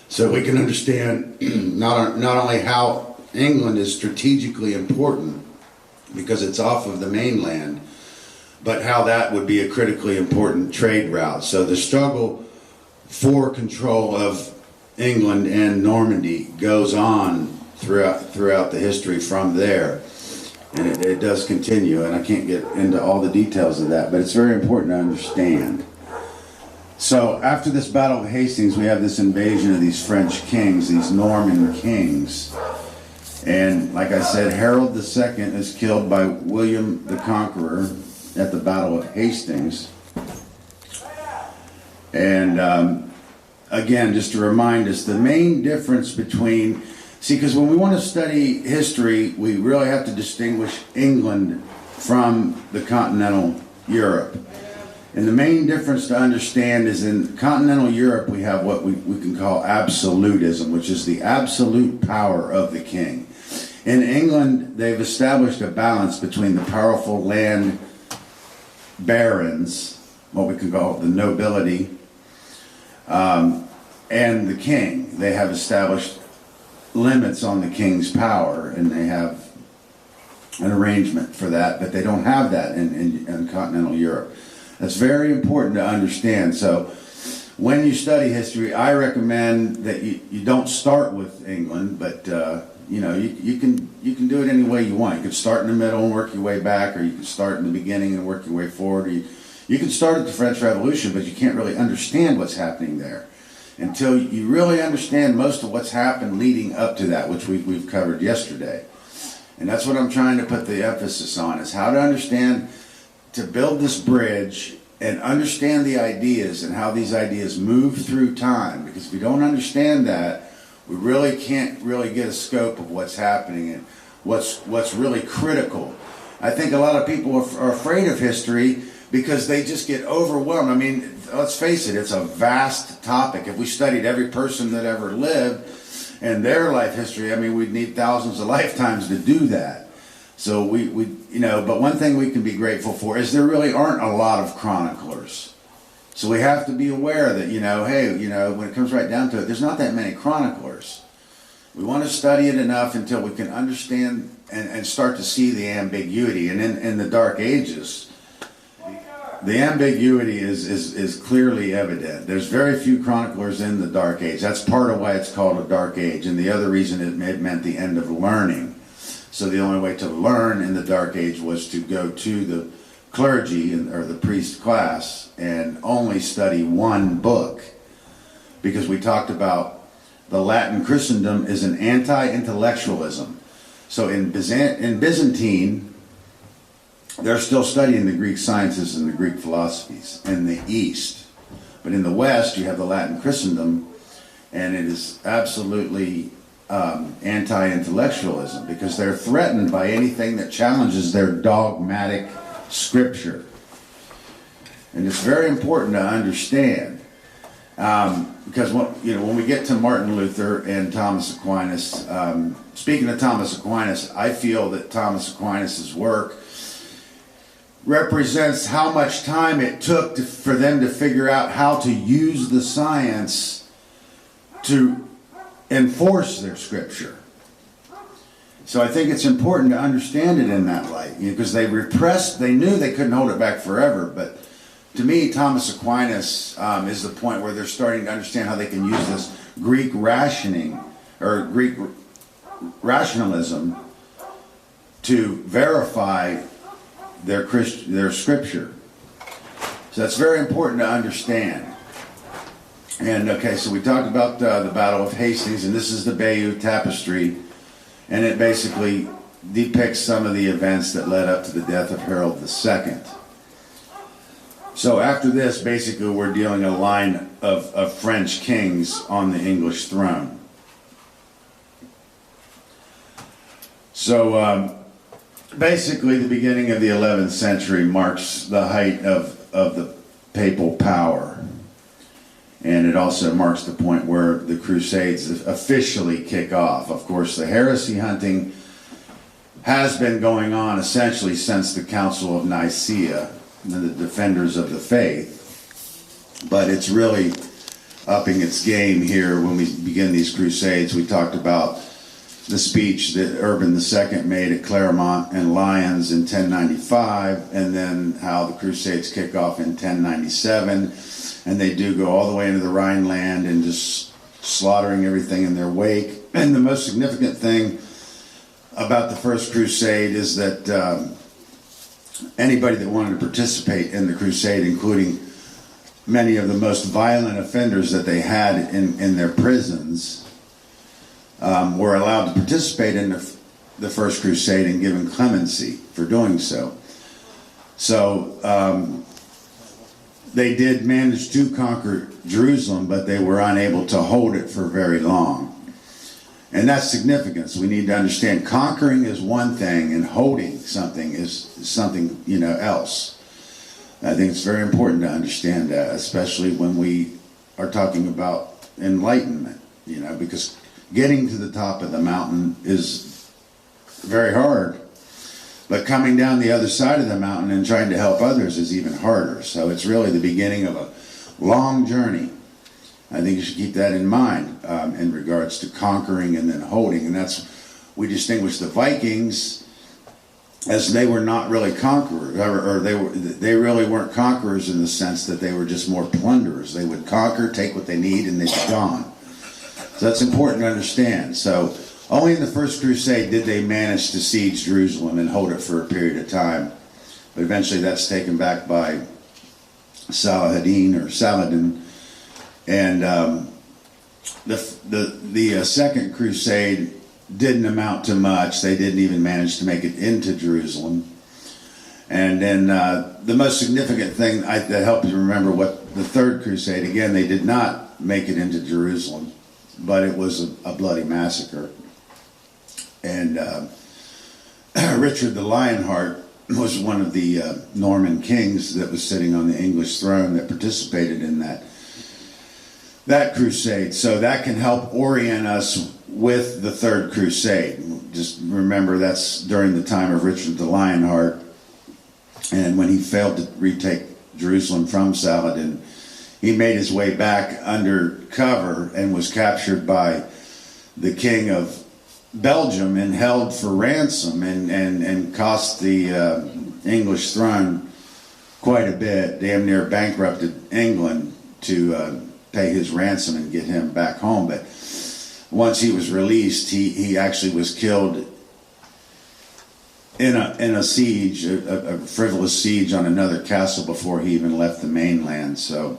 so we can understand not only how England is strategically important because it's off of the mainland, but how that would be a critically important trade route. So the struggle for control of England and Normandy goes on throughout the history from there. And it does continue, and I can't get into all the details of that, but it's very important to understand. So after this Battle of Hastings, we have this invasion of these French kings, these Norman kings. And like I said, Harold II is killed by William the Conqueror at the Battle of Hastings. And again, just to remind us, the main difference between, see, because when we want to study history, we really have to distinguish England from the continental Europe. And the main difference to understand is in continental Europe, we have what we can call absolutism, which is the absolute power of the king. In England, they've established a balance between the powerful land barons, what we can call the nobility, and the king. They have established limits on the king's power, and they have an arrangement for that, but they don't have that in continental Europe. That's very important to understand. So when you study history, I recommend that you don't start with England, but you know, you can do it any way you want. You can start in the middle and work your way back, or you can start in the beginning and work your way forward. Or you can start at the French Revolution, but you can't really understand what's happening there until you really understand most of what's happened leading up to that, which we've covered yesterday. And that's what I'm trying to put the emphasis on, is how to understand, to build this bridge and understand the ideas and how these ideas move through time. Because if you don't understand that, we really can't really get a scope of what's happening and what's really critical. I think a lot of people are afraid of history because they just get overwhelmed. I mean, let's face it, it's a vast topic. If we studied every person that ever lived and their life history, I mean, we'd need thousands of lifetimes to do that. So we you know, but one thing we can be grateful for is there really aren't a lot of chroniclers. So we have to be aware that, you know, hey, you know, when it comes right down to it, there's not that many chroniclers. We want to study it enough until we can understand and start to see the ambiguity. And in the Dark Ages, the ambiguity is clearly evident. There's very few chroniclers in the Dark Age. That's part of why it's called a Dark Age. And the other reason it meant the end of learning. So the only way to learn in the Dark Age was to go to the clergy or the priest class and only study one book. Because we talked about the Latin Christendom is an anti-intellectualism. So in Byzantine, they're still studying the Greek sciences and the Greek philosophies in the East. But in the West, you have the Latin Christendom, and it is absolutely anti-intellectualism because they're threatened by anything that challenges their dogmatic scripture. And it's very important to understand because when we get to Martin Luther and Thomas Aquinas, speaking of Thomas Aquinas, I feel that Thomas Aquinas' work represents how much time it took for them to figure out how to use the science to enforce their scripture. So I think it's important to understand it in that light, because they knew they couldn't hold it back forever, but to me, Thomas Aquinas is the point where they're starting to understand how they can use this Greek rationing, or Greek rationalism, to verify their scripture. So that's very important to understand. And okay, so we talked about the Battle of Hastings, and this is the Bayeux Tapestry, and it basically depicts some of the events that led up to the death of Harold II. So after this, basically we're dealing a line of French kings on the English throne. So basically the beginning of the 11th century marks the height of the papal power. And it also marks the point where the Crusades officially kick off. Of course, the heresy hunting has been going on essentially since the Council of Nicaea, the defenders of the faith. But it's really upping its game here when we begin these Crusades. We talked about the speech that Urban II made at Clermont and Lyons in 1095, and then how the Crusades kick off in 1097, and they do go all the way into the Rhineland and just slaughtering everything in their wake. And the most significant thing about the First Crusade is that anybody that wanted to participate in the Crusade, including many of the most violent offenders that they had in their prisons, were allowed to participate in the First Crusade and given clemency for doing so. So they did manage to conquer Jerusalem, but they were unable to hold it for very long. And that's significant. So we need to understand conquering is one thing and holding something is something, else. I think it's very important to understand that, especially when we are talking about enlightenment, because getting to the top of the mountain is very hard. But coming down the other side of the mountain and trying to help others is even harder. So it's really the beginning of a long journey. I think you should keep that in mind in regards to conquering and then holding. And we distinguish the Vikings as they were not really conquerors, or they really weren't conquerors in the sense that they were just more plunderers. They would conquer, take what they need, and they'd be gone. So that's important to understand. So only in the First Crusade did they manage to siege Jerusalem and hold it for a period of time. But eventually that's taken back by Saladin. And the Second Crusade didn't amount to much. They didn't even manage to make it into Jerusalem. And then the most significant thing that helps you remember what the Third Crusade, again, they did not make it into Jerusalem, but it was a bloody massacre. And Richard the Lionheart was one of the Norman kings that was sitting on the English throne that participated in that crusade. So that can help orient us with the Third Crusade. Just remember that's during the time of Richard the Lionheart, and when he failed to retake Jerusalem from Saladin, he made his way back under cover and was captured by the king of Belgium and held for ransom and cost the English throne quite a bit, damn near bankrupted England to pay his ransom and get him back home. But once he was released, he actually was killed in a siege, a frivolous siege on another castle before he even left the mainland. So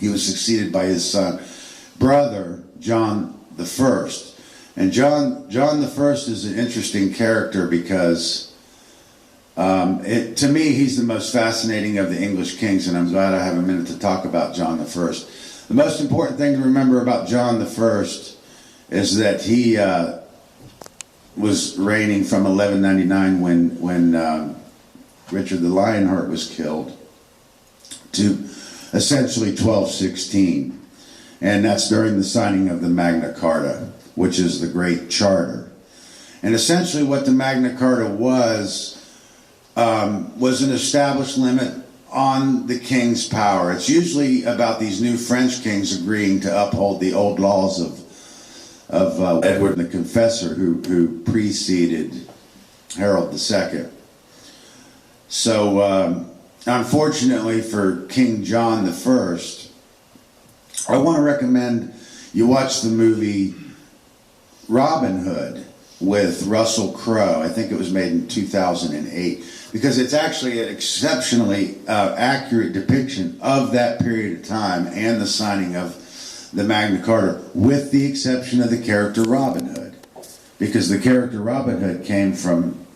he was succeeded by his brother, John the First. And John the First is an interesting character because to me, he's the most fascinating of the English kings, and I'm glad I have a minute to talk about John the First. The most important thing to remember about John the First is that he was reigning from 1199 when Richard the Lionheart was killed to essentially 1216. And that's during the signing of the Magna Carta, which is the Great Charter. And essentially what the Magna Carta was an established limit on the king's power. It's usually about these new French kings agreeing to uphold the old laws of Edward the Confessor, who preceded Harold II. So unfortunately for King John the First, I want to recommend you watch the movie Robin Hood with Russell Crowe. I think it was made in 2008, because it's actually an exceptionally accurate depiction of that period of time and the signing of the Magna Carta, with the exception of the character Robin Hood, because the character Robin Hood came from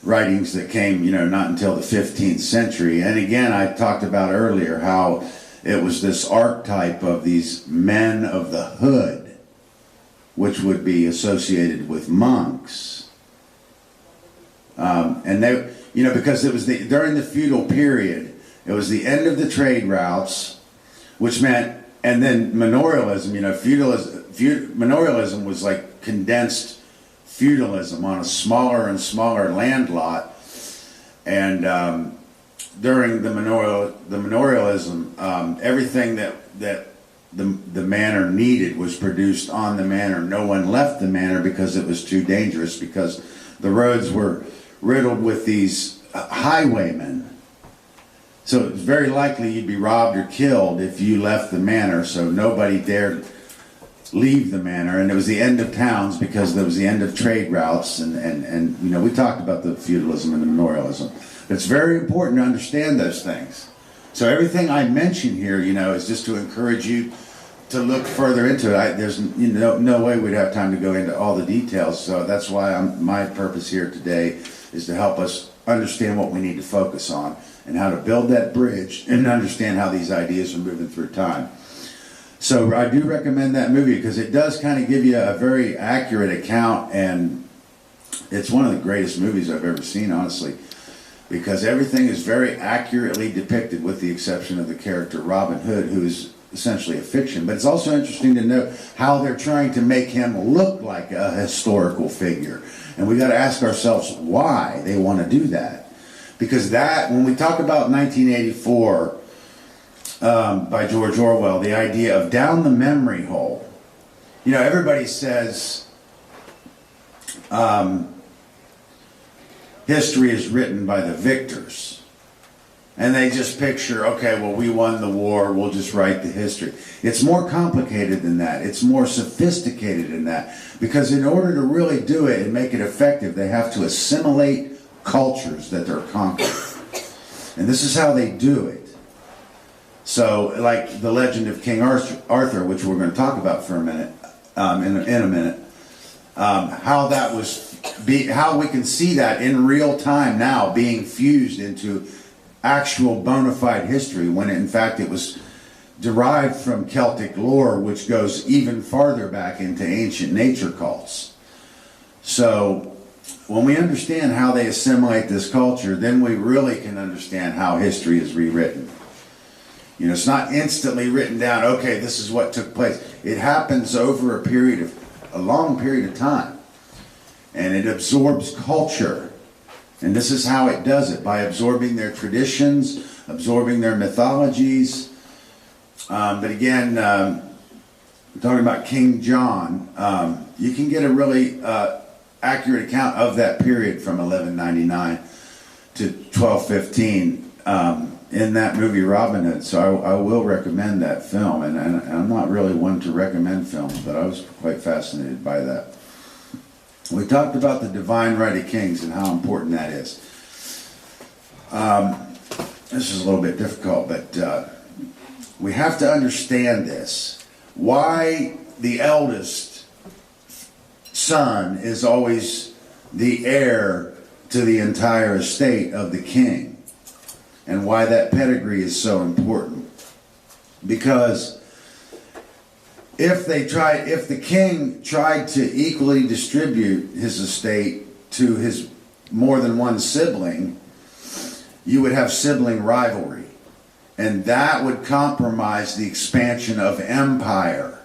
writings that came, not until the 15th century. And again, I talked about earlier how it was this archetype of these men of the hood, which would be associated with monks. And they, because it was during the feudal period, it was the end of the trade routes, which meant, and then manorialism, manorialism was like condensed feudalism on a smaller and smaller land lot. And during the manorialism, everything that the manor needed was produced on the manor. No one left the manor because it was too dangerous, because the roads were riddled with these highwaymen. So it's very likely you'd be robbed or killed if you left the manor, so nobody dared leave the manor. And it was the end of towns because there was the end of trade routes, and you know, we talked about the feudalism and the manorialism. It's very important to understand those things. So everything I mention here, you know, is just to encourage you to look further into it. There's no way we'd have time to go into all the details, so that's why my purpose here today is to help us understand what we need to focus on and how to build that bridge and understand how these ideas are moving through time. So I do recommend that movie because it does kind of give you a very accurate account, and it's one of the greatest movies I've ever seen, honestly, because everything is very accurately depicted with the exception of the character Robin Hood, who is essentially a fiction. But it's also interesting to note how they're trying to make him look like a historical figure. And we got to ask ourselves why they want to do that. Because that, when we talk about 1984 by George Orwell, the idea of down the memory hole, you know, everybody says history is written by the victors. And they just picture, okay, well, we won the war, we'll just write the history. It's more complicated than that. It's more sophisticated than that. Because in order to really do it and make it effective, they have to assimilate cultures that they're conquering. And this is how they do it. So, like the legend of King Arthur, which we're going to talk about for a minute, in a minute, how we can see that in real time now being fused into actual bona fide history, when in fact it was derived from Celtic lore, which goes even farther back into ancient nature cults. So when we understand how they assimilate this culture, then we really can understand how history is rewritten. You know, it's not instantly written down, okay, this is what took place. It happens over a long period of time, and it absorbs culture. And this is how it does it, by absorbing their traditions, absorbing their mythologies. But again, talking about King John, you can get a really accurate account of that period from 1199 to 1215 in that movie Robin Hood. So I will recommend that film. And I'm not really one to recommend films, but I was quite fascinated by that. We talked about the divine right of kings and how important that is. This is a little bit difficult, but we have to understand this. Why the eldest son is always the heir to the entire estate of the king, and why that pedigree is so important. Because if the king tried to equally distribute his estate to his more than one sibling, you would have sibling rivalry. And that would compromise the expansion of empire.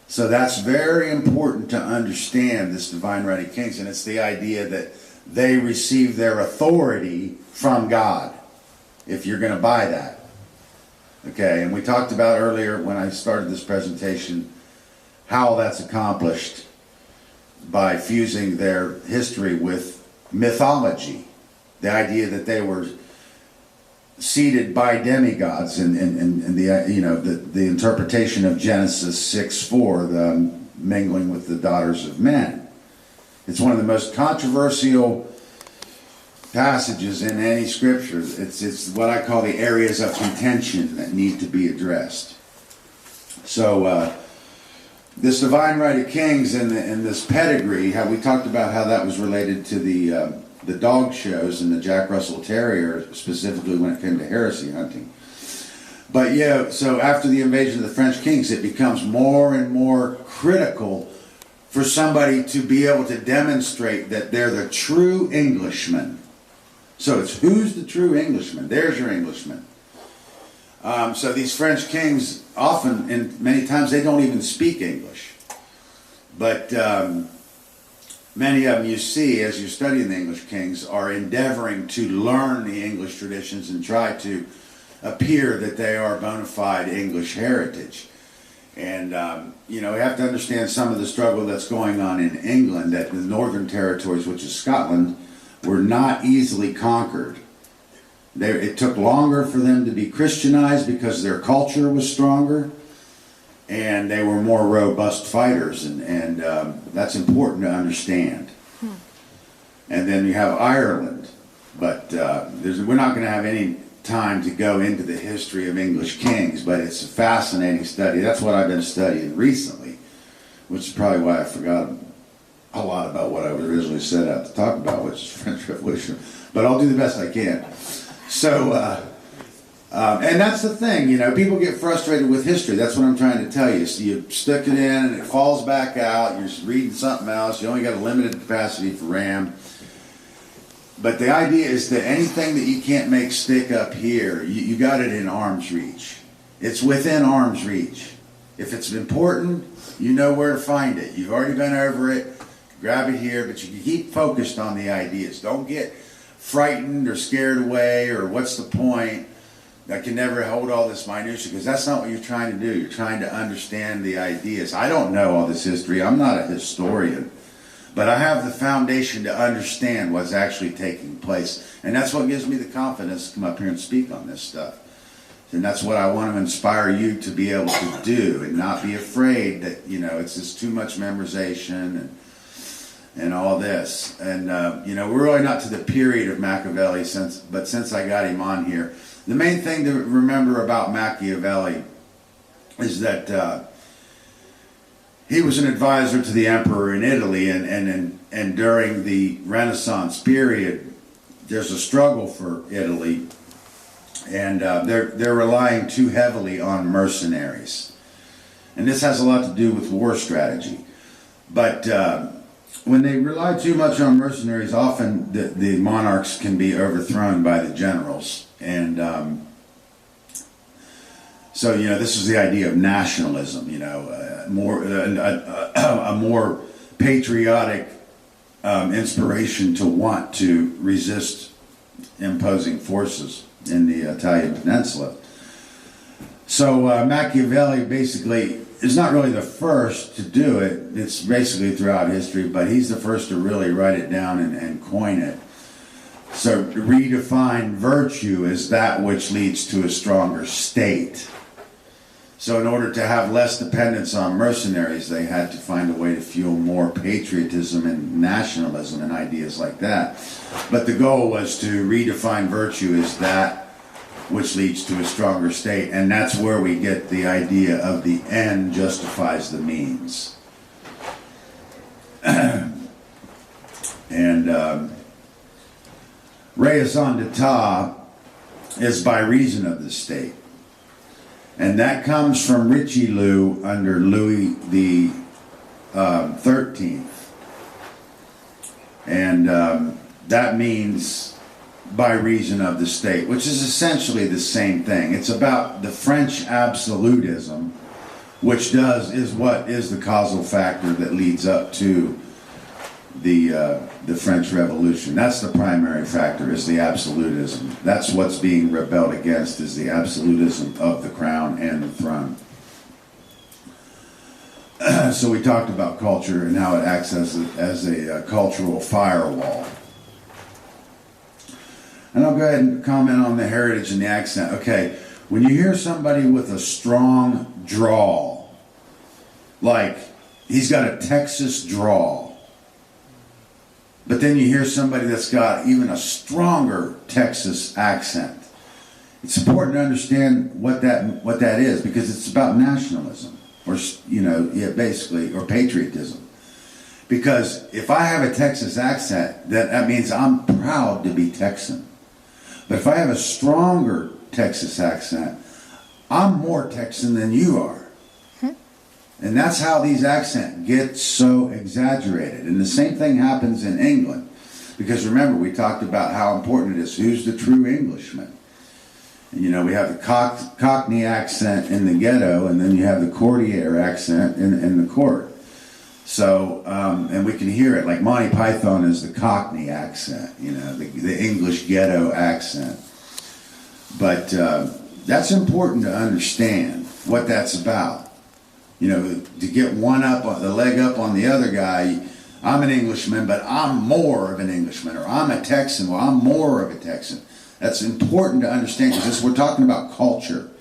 So that's very important to understand, this divine right of kings. And it's the idea that they receive their authority from God, if you're going to buy that. Okay, and we talked about earlier when I started this presentation how that's accomplished by fusing their history with mythology. The idea that they were seated by demigods, and the interpretation of Genesis 6:4, the mingling with the daughters of men. It's one of the most controversial passages in any scripture. It's what I call the areas of contention that need to be addressed. So this divine right of kings and this pedigree, how we talked about how that was related to the dog shows and the Jack Russell Terrier, specifically when it came to heresy hunting. But yeah, so after the invasion of the French kings, it becomes more and more critical for somebody to be able to demonstrate that they're the true Englishman. So it's who's the true Englishman? There's your Englishman. So these French kings often, and many times, they don't even speak English. But many of them you see as you're studying the English kings are endeavoring to learn the English traditions and try to appear that they are bona fide English heritage. And, you know, we have to understand some of the struggle that's going on in England, that the Northern Territories, which is Scotland, were not easily conquered. It took longer for them to be Christianized because their culture was stronger and they were more robust fighters, and that's important to understand. And then you have Ireland, but we're not going to have any time to go into the history of English kings, but it's a fascinating study. That's what I've been studying recently, which is probably why I forgot a lot about what I originally set out to talk about, which is French Revolution. But I'll do the best I can. So, and that's the thing, you know, people get frustrated with history. That's what I'm trying to tell you. So you stick it in and it falls back out. You're reading something else. You only got a limited capacity for RAM. But the idea is that anything that you can't make stick up here, you got it in arm's reach. It's within arm's reach. If it's important, you know where to find it. You've already been over it. Grab it here, but you can keep focused on the ideas. Don't get frightened or scared away or what's the point. I can never hold all this minutia, because that's not what you're trying to do. You're trying to understand the ideas. I don't know all this history. I'm not a historian. But I have the foundation to understand what's actually taking place. And that's what gives me the confidence to come up here and speak on this stuff. And that's what I want to inspire you to be able to do, and not be afraid that, you know, it's just too much memorization and all this. And, you know, we're really not to the period of Machiavelli, but since I got him on here, the main thing to remember about Machiavelli is that he was an advisor to the emperor in Italy, and during the Renaissance period, there's a struggle for Italy, and they're relying too heavily on mercenaries, and this has a lot to do with war strategy. But when they rely too much on mercenaries, often the monarchs can be overthrown by the generals, and so, you know, this is the idea of nationalism, you know, a more patriotic inspiration to want to resist imposing forces in the Italian peninsula. So Machiavelli basically is not really the first to do it. It's basically throughout history, but he's the first to really write it down and coin it. So redefine virtue as that which leads to a stronger state. So in order to have less dependence on mercenaries, they had to find a way to fuel more patriotism and nationalism and ideas like that. But the goal was to redefine virtue as that which leads to a stronger state. And that's where we get the idea of the end justifies the means. And raison d'etat is by reason of the state. And that comes from Richelieu under Louis the 13th. And that means by reason of the state, which is essentially the same thing. It's about the French absolutism, which is what is the causal factor that leads up to the French Revolution. That's the primary factor, is the absolutism. That's what's being rebelled against, is the absolutism of the crown and the throne. So we talked about culture and how it acts as a cultural firewall. And I'll go ahead and comment on the heritage and the accent. Okay, when you hear somebody with a strong drawl, like he's got a Texas drawl, but then you hear somebody that's got even a stronger Texas accent, it's important to understand what that is, because it's about nationalism, or, you know, yeah, basically, or patriotism. Because if I have a Texas accent, that means I'm proud to be Texan. But if I have a stronger Texas accent, I'm more Texan than you are. And that's how these accents get so exaggerated. And the same thing happens in England. Because remember, we talked about how important it is. Who's the true Englishman? And, you know, we have the Cockney accent in the ghetto, and then you have the courtier accent in the court. So, and we can hear it, like Monty Python is the Cockney accent, you know, the English ghetto accent. But that's important to understand what that's about. You know, to get one up, the leg up on the other guy. I'm an Englishman, but I'm more of an Englishman. Or I'm a Texan, well, I'm more of a Texan. That's important to understand because we're talking about culture.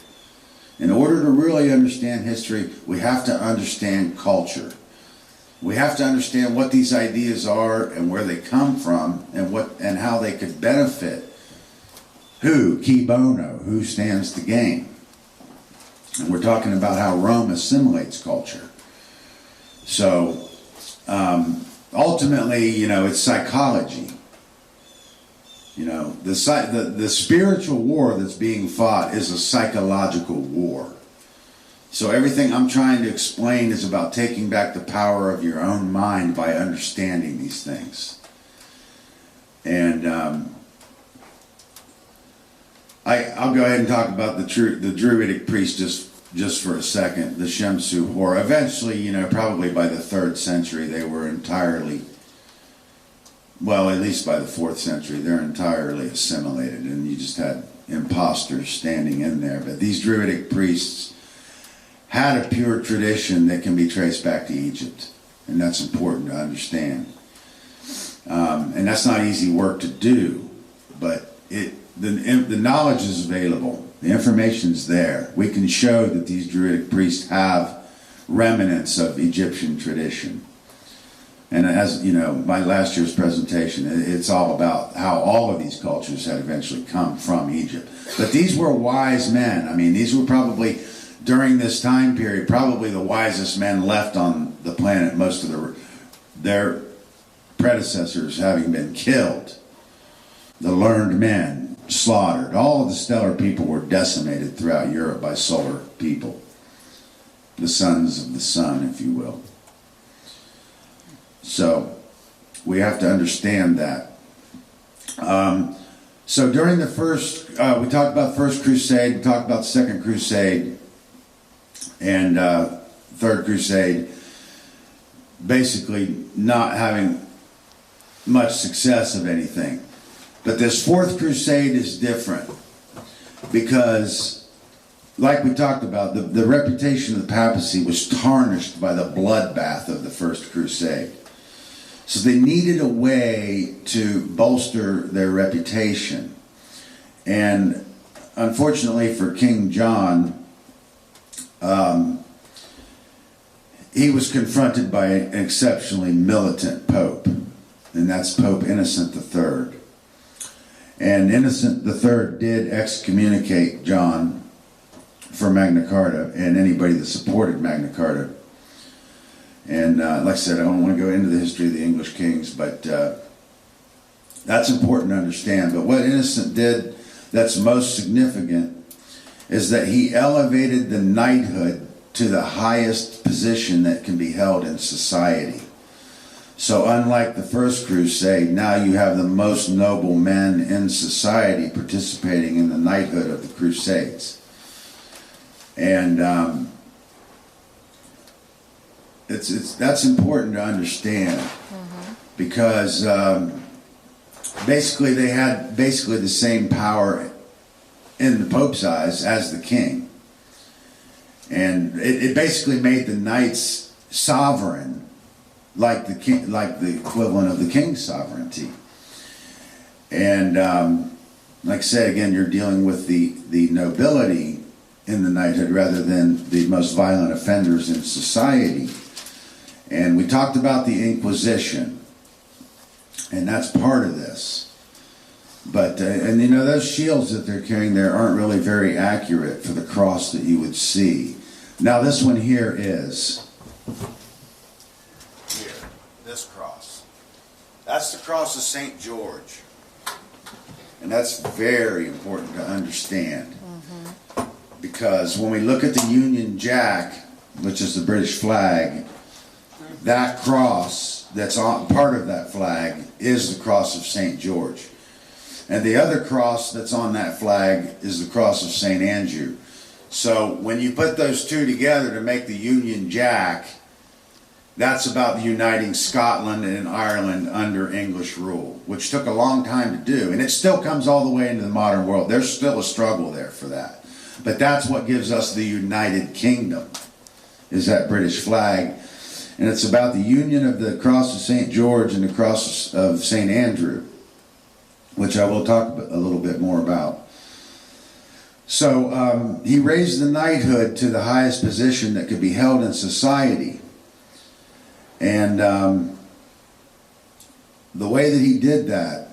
In order to really understand history, we have to understand culture. We have to understand what these ideas are and where they come from and how they could benefit who, qui bono, who stands to gain. And we're talking about how Rome assimilates culture. So ultimately, you know, it's psychology. You know, the spiritual war that's being fought is a psychological war. So everything I'm trying to explain is about taking back the power of your own mind by understanding these things. And I'll go ahead and talk about the Druidic priest just for a second, the Shemsu Hor. Eventually, you know, probably by the 3rd century, they were entirely, well, at least by the 4th century, they're entirely assimilated, and you just had imposters standing in there. But these Druidic priests had a pure tradition that can be traced back to Egypt, and that's important to understand. And that's not easy work to do, but the knowledge is available. The information's there. We can show that these Druidic priests have remnants of Egyptian tradition. And as you know, my last year's presentation, it's all about how all of these cultures had eventually come from Egypt. But these were wise men. I mean, these were probably, during this time period, probably the wisest men left on the planet, most of their predecessors having been killed. The learned men slaughtered. All of the stellar people were decimated throughout Europe by solar people. The sons of the sun, if you will. So we have to understand that. So during the first, we talked about First Crusade, we talked about Second Crusade, and Third Crusade, basically not having much success of anything. But this Fourth Crusade is different because, like we talked about, the reputation of the papacy was tarnished by the bloodbath of the First Crusade. So they needed a way to bolster their reputation. And unfortunately for King John, he was confronted by an exceptionally militant pope, and that's Pope Innocent III. And Innocent III did excommunicate John for Magna Carta and anybody that supported Magna Carta. And like I said, I don't want to go into the history of the English kings, but that's important to understand. But what Innocent did that's most significant is that he elevated the knighthood to the highest position that can be held in society. So unlike the First Crusade, now you have the most noble men in society participating in the knighthood of the Crusades. And that's important to understand because basically they had basically the same power in the Pope's eyes as the king. And it basically made the knights sovereign, like the king, like the equivalent of the king's sovereignty. And like I said, again, you're dealing with the nobility in the knighthood rather than the most violent offenders in society. And we talked about the Inquisition, and that's part of this. But, and you know, those shields that they're carrying there aren't really very accurate for the cross that you would see. Now this one here is. Here, this cross. That's the cross of St. George. And that's very important to understand. Because when we look at the Union Jack, which is the British flag, that cross that's on part of that flag is the cross of St. George. And the other cross that's on that flag is the cross of St. Andrew. So when you put those two together to make the Union Jack, That's about uniting Scotland and Ireland under English rule, which took a long time to do, and it still comes all the way into the modern world. There's still a struggle there for that. But that's what gives us the United Kingdom, is that British flag. And it's about the union of the cross of St. George and the cross of St. Andrew, which I will talk a little bit more about. So he raised the knighthood to the highest position that could be held in society. And the way that he did that,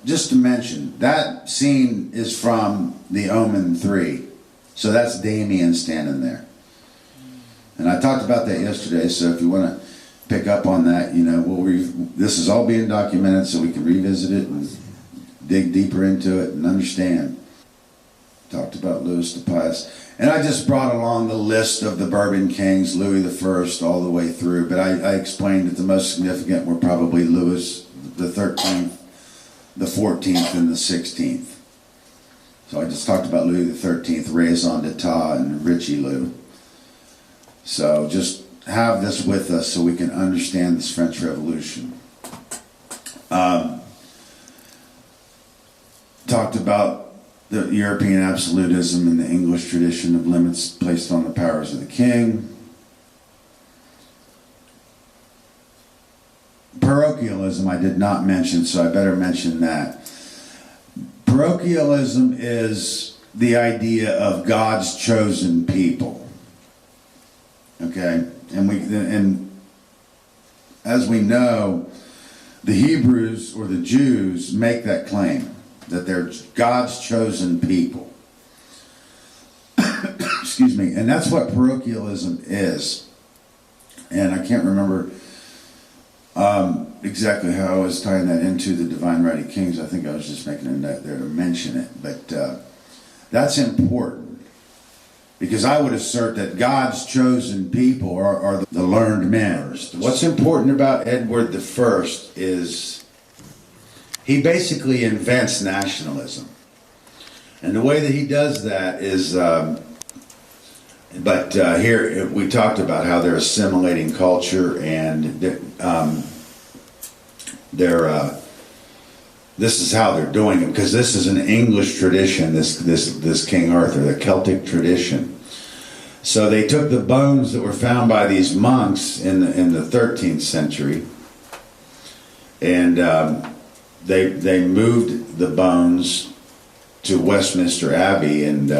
just to mention, that scene is from The Omen 3. So that's Damien standing there. And I talked about that yesterday, so if you want to pick up on that, you know, this is all being documented so we can revisit it and dig deeper into it and understand. Talked about Louis the Pious. And I just brought along the list of the Bourbon kings, Louis I all the way through, but I explained that the most significant were probably Louis the 13th, the 14th, and the 16th. So I just talked about Louis the 13th, Raison d'Etat, and Richelieu. So just have this with us so we can understand this French Revolution. Talked about the European absolutism and the English tradition of limits placed on the powers of the king. Parochialism I did not mention, so I better mention that. Parochialism is the idea of God's chosen people. Okay, and as we know, the Hebrews or the Jews make that claim that they're God's chosen people. Excuse me, and that's what parochialism is. And I can't remember exactly how I was tying that into the Divine Right of Kings. I think I was just making a note there to mention it, but that's important. Because I would assert that God's chosen people are the learned men. What's important about Edward I is he basically invents nationalism. And the way that he does that is, here we talked about how they're assimilating culture and this is how they're doing it, because this is an English tradition, this King Arthur, the Celtic tradition. So they took the bones that were found by these monks in the 13th century, and they moved the bones to Westminster Abbey, and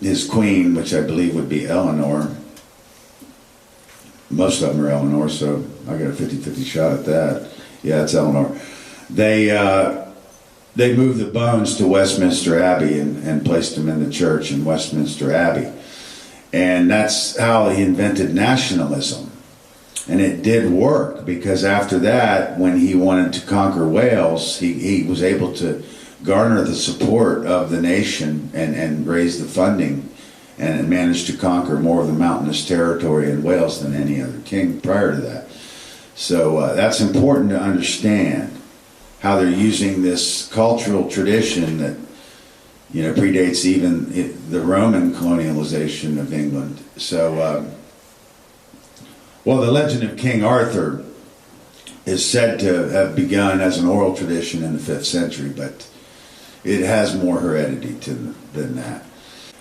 his queen, which I believe would be Eleanor, most of them are Eleanor, so I got a 50-50 shot at that. Yeah, it's Eleanor. They moved the bones to Westminster Abbey and placed them in the church in Westminster Abbey. And that's how he invented nationalism. And it did work, because after that, when he wanted to conquer Wales, he was able to garner the support of the nation and raise the funding, and managed to conquer more of the mountainous territory in Wales than any other king prior to that. So that's important to understand, how they're using this cultural tradition that, you know, predates even the Roman colonialization of England. So, well, the legend of King Arthur is said to have begun as an oral tradition in the 5th century, but it has more heredity than that.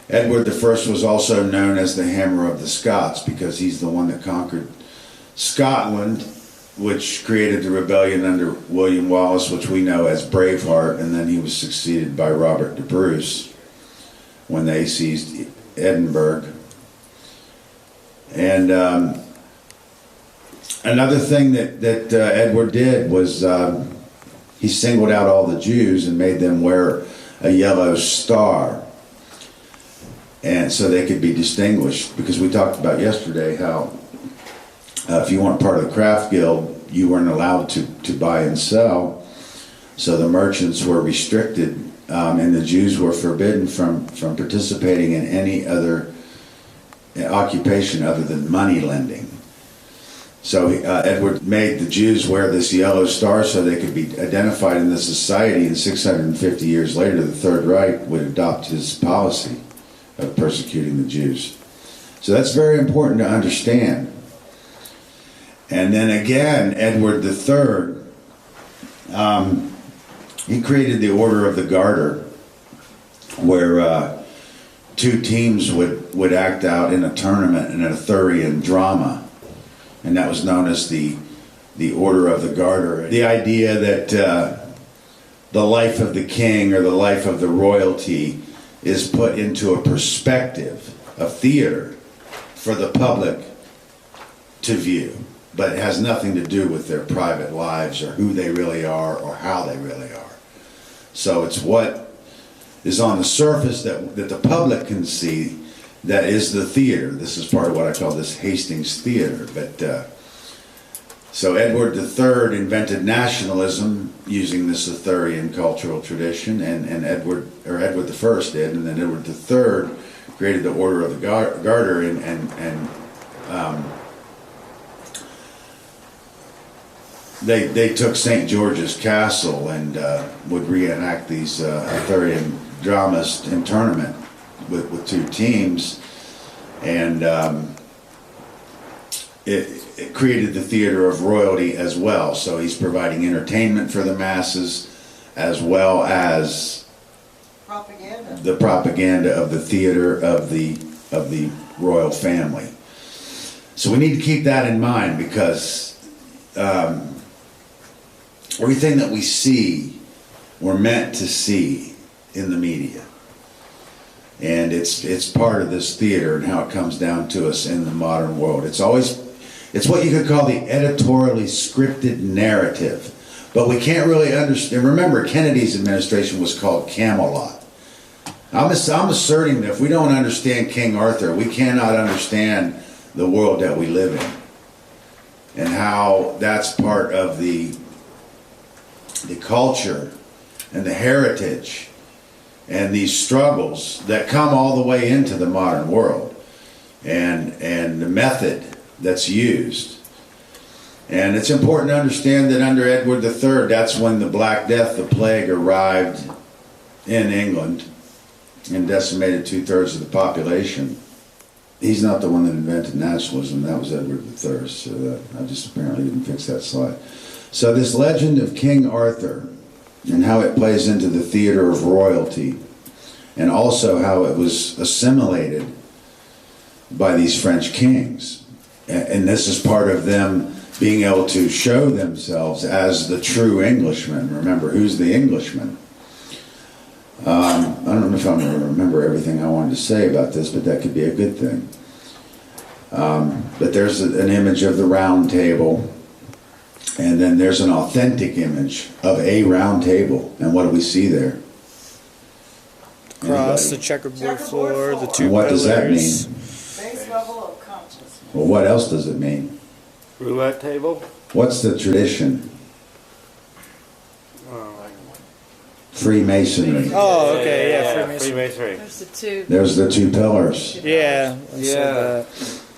Edward I was also known as the Hammer of the Scots, because he's the one that conquered Scotland, which created the rebellion under William Wallace, which we know as Braveheart, and then he was succeeded by Robert de Bruce when they seized Edinburgh. And another thing that Edward did was he singled out all the Jews and made them wear a yellow star, and so they could be distinguished, because we talked about yesterday how if you weren't part of the craft guild, you weren't allowed to buy and sell. So the merchants were restricted, and the Jews were forbidden from participating in any other occupation other than money lending. So Edward made the Jews wear this yellow star so they could be identified in the society, and 650 years later, the Third Reich would adopt his policy of persecuting the Jews. So that's very important to understand. And then again, Edward III, he created the Order of the Garter, where two teams would act out in a tournament in an Arthurian drama, and that was known as the Order of the Garter. The idea that the life of the king or the life of the royalty is put into a perspective, a theater, for the public to view, but it has nothing to do with their private lives or who they really are or how they really are. So it's what is on the surface that the public can see that is the theater. This is part of what I call this Hastings theater. But so Edward III invented nationalism using this Arthurian cultural tradition, and Edward I did, and then Edward III created the Order of the Garter, and they took St. George's Castle and would reenact these Arthurian dramas in tournament with two teams, and it created the theater of royalty as well. So he's providing entertainment for the masses as well as Propaganda. the propaganda of the theater of the royal family. So we need to keep that in mind, because everything that we see, we're meant to see in the media. And it's part of this theater and how it comes down to us in the modern world. It's what you could call the editorially scripted narrative. But we can't really understand. Remember, Kennedy's administration was called Camelot. I'm asserting that if we don't understand King Arthur, we cannot understand the world that we live in, and how that's part of the culture and the heritage and these struggles that come all the way into the modern world, and the method that's used. And it's important to understand that under Edward III, that's when the Black Death, the plague, arrived in England and decimated 2/3 of the population. He's not the one that invented nationalism. That was Edward III. So I just apparently didn't fix that slide. So this legend of King Arthur and how it plays into the theater of royalty, and also how it was assimilated by these French kings. And this is part of them being able to show themselves as the true Englishman. Remember, who's the Englishman? I don't know if I'm going to remember everything I wanted to say about this, but that could be a good thing. But there's an image of the round table, and then there's an authentic image of a round table. And what do we see there? Cross, Anybody? the checkerboard Checkerboard floor, the floor. two And what does that pillars. mean? Base level of consciousness. Well, what else does it mean? Roulette table? What's the tradition? Freemasonry. Oh, okay, yeah, Freemason. Freemasonry. There's the two. There's the two pillars. Yeah, I said Yeah.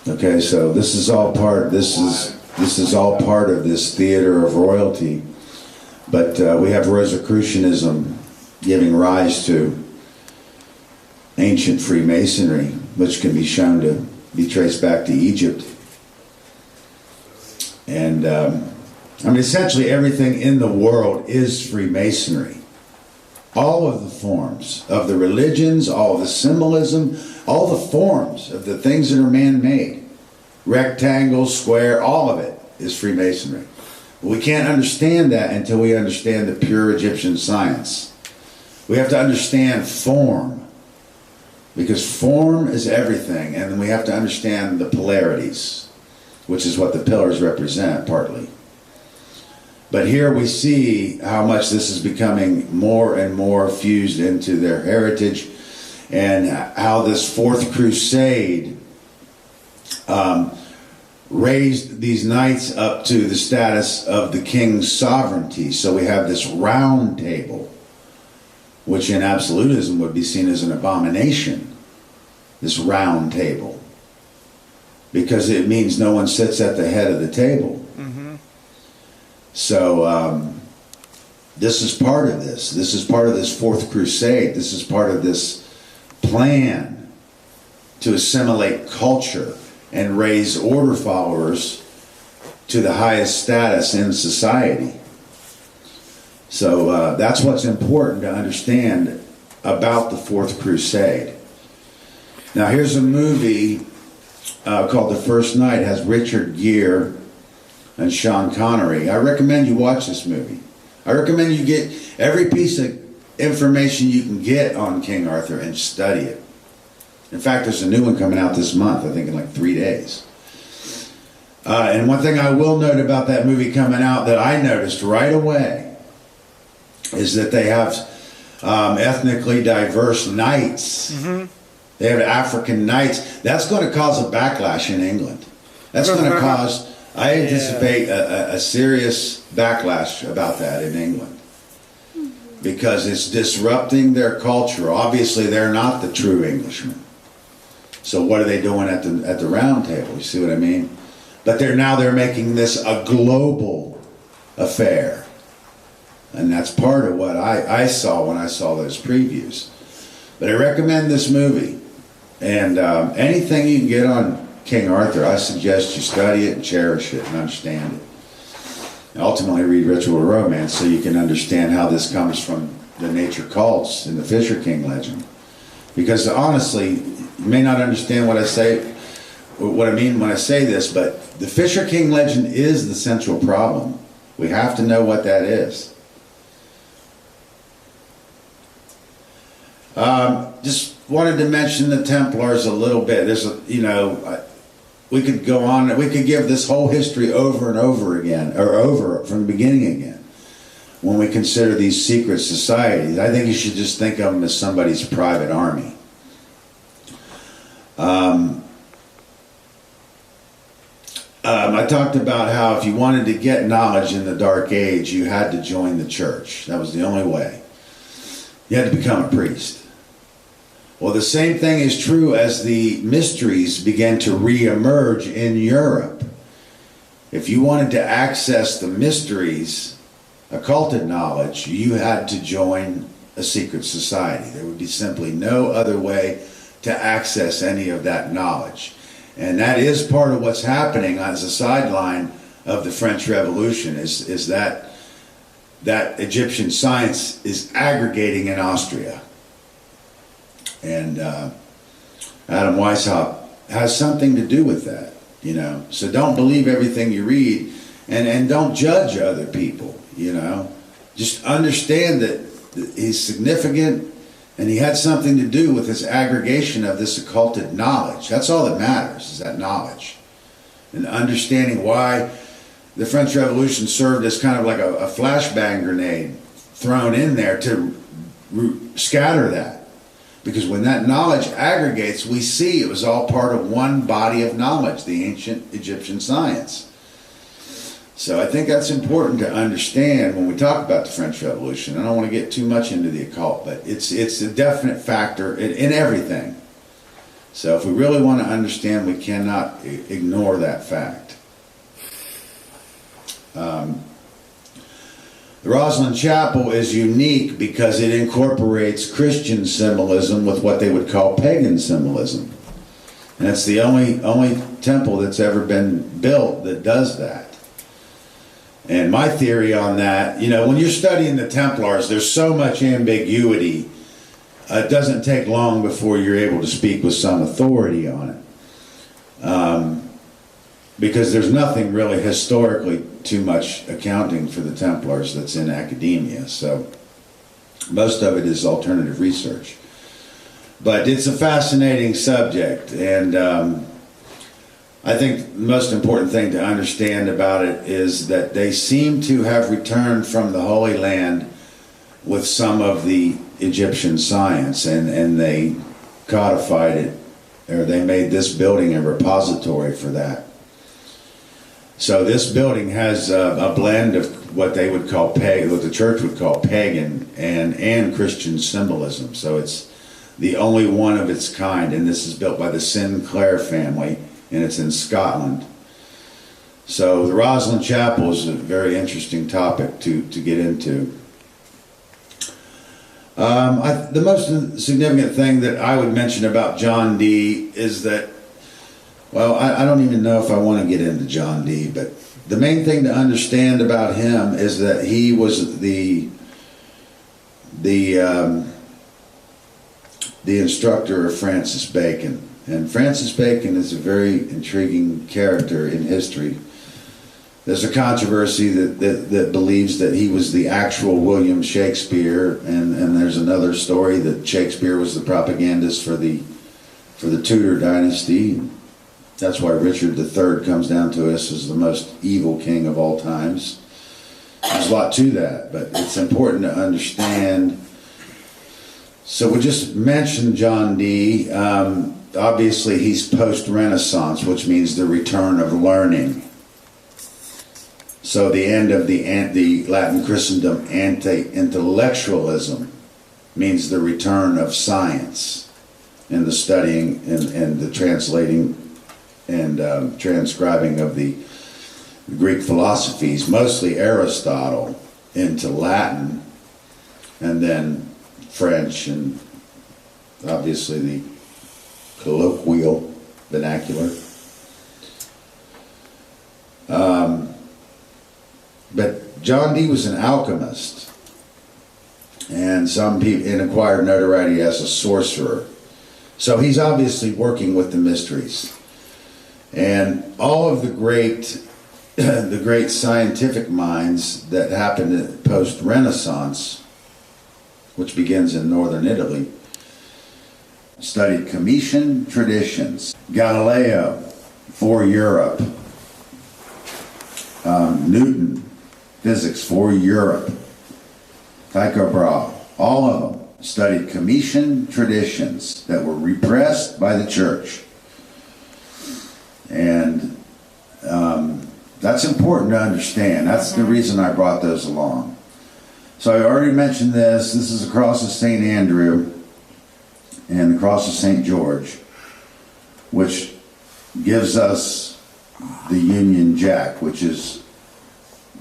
that. Okay, so this is all part. This is all part of this theater of royalty. But we have Rosicrucianism giving rise to ancient Freemasonry, which can be shown to be traced back to Egypt. And I mean, essentially everything in the world is Freemasonry. All of the forms of the religions, all of the symbolism, all the forms of the things that are man-made, rectangle, square, all of it is Freemasonry. But we can't understand that until we understand the pure Egyptian science. We have to understand form, because form is everything, and then we have to understand the polarities, which is what the pillars represent partly. But here we see how much this is becoming more and more fused into their heritage, and how this Fourth Crusade raised these knights up to the status of the king's sovereignty. So we have this round table, which in absolutism would be seen as an abomination, this round table, because it means no one sits at the head of the table. So this is part of this. This is part of this Fourth Crusade. This is part of this plan to assimilate culture and raise order followers to the highest status in society. So that's what's important to understand about the Fourth Crusade. Now here's a movie called The First Night. It has Richard Gere and Sean Connery. I recommend you watch this movie. I recommend you get every piece of information you can get on King Arthur and study it. In fact, there's a new one coming out this month, I think in like 3 days. And one thing I will note about that movie coming out that I noticed right away is that they have ethnically diverse knights. Mm-hmm. They have African knights. That's going to cause a backlash in England. That's going to cause, I anticipate a serious backlash about that in England. Because it's disrupting their culture. Obviously, they're not the true Englishmen. So what are they doing at the round table? You see what I mean? But they're making this a global affair. And that's part of what I saw when I saw those previews. But I recommend this movie. And anything you can get on King Arthur, I suggest you study it and cherish it and understand it. And ultimately read Ritual of Romance so you can understand how this comes from the nature cults and the Fisher King legend. Because honestly, you may not understand what I mean when I say this, but the Fisher King legend is the central problem. We have to know what that is. Just wanted to mention the Templars a little bit. There's we could go on, we could give this whole history over and over again, or over from the beginning again, when we consider these secret societies. I think you should just think of them as somebody's private army. I talked about how if you wanted to get knowledge in the Dark Age, you had to join the church. That was the only way. You had to become a priest. Well, the same thing is true as the mysteries began to re-emerge in Europe. If you wanted to access the mysteries, occulted knowledge, you had to join a secret society. There would be simply no other way to access any of that knowledge. And that is part of what's happening as a sideline of the French Revolution, is that Egyptian science is aggregating in Austria. And Adam Weishaupt has something to do with that, So don't believe everything you read, and don't judge other people, Just understand that he's significant, and he had something to do with this aggregation of this occulted knowledge. That's all that matters, is that knowledge. And understanding why the French Revolution served as kind of like a flashbang grenade thrown in there to scatter that. Because when that knowledge aggregates, we see it was all part of one body of knowledge, the ancient Egyptian science. So I think that's important to understand when we talk about the French Revolution. I don't want to get too much into the occult, but it's a definite factor in everything. So if we really want to understand, we cannot ignore that fact. The Rosslyn Chapel is unique because it incorporates Christian symbolism with what they would call pagan symbolism. And it's the only temple that's ever been built that does that. And my theory on that, when you're studying the Templars, there's so much ambiguity. It doesn't take long before you're able to speak with some authority on it. Because there's nothing really historically too much accounting for the Templars that's in academia. So most of it is alternative research. But it's a fascinating subject, and I think the most important thing to understand about it is that they seem to have returned from the Holy Land with some of the Egyptian science, and they codified it, or they made this building a repository for that. So this building has a blend of what they would call pagan, what the church would call pagan and Christian symbolism. So it's the only one of its kind, and this is built by the Sinclair family, and it's in Scotland. So the Rosslyn Chapel is a very interesting topic to get into. The most significant thing that I would mention about John Dee is that, well, I don't even know if I want to get into John Dee, but the main thing to understand about him is that he was the instructor of Francis Bacon. And Francis Bacon is a very intriguing character in history. There's a controversy that believes that he was the actual William Shakespeare, and there's another story that Shakespeare was the propagandist for the Tudor dynasty. That's why Richard III comes down to us as the most evil king of all times. There's a lot to that, but it's important to understand. So we just mentioned John Dee. Obviously, he's post-Renaissance, which means the return of learning. So the end of the Latin Christendom anti-intellectualism means the return of science in the studying and the translating and transcribing of the Greek philosophies, mostly Aristotle, into Latin, and then French, and obviously the colloquial vernacular. But John Dee was an alchemist, and some people acquired notoriety as a sorcerer. So he's obviously working with the mysteries. And all of the great scientific minds that happened post-Renaissance, which begins in northern Italy, studied Comitian traditions. Galileo for Europe. Newton, physics for Europe. Tycho Brahe, all of them studied Comitian traditions that were repressed by the church. And that's important to understand. That's the reason I brought those along. So I already mentioned this. This is the cross of St. Andrew and the cross of St. George, which gives us the Union Jack, which is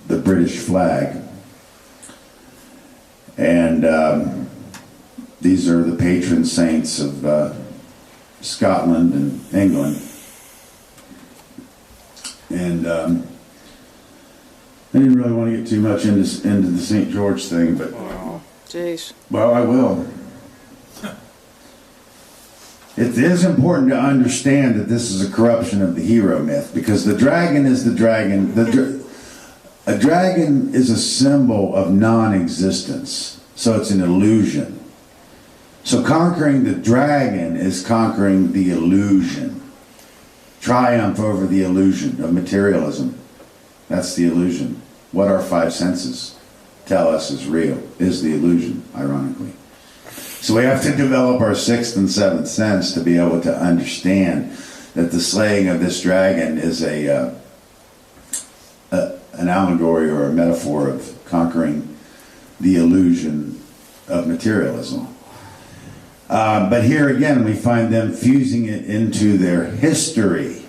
the British flag. And these are the patron saints of Scotland and England. And I didn't really want to get too much into the St. George thing, but Jeez. well, I will. It is important to understand that this is a corruption of the hero myth, because the dragon is the dragon. A dragon is a symbol of non-existence, so it's an illusion. So conquering the dragon is conquering the illusion. Triumph over the illusion of materialism. That's the illusion. What our five senses tell us is real is the illusion, ironically. So we have to develop our sixth and seventh sense to be able to understand that the slaying of this dragon is an allegory or a metaphor of conquering the illusion of materialism. But here again, we find them fusing it into their history.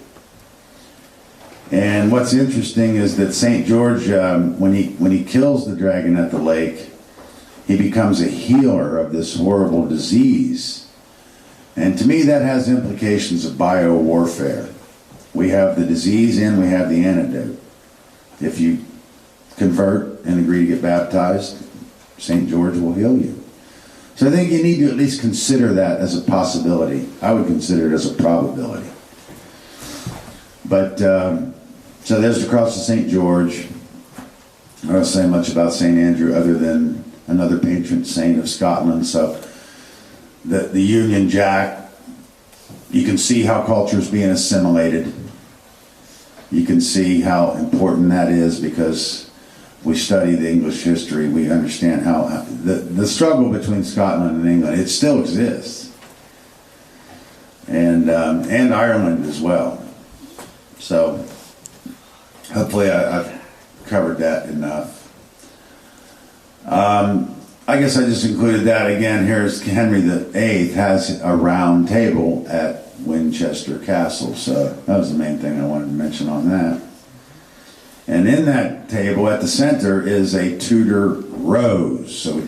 And what's interesting is that St. George, when he kills the dragon at the lake, he becomes a healer of this horrible disease. And to me, that has implications of bio-warfare. We have the disease and we have the antidote. If you convert and agree to get baptized, St. George will heal you. So I think you need to at least consider that as a possibility. I would consider it as a probability. But, so there's the cross of St. George. I don't say much about St. Andrew other than another patron saint of Scotland. So the Union Jack, you can see how culture is being assimilated. You can see how important that is, because we study the English history, we understand how the struggle between Scotland and England, it still exists. And Ireland as well. So hopefully I've covered that enough. I guess I just included that again. Here's Henry VIII has a round table at Winchester Castle. So that was the main thing I wanted to mention on that. And in that table at the center is a Tudor rose. So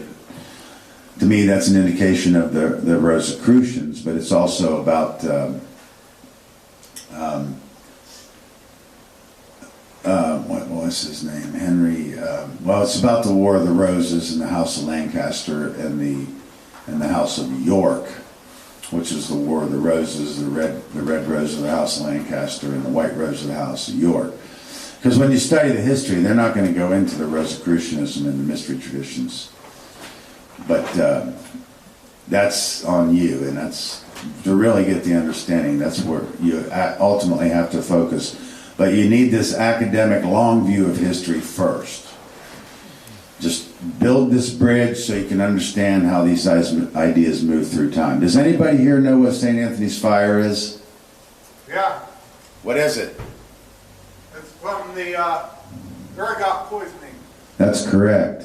to me, that's an indication of the Rosicrucians, but it's also about what was his name? Henry. Well, it's about the War of the Roses and the House of Lancaster and the House of York, which is the War of the Roses, the red rose of the House of Lancaster and the white rose of the House of York. Because when you study the history, they're not going to go into the Rosicrucianism and the mystery traditions. But that's on you, and that's to really get the understanding. That's where you ultimately have to focus. But you need this academic long view of history first. Just build this bridge so you can understand how these ideas move through time. Does anybody here know what St. Anthony's fire is? Yeah, What is it? it's from the ergot poisoning. That's correct.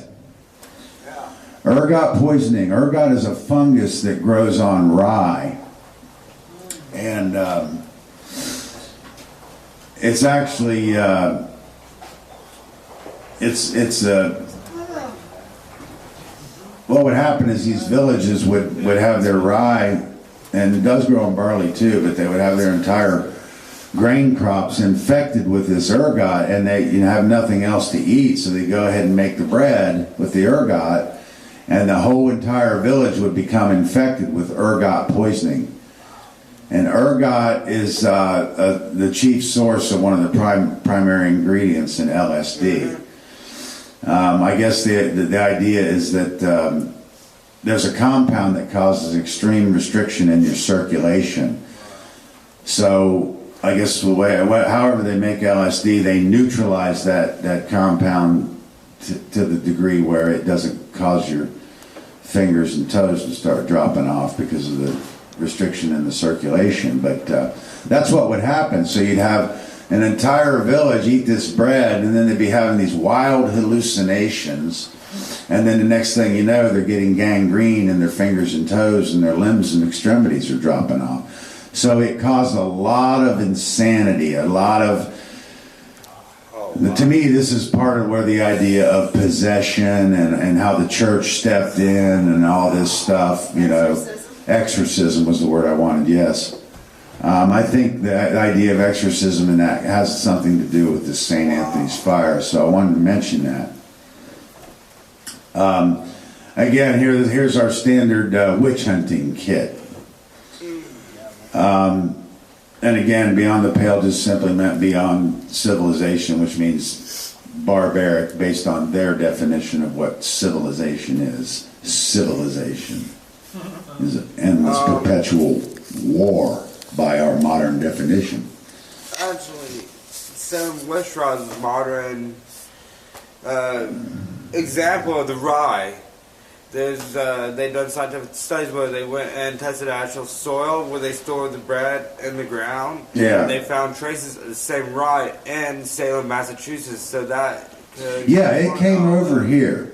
Yeah. Ergot poisoning. Ergot is a fungus that grows on rye. And it's actually, what would happen is these villages would have their rye, and it does grow in barley too, but they would have their entire grain crops infected with this ergot, and they have nothing else to eat, so they go ahead and make the bread with the ergot, and the whole entire village would become infected with ergot poisoning. And ergot is the chief source of one of the primary ingredients in LSD. I guess the idea is that there's a compound that causes extreme restriction in your circulation. So I guess however they make LSD, they neutralize that compound to the degree where it doesn't cause your fingers and toes to start dropping off because of the restriction in the circulation. But that's what would happen. So you'd have an entire village eat this bread, and then they'd be having these wild hallucinations, and then the next thing you know, they're getting gangrene in their fingers and toes, and their limbs and extremities are dropping off. So it caused a lot of insanity, a lot of... To me, this is part of where the idea of possession and how the church stepped in and all this stuff, exorcism was the word I wanted, yes. I think the idea of exorcism and that has something to do with the St. Anthony's fire, so I wanted to mention that. Again, here's our standard witch hunting kit. And again, beyond the pale just simply meant beyond civilization, which means barbaric based on their definition of what civilization is. Civilization is an endless perpetual war by our modern definition. Actually, Sam Westrau's modern example of the rye. They've done scientific studies where they went and tested actual soil where they stored the bread in the ground. Yeah. And they found traces of the same rye in Salem, Massachusetts. So that. It came over here,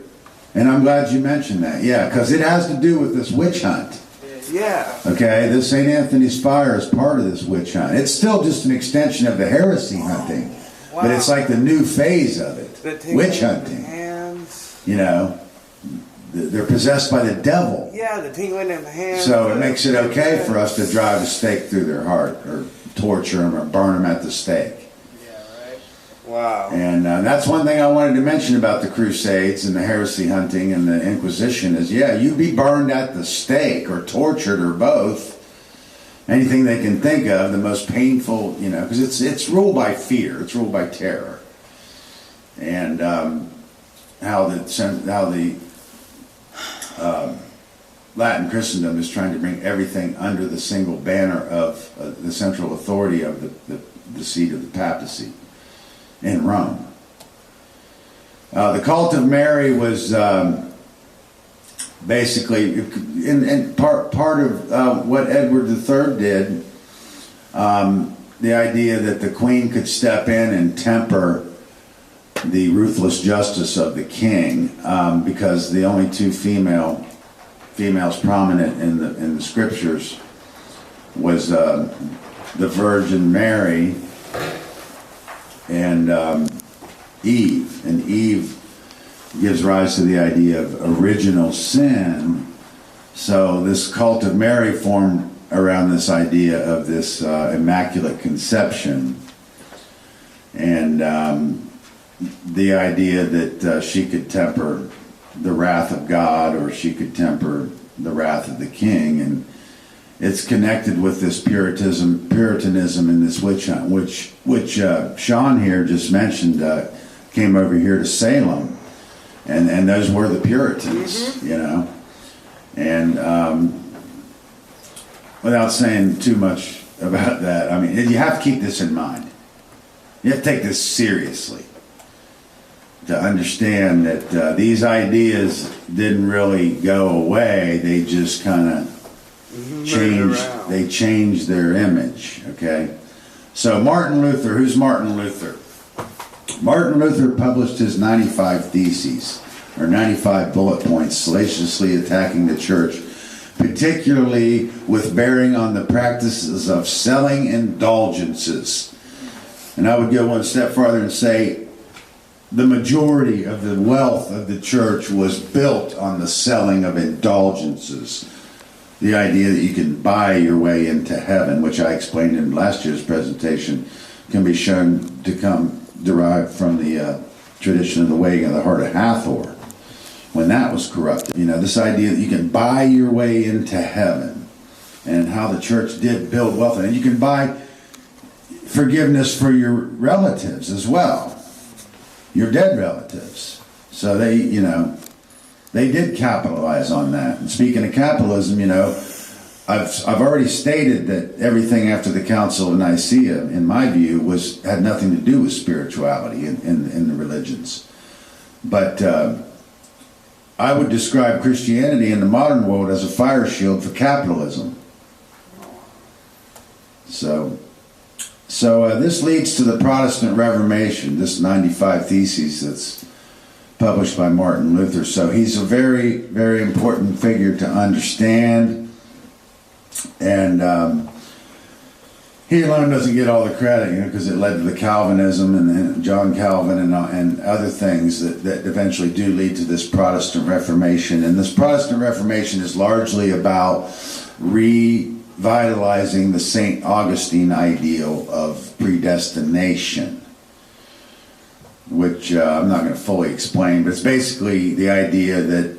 and I'm glad you mentioned that. Yeah, because it has to do with this witch hunt. Yeah. Okay, the St. Anthony's fire is part of this witch hunt. It's still just an extension of the heresy hunting, but it's like the new phase of it. Witch hunting. Hands. They're possessed by the devil. Yeah, the tingling in the hands. So it makes it okay for us to drive a stake through their heart, or torture them, or burn them at the stake. Wow. And that's one thing I wanted to mention about the Crusades and the heresy hunting and the Inquisition is, you'd be burned at the stake or tortured or both. Anything they can think of, the most painful, because it's ruled by fear, it's ruled by terror. And how the Latin Christendom is trying to bring everything under the single banner of the central authority of the seat of the papacy in Rome. The cult of Mary was basically, and part of what Edward III did, the idea that the Queen could step in and temper the ruthless justice of the king, because the only two females prominent in the scriptures was the Virgin Mary and Eve. And Eve gives rise to the idea of original sin, So this cult of Mary formed around this idea of this immaculate conception, and the idea that she could temper the wrath of God, or she could temper the wrath of the king. And it's connected with this Puritanism and this witch hunt, which Sean here just mentioned, came over here to Salem, and those were the Puritans, you know. And without saying too much about that, I mean, you have to keep this in mind. You have to take this seriously to understand that these ideas didn't really go away. They just kind of changed. They changed their image. Okay. So Martin Luther. Who's Martin Luther? Martin Luther published his 95 Theses, or 95 bullet points, salaciously attacking the church, particularly with bearing on the practices of selling indulgences. And I would go one step farther and say the majority of the wealth of the church was built on the selling of indulgences. The idea that you can buy your way into heaven, which I explained in last year's presentation, can be shown to come derived from the tradition of the weighing of the heart of Hathor, when that was corrupted. You know, this idea that you can buy your way into heaven, and how the church did build wealth, and you can buy forgiveness for your relatives as well, your dead relatives. So they, you know, they did capitalize on that. And speaking of capitalism, you know, I've already stated that everything after the Council of Nicaea, in my view, had nothing to do with spirituality in the religions. But I would describe Christianity in the modern world as a fire shield for capitalism. So this leads to the Protestant Reformation, this 95 Theses that's published by Martin Luther. So he's a very, very important figure to understand. And he alone doesn't get all the credit, you know, because it led to the Calvinism and John Calvin and other things that eventually do lead to this Protestant Reformation. And this Protestant Reformation is largely about revitalizing the St. Augustine ideal of predestination, which I'm not going to fully explain, but it's basically the idea that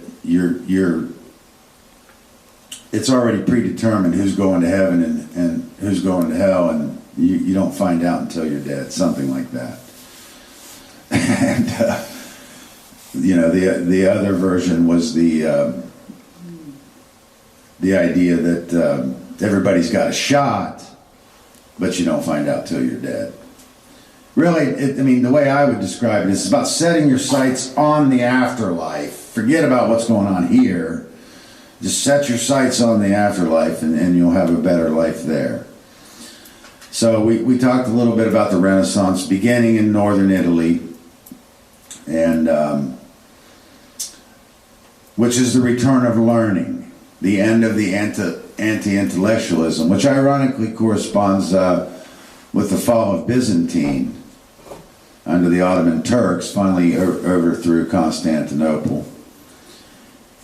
it's already predetermined who's going to heaven and who's going to hell, and you don't find out until you're dead, something like that. And you know, the other version was the idea that everybody's got a shot, but you don't find out till you're dead. Really, I mean, the way I would describe it is about setting your sights on the afterlife. Forget about what's going on here. Just set your sights on the afterlife, and you'll have a better life there. So we talked a little bit about the Renaissance beginning in northern Italy, and which is the return of learning, the end of the anti-intellectualism, which ironically corresponds with the fall of Byzantine under the Ottoman Turks, finally overthrew Constantinople.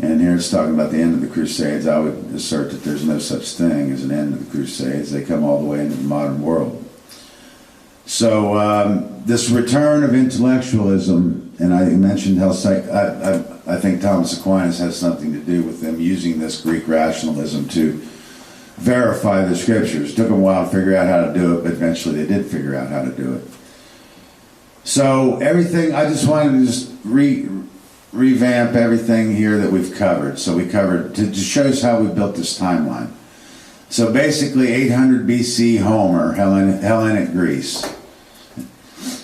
And here it's talking about the end of the Crusades. I would assert that there's no such thing as an end of the Crusades. They come all the way into the modern world. So this return of intellectualism, and I mentioned how I think Thomas Aquinas has something to do with them using this Greek rationalism to verify the scriptures. It took them a while to figure out how to do it, but eventually they did figure out how to do it. So everything, I just wanted to just revamp everything here that we've covered. So we covered, to show us how we built this timeline. So basically 800 BC Homer, Hellenic Greece.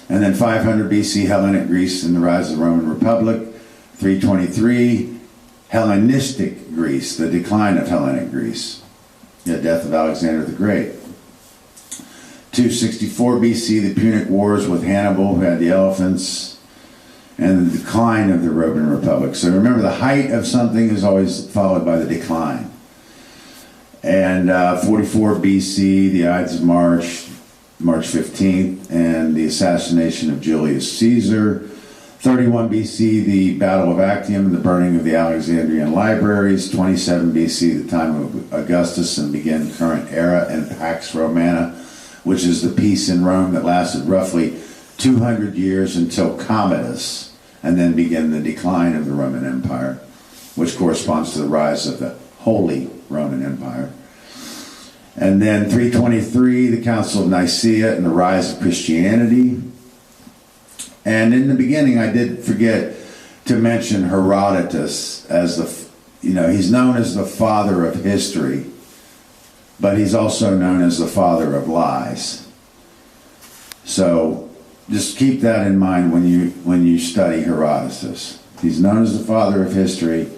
And then 500 BC Hellenic Greece and the rise of the Roman Republic. 323 Hellenistic Greece, the decline of Hellenic Greece. The death of Alexander the Great. 264 BC, the Punic Wars with Hannibal, who had the elephants, and the decline of the Roman Republic. So remember, the height of something is always followed by the decline. And 44 BC, the Ides of March 15th, and the assassination of Julius Caesar. 31 BC, the Battle of Actium, the burning of the Alexandrian libraries. 27 BC, the time of Augustus, and began current era and Pax Romana, which is the peace in Rome that lasted roughly 200 years until Commodus, and then began the decline of the Roman Empire, which corresponds to the rise of the Holy Roman Empire. And then 323, the Council of Nicaea and the rise of Christianity. And in the beginning, I did forget to mention Herodotus as he's known as the father of history, but he's also known as the father of lies. So just keep that in mind when you study Herodotus. He's known as the father of history,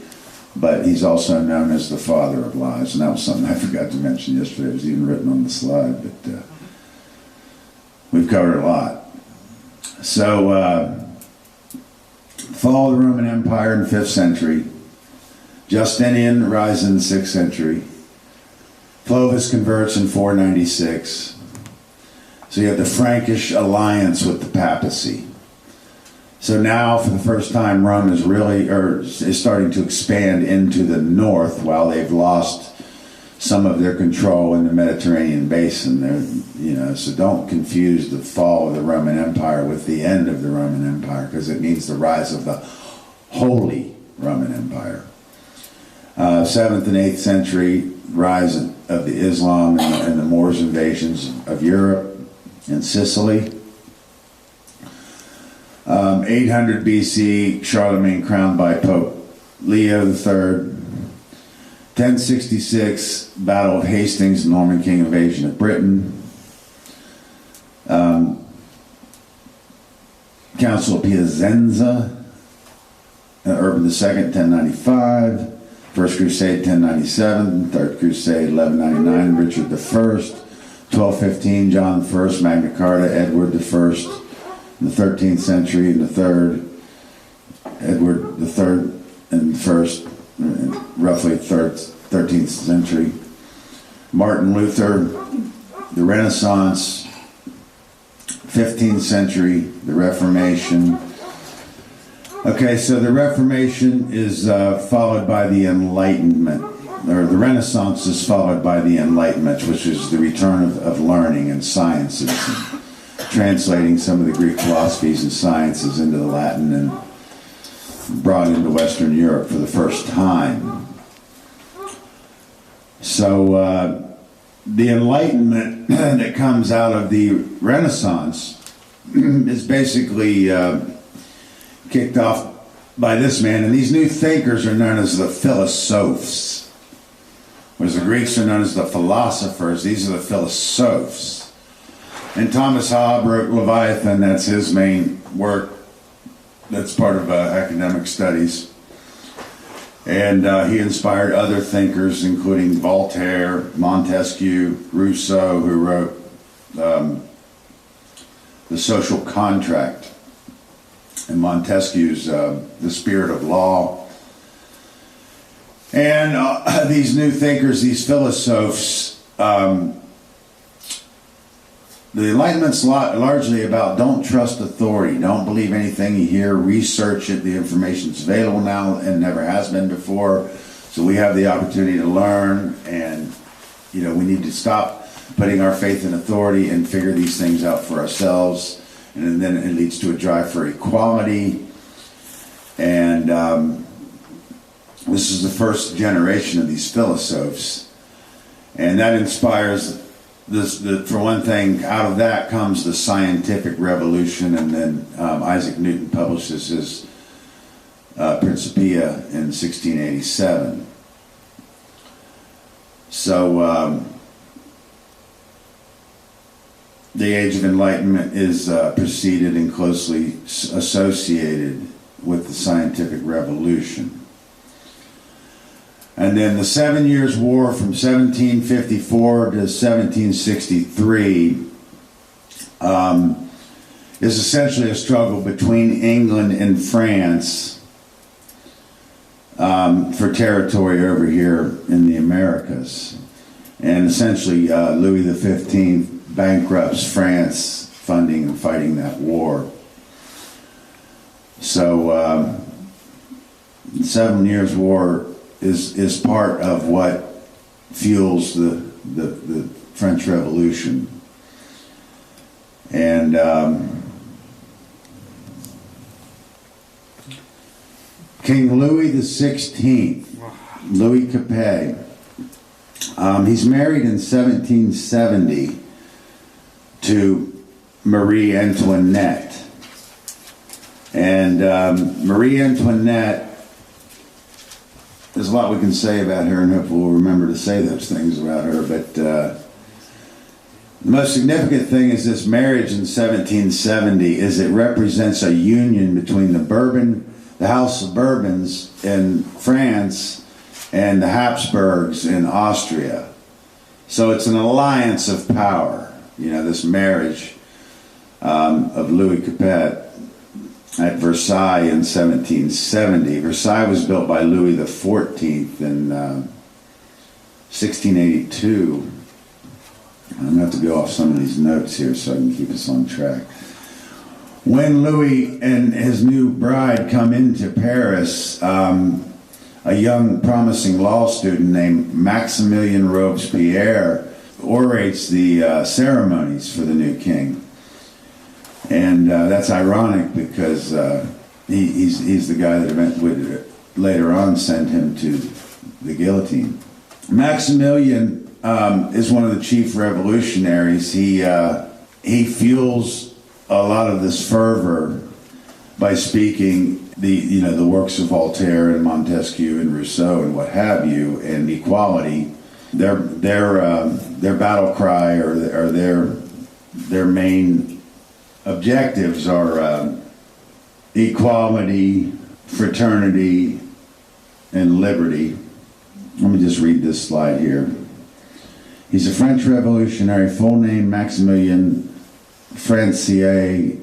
but he's also known as the father of lies. And that was something I forgot to mention yesterday. It was even written on the slide, but we've covered a lot. So, fall of the Roman Empire in the 5th century. Justinian rise in the 6th century. Clovis converts in 496. So you have the Frankish alliance with the papacy. So now, for the first time, Rome is starting to expand into the north, while they've lost some of their control in the Mediterranean basin. So don't confuse the fall of the Roman Empire with the end of the Roman Empire, because it means the rise of the Holy Roman Empire. 7th and 8th century, rise of the Islam and the Moors invasions of Europe and Sicily. 800 BC, Charlemagne crowned by Pope Leo III. 1066, Battle of Hastings, Norman King invasion of Britain. Council of Piacenza, Urban II, 1095. First Crusade, 1097. Third Crusade, 1199, Richard I. 1215, John I, Magna Carta, Edward I. In the 13th century, in the third, Edward III and the first, roughly 13th century. Martin Luther, the Renaissance, 15th century, the Reformation. Okay, so the Reformation is followed by the Enlightenment, or the Renaissance is followed by the Enlightenment, which is the return of learning and sciences, and translating some of the Greek philosophies and sciences into the Latin and brought into Western Europe for the first time. So the Enlightenment that comes out of the Renaissance is basically kicked off by this man, and these new thinkers are known as the philosophes, whereas the Greeks are known as the philosophers. These are the philosophes. And Thomas Hobbes wrote Leviathan. That's his main work. That's part of academic studies. And he inspired other thinkers, including Voltaire, Montesquieu, Rousseau, who wrote The Social Contract, and Montesquieu's The Spirit of Law. And these new thinkers, these philosophes, the Enlightenment's largely about don't trust authority, don't believe anything you hear, research it. The information's available now and never has been before. So we have the opportunity to learn, and we need to stop putting our faith in authority and figure these things out for ourselves. And then it leads to a drive for equality. And this is the first generation of these philosophes. And that inspires for one thing, out of that comes the scientific revolution, and then Isaac Newton publishes his Principia in 1687. So the Age of Enlightenment is preceded and closely associated with the scientific revolution. And then the 7 Years' War from 1754 to 1763 is essentially a struggle between England and France for territory over here in the Americas. And essentially Louis XV bankrupts France, funding and fighting that war. So the 7 Years' War is part of what fuels the French Revolution. And King Louis XVI, Louis Capet, he's married in 1770 to Marie Antoinette. And Marie Antoinette, there's a lot we can say about her, and hopefully we'll remember to say those things about her, but the most significant thing is this marriage in 1770 is it represents a union between the House of Bourbons in France and the Habsburgs in Austria. So it's an alliance of power, this marriage of Louis Capet at Versailles in 1770. Versailles was built by Louis XIV in 1682. I'm going to have to go off some of these notes here so I can keep us on track. When Louis and his new bride come into Paris, a young promising law student named Maximilien Robespierre orates the ceremonies for the new king. And that's ironic because he's the guy that would later on send him to the guillotine. Maximilian is one of the chief revolutionaries. He fuels a lot of this fervor by speaking the works of Voltaire and Montesquieu and Rousseau and what have you, and equality. Their battle cry or their main objectives are equality, fraternity, and liberty. Let me just read this slide here. He's a French revolutionary, full name Maximilien Francois.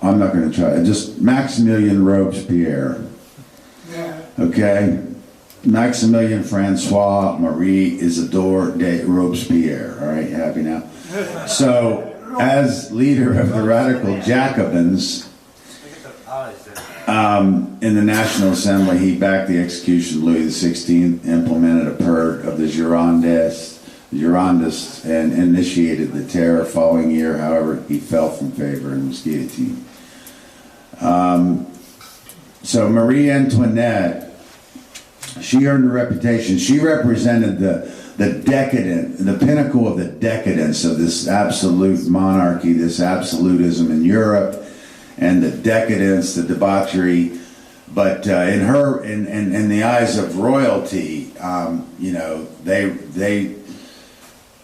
I'm not going to try it. Just Maximilien Robespierre. Yeah. Okay? Maximilien Francois Marie Isidore de Robespierre. All right, happy now? So, as leader of the radical Jacobins, in the National Assembly, he backed the execution of Louis XVI, implemented a purge of the Girondists, and initiated the terror. Following year, however, he fell from favor and was guillotined. So Marie Antoinette, she earned a reputation. She represented the pinnacle of the decadence of this absolute monarchy, this absolutism in Europe, and the decadence, the debauchery. But in the eyes of royalty, they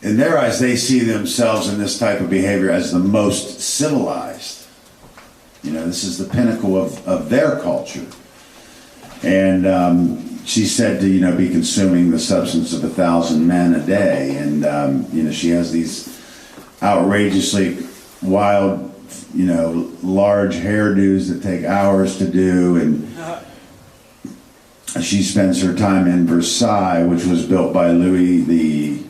in their eyes, they see themselves in this type of behavior as the most civilized. This is the pinnacle of their culture. And she's said to, be consuming the substance of 1,000 men a day. And, she has these outrageously wild, large hairdos that take hours to do. And she spends her time in Versailles, which was built by Louis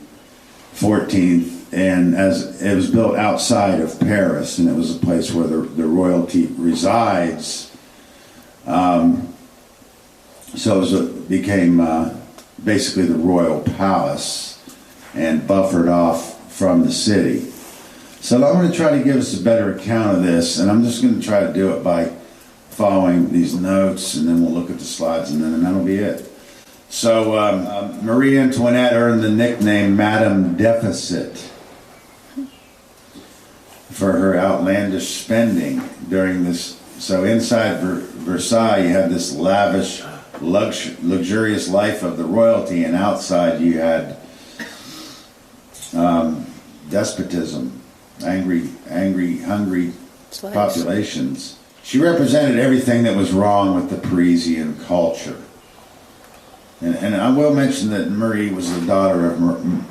XIV. And as it was built outside of Paris, and it was a place where the royalty resides. So it became basically the royal palace and buffered off from the city. So I'm going to try to give us a better account of this, and I'm just going to try to do it by following these notes, and then we'll look at the slides, and then that'll be it. So Marie Antoinette earned the nickname Madame Deficit for her outlandish spending during this. So inside Versailles, you had this lavish, luxurious life of the royalty, and outside you had despotism, angry, hungry Slaves. populations. She represented everything that was wrong with the Parisian culture. And I will mention that Marie was the daughter of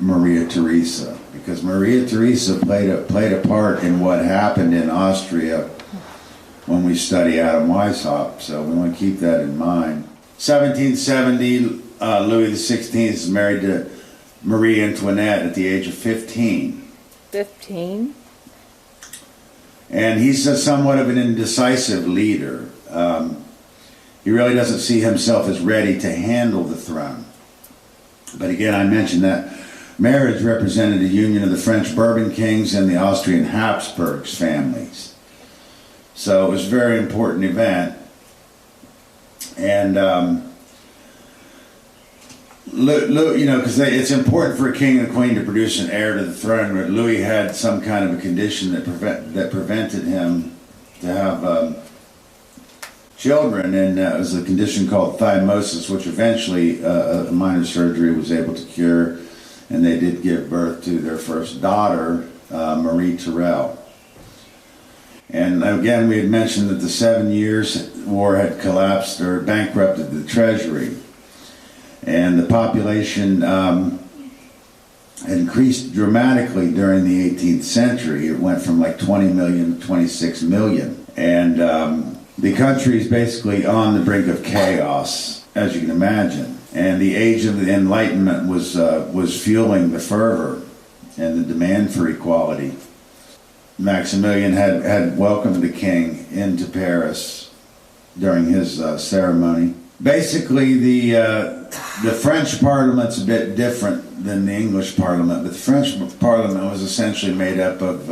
Maria Theresa, because Maria Theresa played a part in what happened in Austria when we study Adam Weishaupt, so we want to keep that in mind. 1770, Louis XVI is married to Marie Antoinette at the age of 15. 15? And he's somewhat of an indecisive leader. He really doesn't see himself as ready to handle the throne. But again, I mentioned that marriage represented a union of the French Bourbon kings and the Austrian Habsburgs families. So it was a very important event. And, because it's important for a king and a queen to produce an heir to the throne, but Louis had some kind of a condition that prevented him to have children, and it was a condition called thymosis, which eventually a minor surgery was able to cure, and they did give birth to their first daughter, Marie Tyrrell. And again, we had mentioned that the 7 Years' War had collapsed or bankrupted the treasury, and the population increased dramatically during the 18th century. It went from like 20 million to 26 million, and the country is basically on the brink of chaos, as you can imagine. And the age of the Enlightenment was fueling the fervor and the demand for equality. Maximilian had welcomed the king into Paris during his ceremony. Basically, the French Parliament's a bit different than the English Parliament, but the French Parliament was essentially made up of,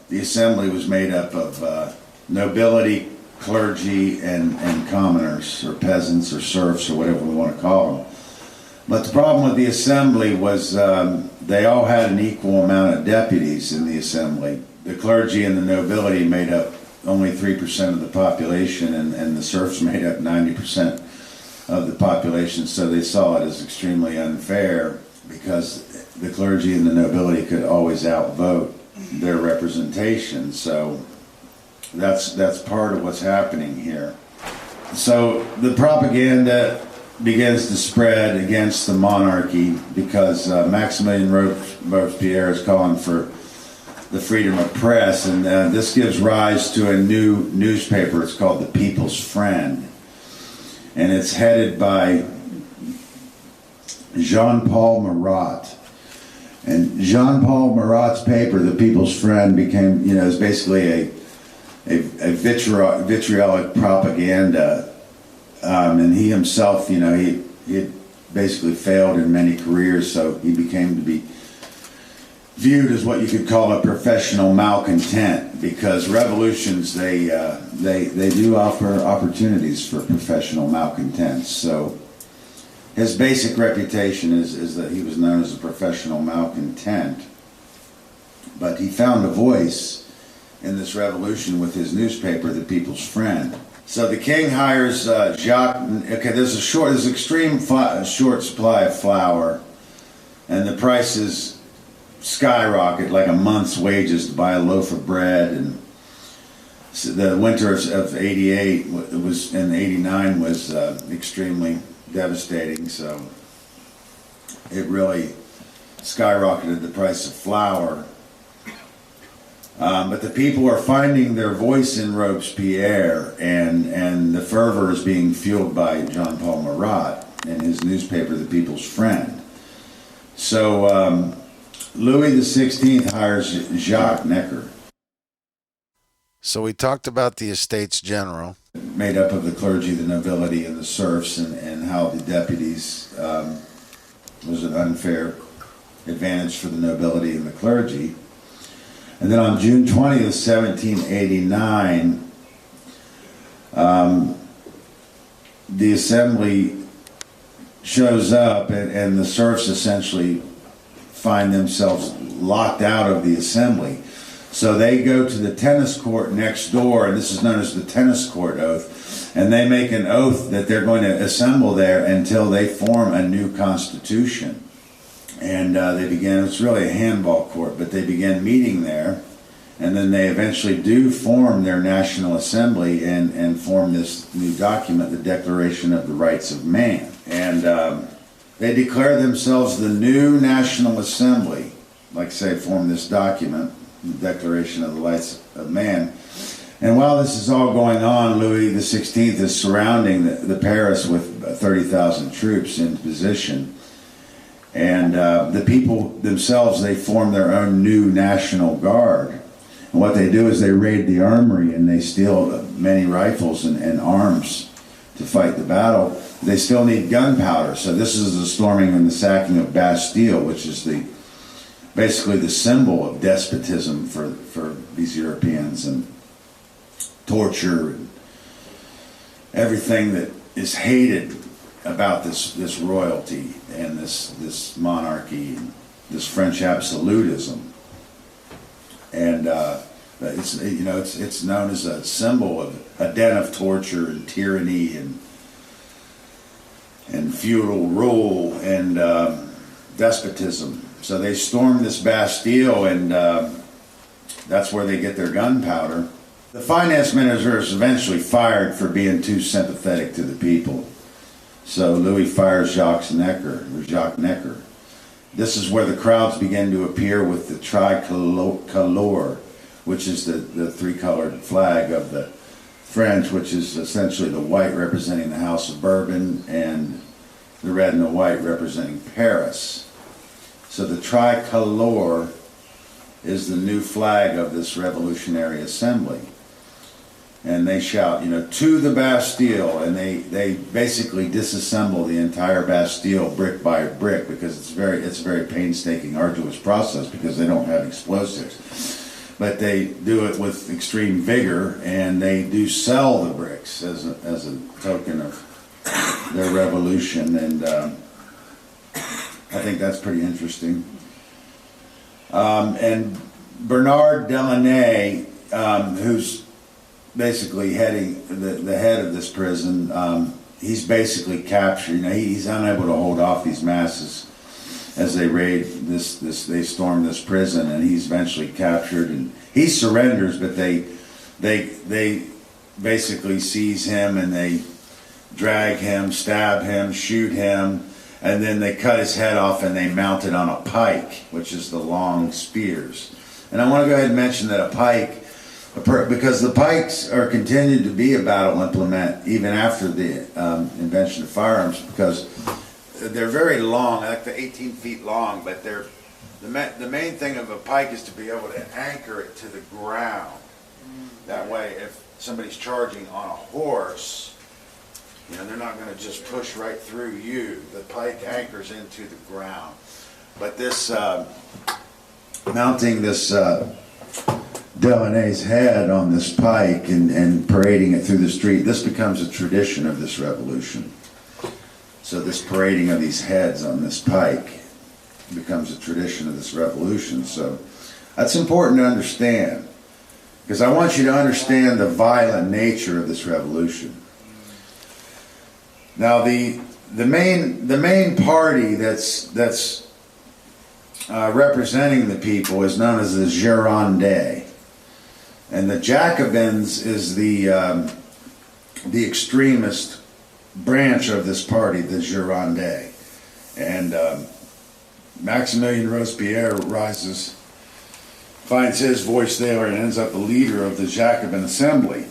the assembly was made up of nobility, clergy, and commoners, or peasants, or serfs, or whatever we want to call them. But the problem with the assembly was they all had an equal amount of deputies in the assembly. The clergy and the nobility made up only 3% of the population, and the serfs made up 90% of the population, so they saw it as extremely unfair because the clergy and the nobility could always outvote their representation. So that's part of what's happening here. So the propaganda begins to spread against the monarchy because Maximilian Robespierre is calling for the freedom of press, and this gives rise to a new newspaper. It's called The People's Friend, and it's headed by Jean-Paul Marat. And Jean-Paul Marat's paper, The People's Friend, became, is basically a vitriolic propaganda. And he himself, he had basically failed in many careers, so he became to be viewed as what you could call a professional malcontent, because revolutions, they do offer opportunities for professional malcontents. So his basic reputation is that he was known as a professional malcontent, but he found a voice in this revolution with his newspaper, The People's Friend. So the king hires Jacques. Okay, there's extreme short supply of flour, and the prices skyrocket, like a month's wages to buy a loaf of bread. And so the winter of '88 and '89 was extremely devastating. So it really skyrocketed the price of flour. But the people are finding their voice in Robespierre, and the fervor is being fueled by Jean-Paul Marat and his newspaper, The People's Friend. So Louis XVI hires Jacques Necker. So we talked about the Estates General, made up of the clergy, the nobility, and the serfs, and how the deputies was an unfair advantage for the nobility and the clergy. And then on June 20th, 1789, the assembly shows up, and the serfs essentially find themselves locked out of the assembly. So they go to the tennis court next door, and this is known as the tennis court oath, and they make an oath that they're going to assemble there until they form a new constitution. And they began, it's really a handball court, but they began meeting there, and then they eventually do form their National Assembly and form this new document, the Declaration of the Rights of Man. And they declare themselves the new National Assembly, like I say, form this document, the Declaration of the Rights of Man. And while this is all going on, Louis XVI is surrounding the Paris with 30,000 troops in position. And the people themselves, they form their own new National Guard. And what they do is they raid the armory and they steal many rifles and arms to fight the battle. They still need gunpowder. So this is the storming and the sacking of Bastille, which is basically the symbol of despotism for these Europeans, and torture and everything that is hated about this royalty and this monarchy and this French absolutism. And it's known as a symbol of a den of torture and tyranny and feudal rule and despotism. So they stormed this Bastille, and that's where they get their gunpowder. The finance minister is eventually fired for being too sympathetic to the people. So Louis fires Jacques Necker. This is where the crowds begin to appear with the tricolore, which is the three-colored flag of the French, which is essentially the white representing the House of Bourbon and the red and the white representing Paris. So the tricolore is the new flag of this revolutionary assembly. And they shout, to the Bastille, and they basically disassemble the entire Bastille brick by brick, because it's a very painstaking, arduous process, because they don't have explosives. But they do it with extreme vigor, and they do sell the bricks as a token of their revolution, and I think that's pretty interesting. And Bernard Delaunay, who's basically heading the head of this prison, he's basically captured. He's unable to hold off these masses as they raid they storm this prison, and he's eventually captured, and he surrenders, but they basically seize him, and they drag him, stab him, shoot him, and then they cut his head off and they mount it on a pike, which is the long spears. And I want to go ahead and mention that a pike, because the pikes are continued to be a battle implement even after the invention of firearms, because they're very long, like the 18 feet long, but the main thing of a pike is to be able to anchor it to the ground. That way, if somebody's charging on a horse, they're not going to just push right through you. The pike anchors into the ground. But this mounting this Delaunay's head on this pike and parading it through the street, this becomes a tradition of this revolution. So this parading of these heads on this pike becomes a tradition of this revolution. So that's important to understand, because I want you to understand the violent nature of this revolution. Now the main party that's representing the people is known as the Girondins. And the Jacobins is the extremist branch of this party, the Girondins. And Maximilien Robespierre rises, finds his voice there, and ends up the leader of the Jacobin assembly.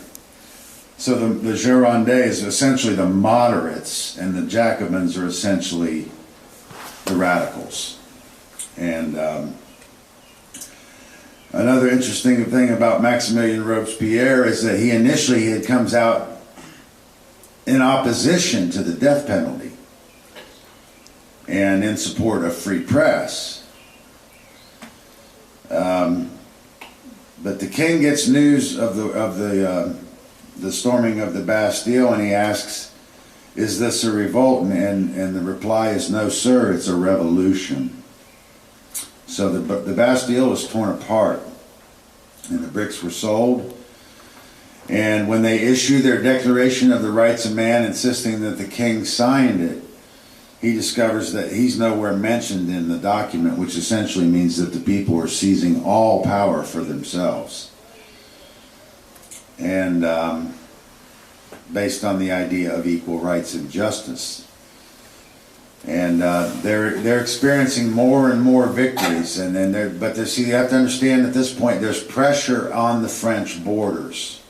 So the Girondins is essentially the moderates, and the Jacobins are essentially the radicals. And another interesting thing about Maximilien Robespierre is that he initially comes out in opposition to the death penalty and in support of free press. But the king gets news of the storming of the Bastille, and he asks, "Is this a revolt?" And the reply is, "No, sir, it's a revolution." So the Bastille was torn apart, and the bricks were sold. And when they issue their Declaration of the Rights of Man, insisting that the king signed it, he discovers that he's nowhere mentioned in the document, which essentially means that the people are seizing all power for themselves. And based on the idea of equal rights and justice. And they're experiencing more and more victories, and then you have to understand at this point there's pressure on the French borders,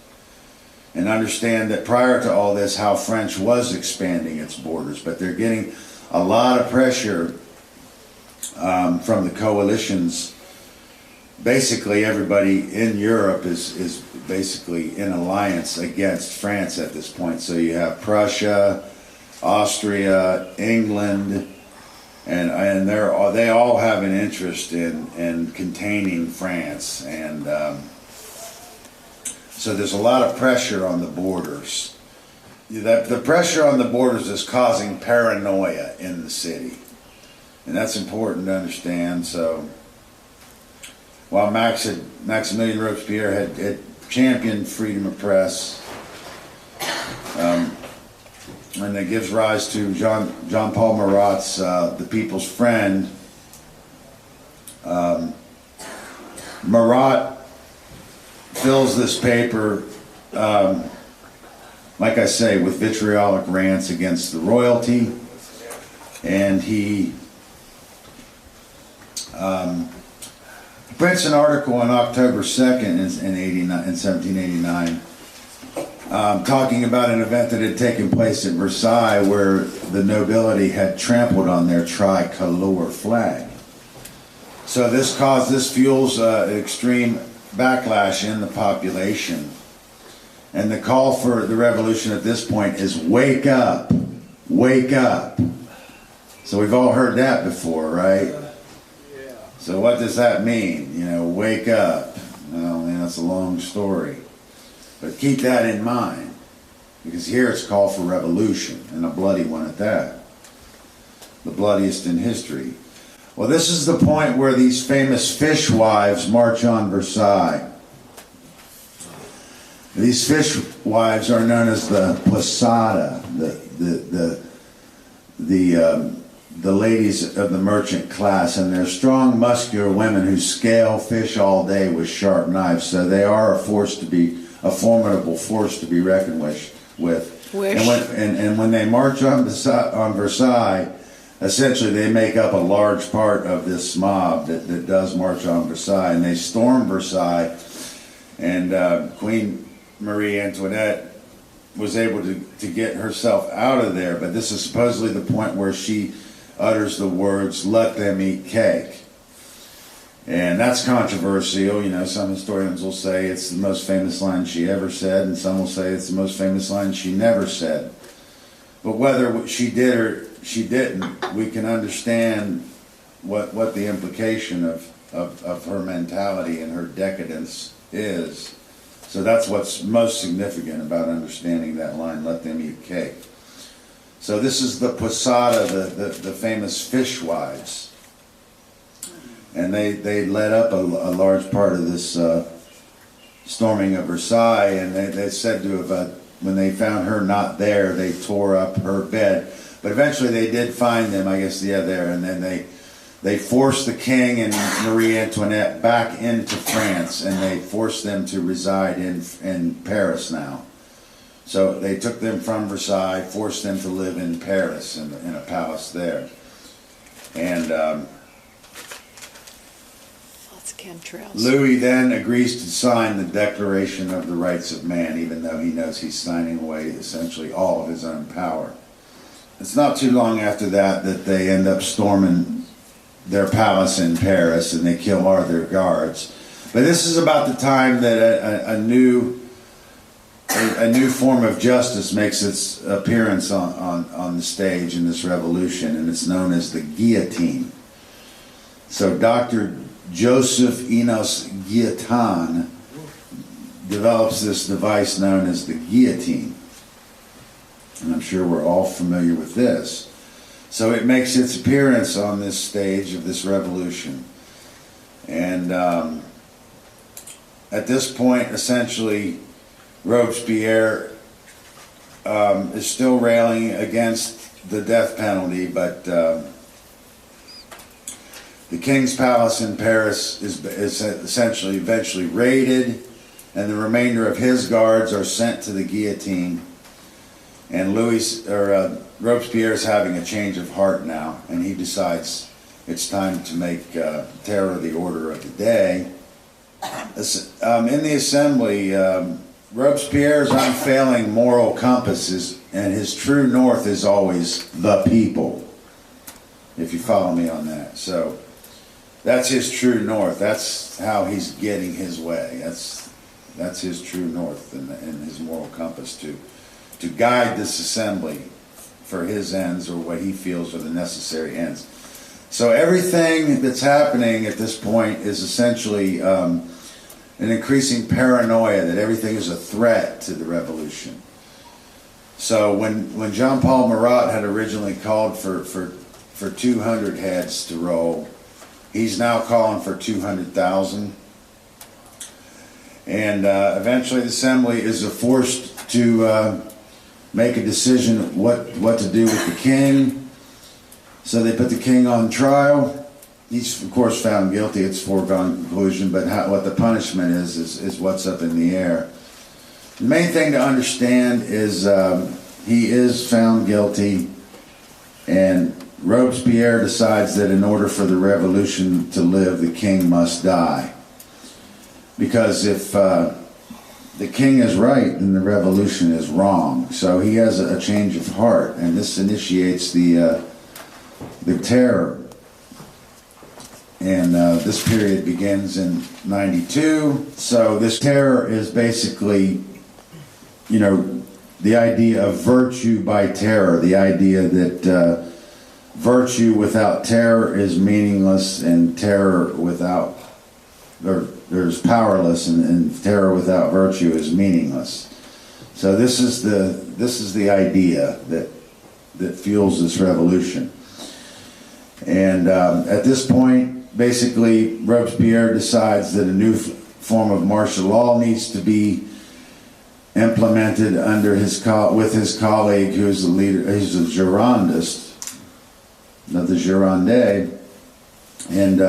and understand that prior to all this, how French was expanding its borders, but they're getting a lot of pressure from the coalitions basically everybody in Europe is basically in alliance against France at this point. So you have Prussia, Austria, England, and they all have an interest in containing France, and so there's a lot of pressure on the borders. The pressure on the borders is causing paranoia in the city, and that's important to understand. So while Maximilian Robespierre had championed freedom of press, and that gives rise to Jean Paul Marat's The People's Friend. Marat fills this paper, like I say, with vitriolic rants against the royalty, and he prints an article on October 2nd in 1789, talking about an event that had taken place at Versailles where the nobility had trampled on their tricolor flag. So this fuels extreme backlash in the population. And the call for the revolution at this point is wake up, wake up. So we've all heard that before, right? Yeah. So what does that mean? Wake up. Well, that's a long story. But keep that in mind, because here it's called for revolution, and a bloody one at that. The bloodiest in history. Well, this is the point where these famous fishwives march on Versailles. These fishwives are known as the Posada, the ladies of the merchant class, and they're strong, muscular women who scale fish all day with sharp knives. So they are a formidable force to be reckoned with. And when they march on Versailles, essentially they make up a large part of this mob that does march on Versailles, and they storm Versailles, and Queen Marie Antoinette was able to get herself out of there, but this is supposedly the point where she utters the words, "Let them eat cake." And that's controversial. Some historians will say it's the most famous line she ever said, and some will say it's the most famous line she never said. But whether she did or she didn't, we can understand what the implication of her mentality and her decadence is. So that's what's most significant about understanding that line, "Let them eat cake." So this is the Posada, the famous fishwives. And they led up a large part of this storming of Versailles, and they said to have, when they found her not there, they tore up her bed. But eventually they did find them, I guess, there, and then they forced the king and Marie Antoinette back into France, and they forced them to reside in Paris now. So they took them from Versailles, forced them to live in Paris, in a palace there. And Louis then agrees to sign the Declaration of the Rights of Man, even though he knows he's signing away essentially all of his own power. It's not too long after that they end up storming their palace in Paris, and they kill all their guards. But this is about the time that a new form of justice makes its appearance on the stage in this revolution, and it's known as the guillotine. So Dr. Joseph Enos Guillotin develops this device known as the guillotine. And I'm sure we're all familiar with this. So it makes its appearance on this stage of this revolution. And at this point, essentially, Robespierre is still railing against the death penalty, but the king's palace in Paris is essentially eventually raided, and the remainder of his guards are sent to the guillotine. And Robespierre is having a change of heart now, and he decides it's time to make terror the order of the day. In the assembly, Robespierre's unfailing moral compass and his true north is always the people, if you follow me on that. So That's his true north. That's how he's getting his way. That's his true north and his moral compass to guide this assembly for his ends, or what he feels are the necessary ends. So everything that's happening at this point is essentially an increasing paranoia that everything is a threat to the revolution. So when John Paul Marat had originally called for 200 heads to roll, he's now calling for 200,000. And eventually the assembly is forced to make a decision what to do with the king. So they put the king on trial. He's of course found guilty. It's foregone conclusion, but what the punishment is what's up in the air. The main thing to understand is he is found guilty, and Robespierre decides that in order for the revolution to live, the king must die. Because if the king is right, then the revolution is wrong. So he has a change of heart, and this initiates the terror. And this period begins in 92. So this terror is basically, the idea of virtue by terror, the idea that virtue without terror is meaningless, and terror without, there's powerless, and terror without virtue is meaningless. So this is the idea that fuels this revolution. And at this point, basically, Robespierre decides that a new form of martial law needs to be implemented under with his colleague, who's the leader. He's a Girondist, of the Girondins, and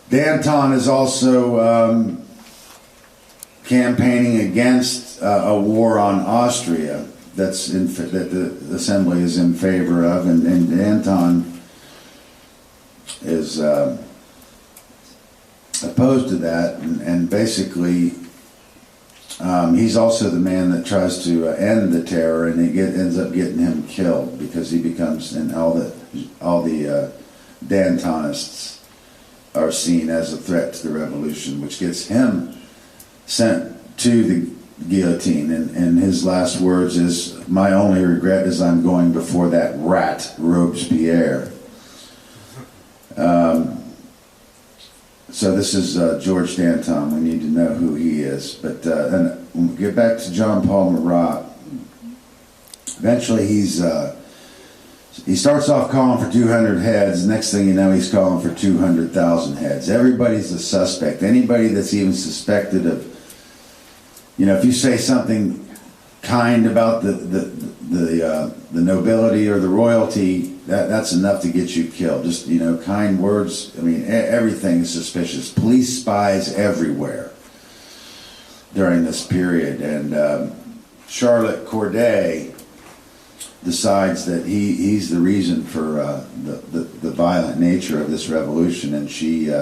Danton is also campaigning against a war on Austria that the assembly is in favor of, and Danton is opposed to that, and basically he's also the man that tries to end the terror, and ends up getting him killed, because he becomes, and all the Dantonists are seen as a threat to the revolution, which gets him sent to the guillotine. And his last words is, "My only regret is I'm going before that rat Robespierre." So this is George Danton. We need to know who he is. But and when we get back to John Paul Marat, eventually he starts off calling for 200 heads. Next thing you know, he's calling for 200,000 heads. Everybody's a suspect. Anybody that's even suspected of, if you say something kind about the nobility or the royalty, that's enough to get you killed. Just, kind words. I mean, everything is suspicious. Police spies everywhere during this period. And Charlotte Corday decides that he's the reason for the violent nature of this revolution, and she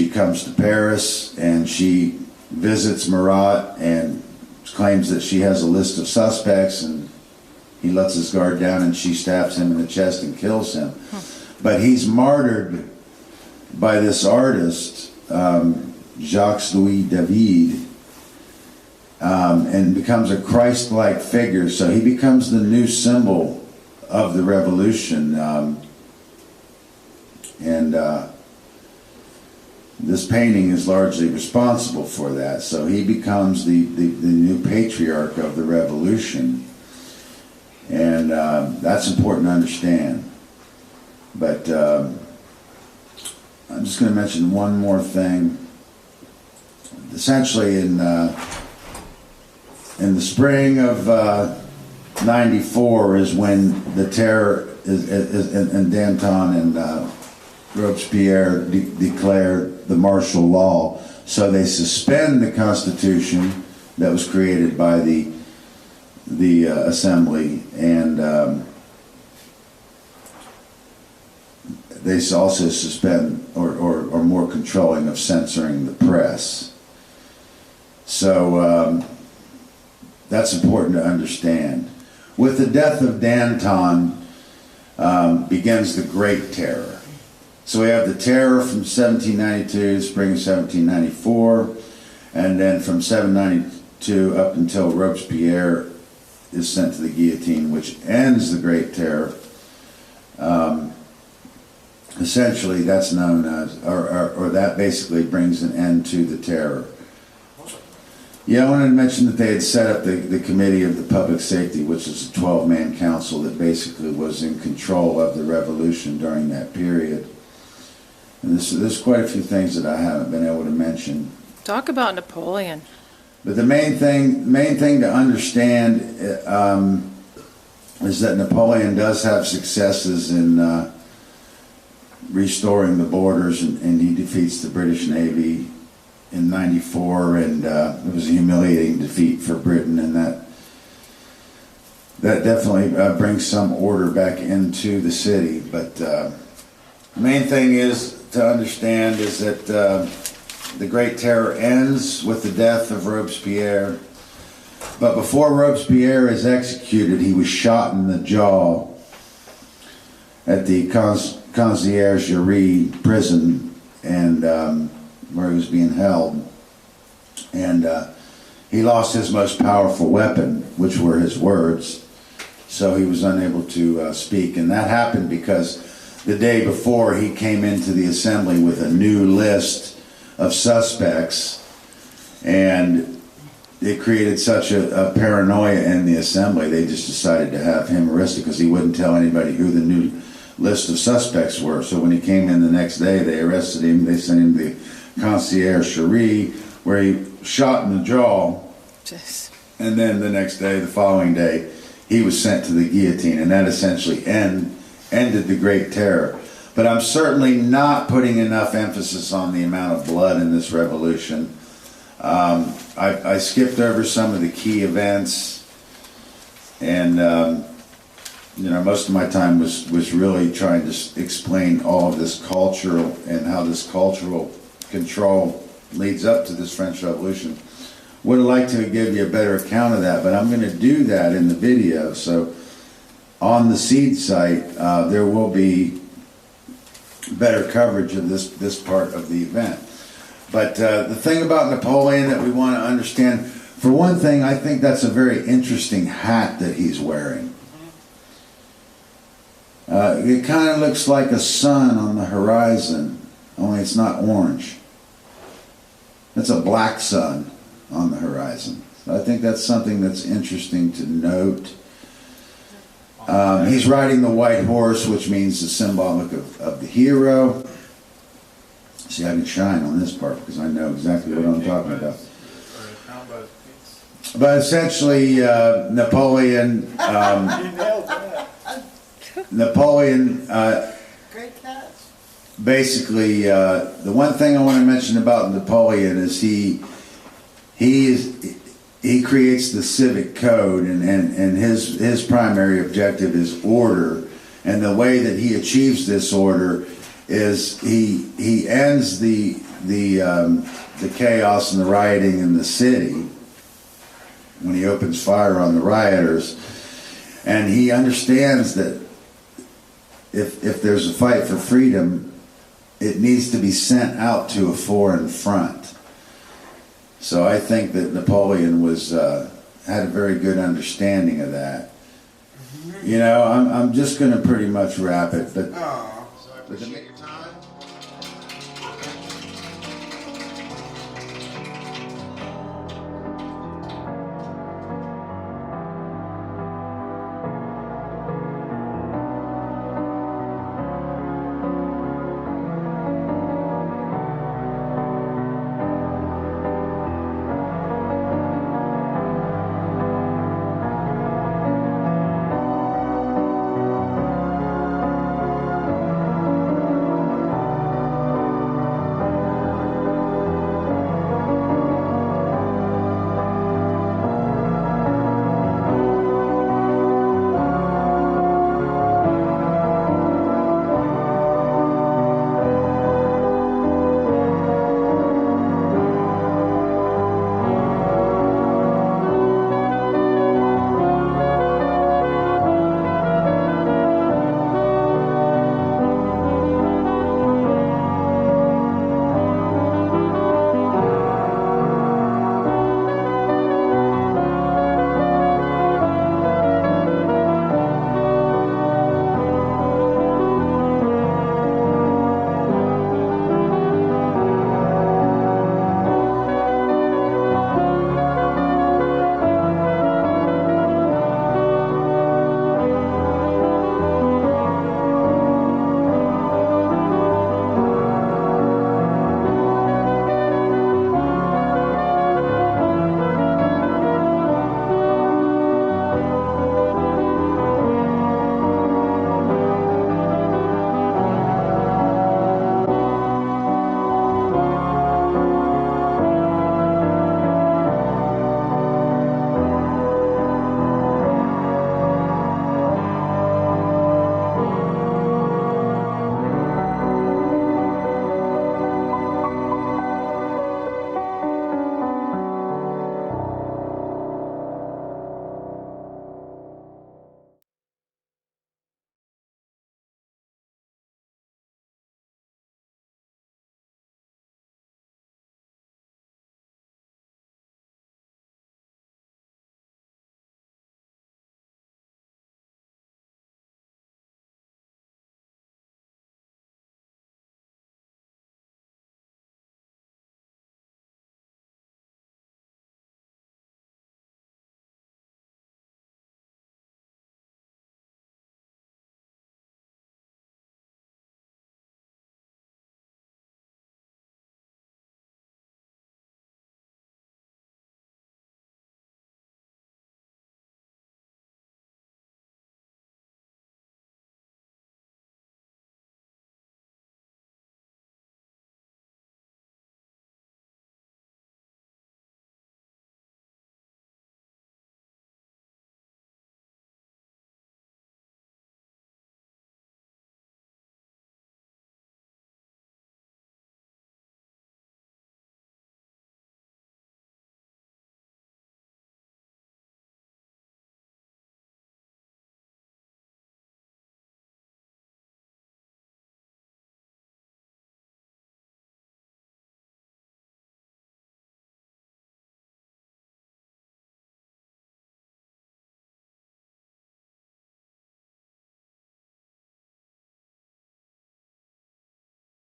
comes to Paris, and she visits Marat and claims that she has a list of suspects, and he lets his guard down, and she stabs him in the chest and kills him. But he's martyred by this artist, Jacques-Louis David, and becomes a Christ-like figure. So he becomes the new symbol of the revolution. This painting is largely responsible for that. So he becomes the new patriarch of the revolution. And that's important to understand. But I'm just going to mention one more thing. Essentially, in the spring of 94 is when the terror and Danton and Robespierre declare the martial law. So they suspend the Constitution that was created by the assembly, and they also suspend or are more controlling of censoring the press. So that's important to understand. With the death of Danton begins the Great Terror. So we have the terror from 1792, spring of 1794, and then from 792 up until Robespierre is sent to the guillotine, which ends the Great Terror. Essentially, that's known as, or that basically brings an end to the terror. Yeah, I wanted to mention that they had set up the Committee of the Public Safety, which is a 12-man council that basically was in control of the revolution during that period. And there's quite a few things that I haven't been able to mention. Talk about Napoleon. But the main thing to understand is that Napoleon does have successes in restoring the borders, and he defeats the British Navy in '94, and it was a humiliating defeat for Britain, and that definitely brings some order back into the city. But the main thing is to understand is that the Great Terror ends with the death of Robespierre. But before Robespierre is executed, he was shot in the jaw at the Conciergerie prison, and where he was being held. And he lost his most powerful weapon, which were his words. So he was unable to speak. And that happened because the day before he came into the assembly with a new list of suspects, and it created such a paranoia in the assembly, they just decided to have him arrested because he wouldn't tell anybody who the new list of suspects were. So when he came in the next day, they arrested him. They sent him to the Conciergerie, where he shot in the jaw. Just And then the next day, the following day, he was sent to the guillotine, and that essentially ended the Great Terror. But I'm certainly not putting enough emphasis on the amount of blood in this revolution. I skipped over some of the key events, and most of my time was really trying to explain all of this cultural and how this cultural control leads up to this French Revolution. Would have liked to give you a better account of that, but I'm going to do that in the video. So on the S.E.E.D site, there will be better coverage of this part of the event. But the thing about Napoleon that we want to understand, for one thing, I think that's a very interesting hat that he's wearing. It kind of looks like a sun on the horizon, only it's not orange. It's a black sun on the horizon. So I think that's something that's interesting to note. He's riding the white horse, which means the symbolic of the hero. See, I can shine on this part because I know exactly what I'm talking about. But essentially, Napoleon Great catch. basically, the one thing I want to mention about Napoleon is he creates the civic code, and his primary objective is order. And the way that he achieves this order is he ends the chaos and the rioting in the city when he opens fire on the rioters, and he understands that if there's a fight for freedom, it needs to be sent out to a foreign front. So I think that Napoleon had a very good understanding of that. I'm just going to pretty much wrap it, but.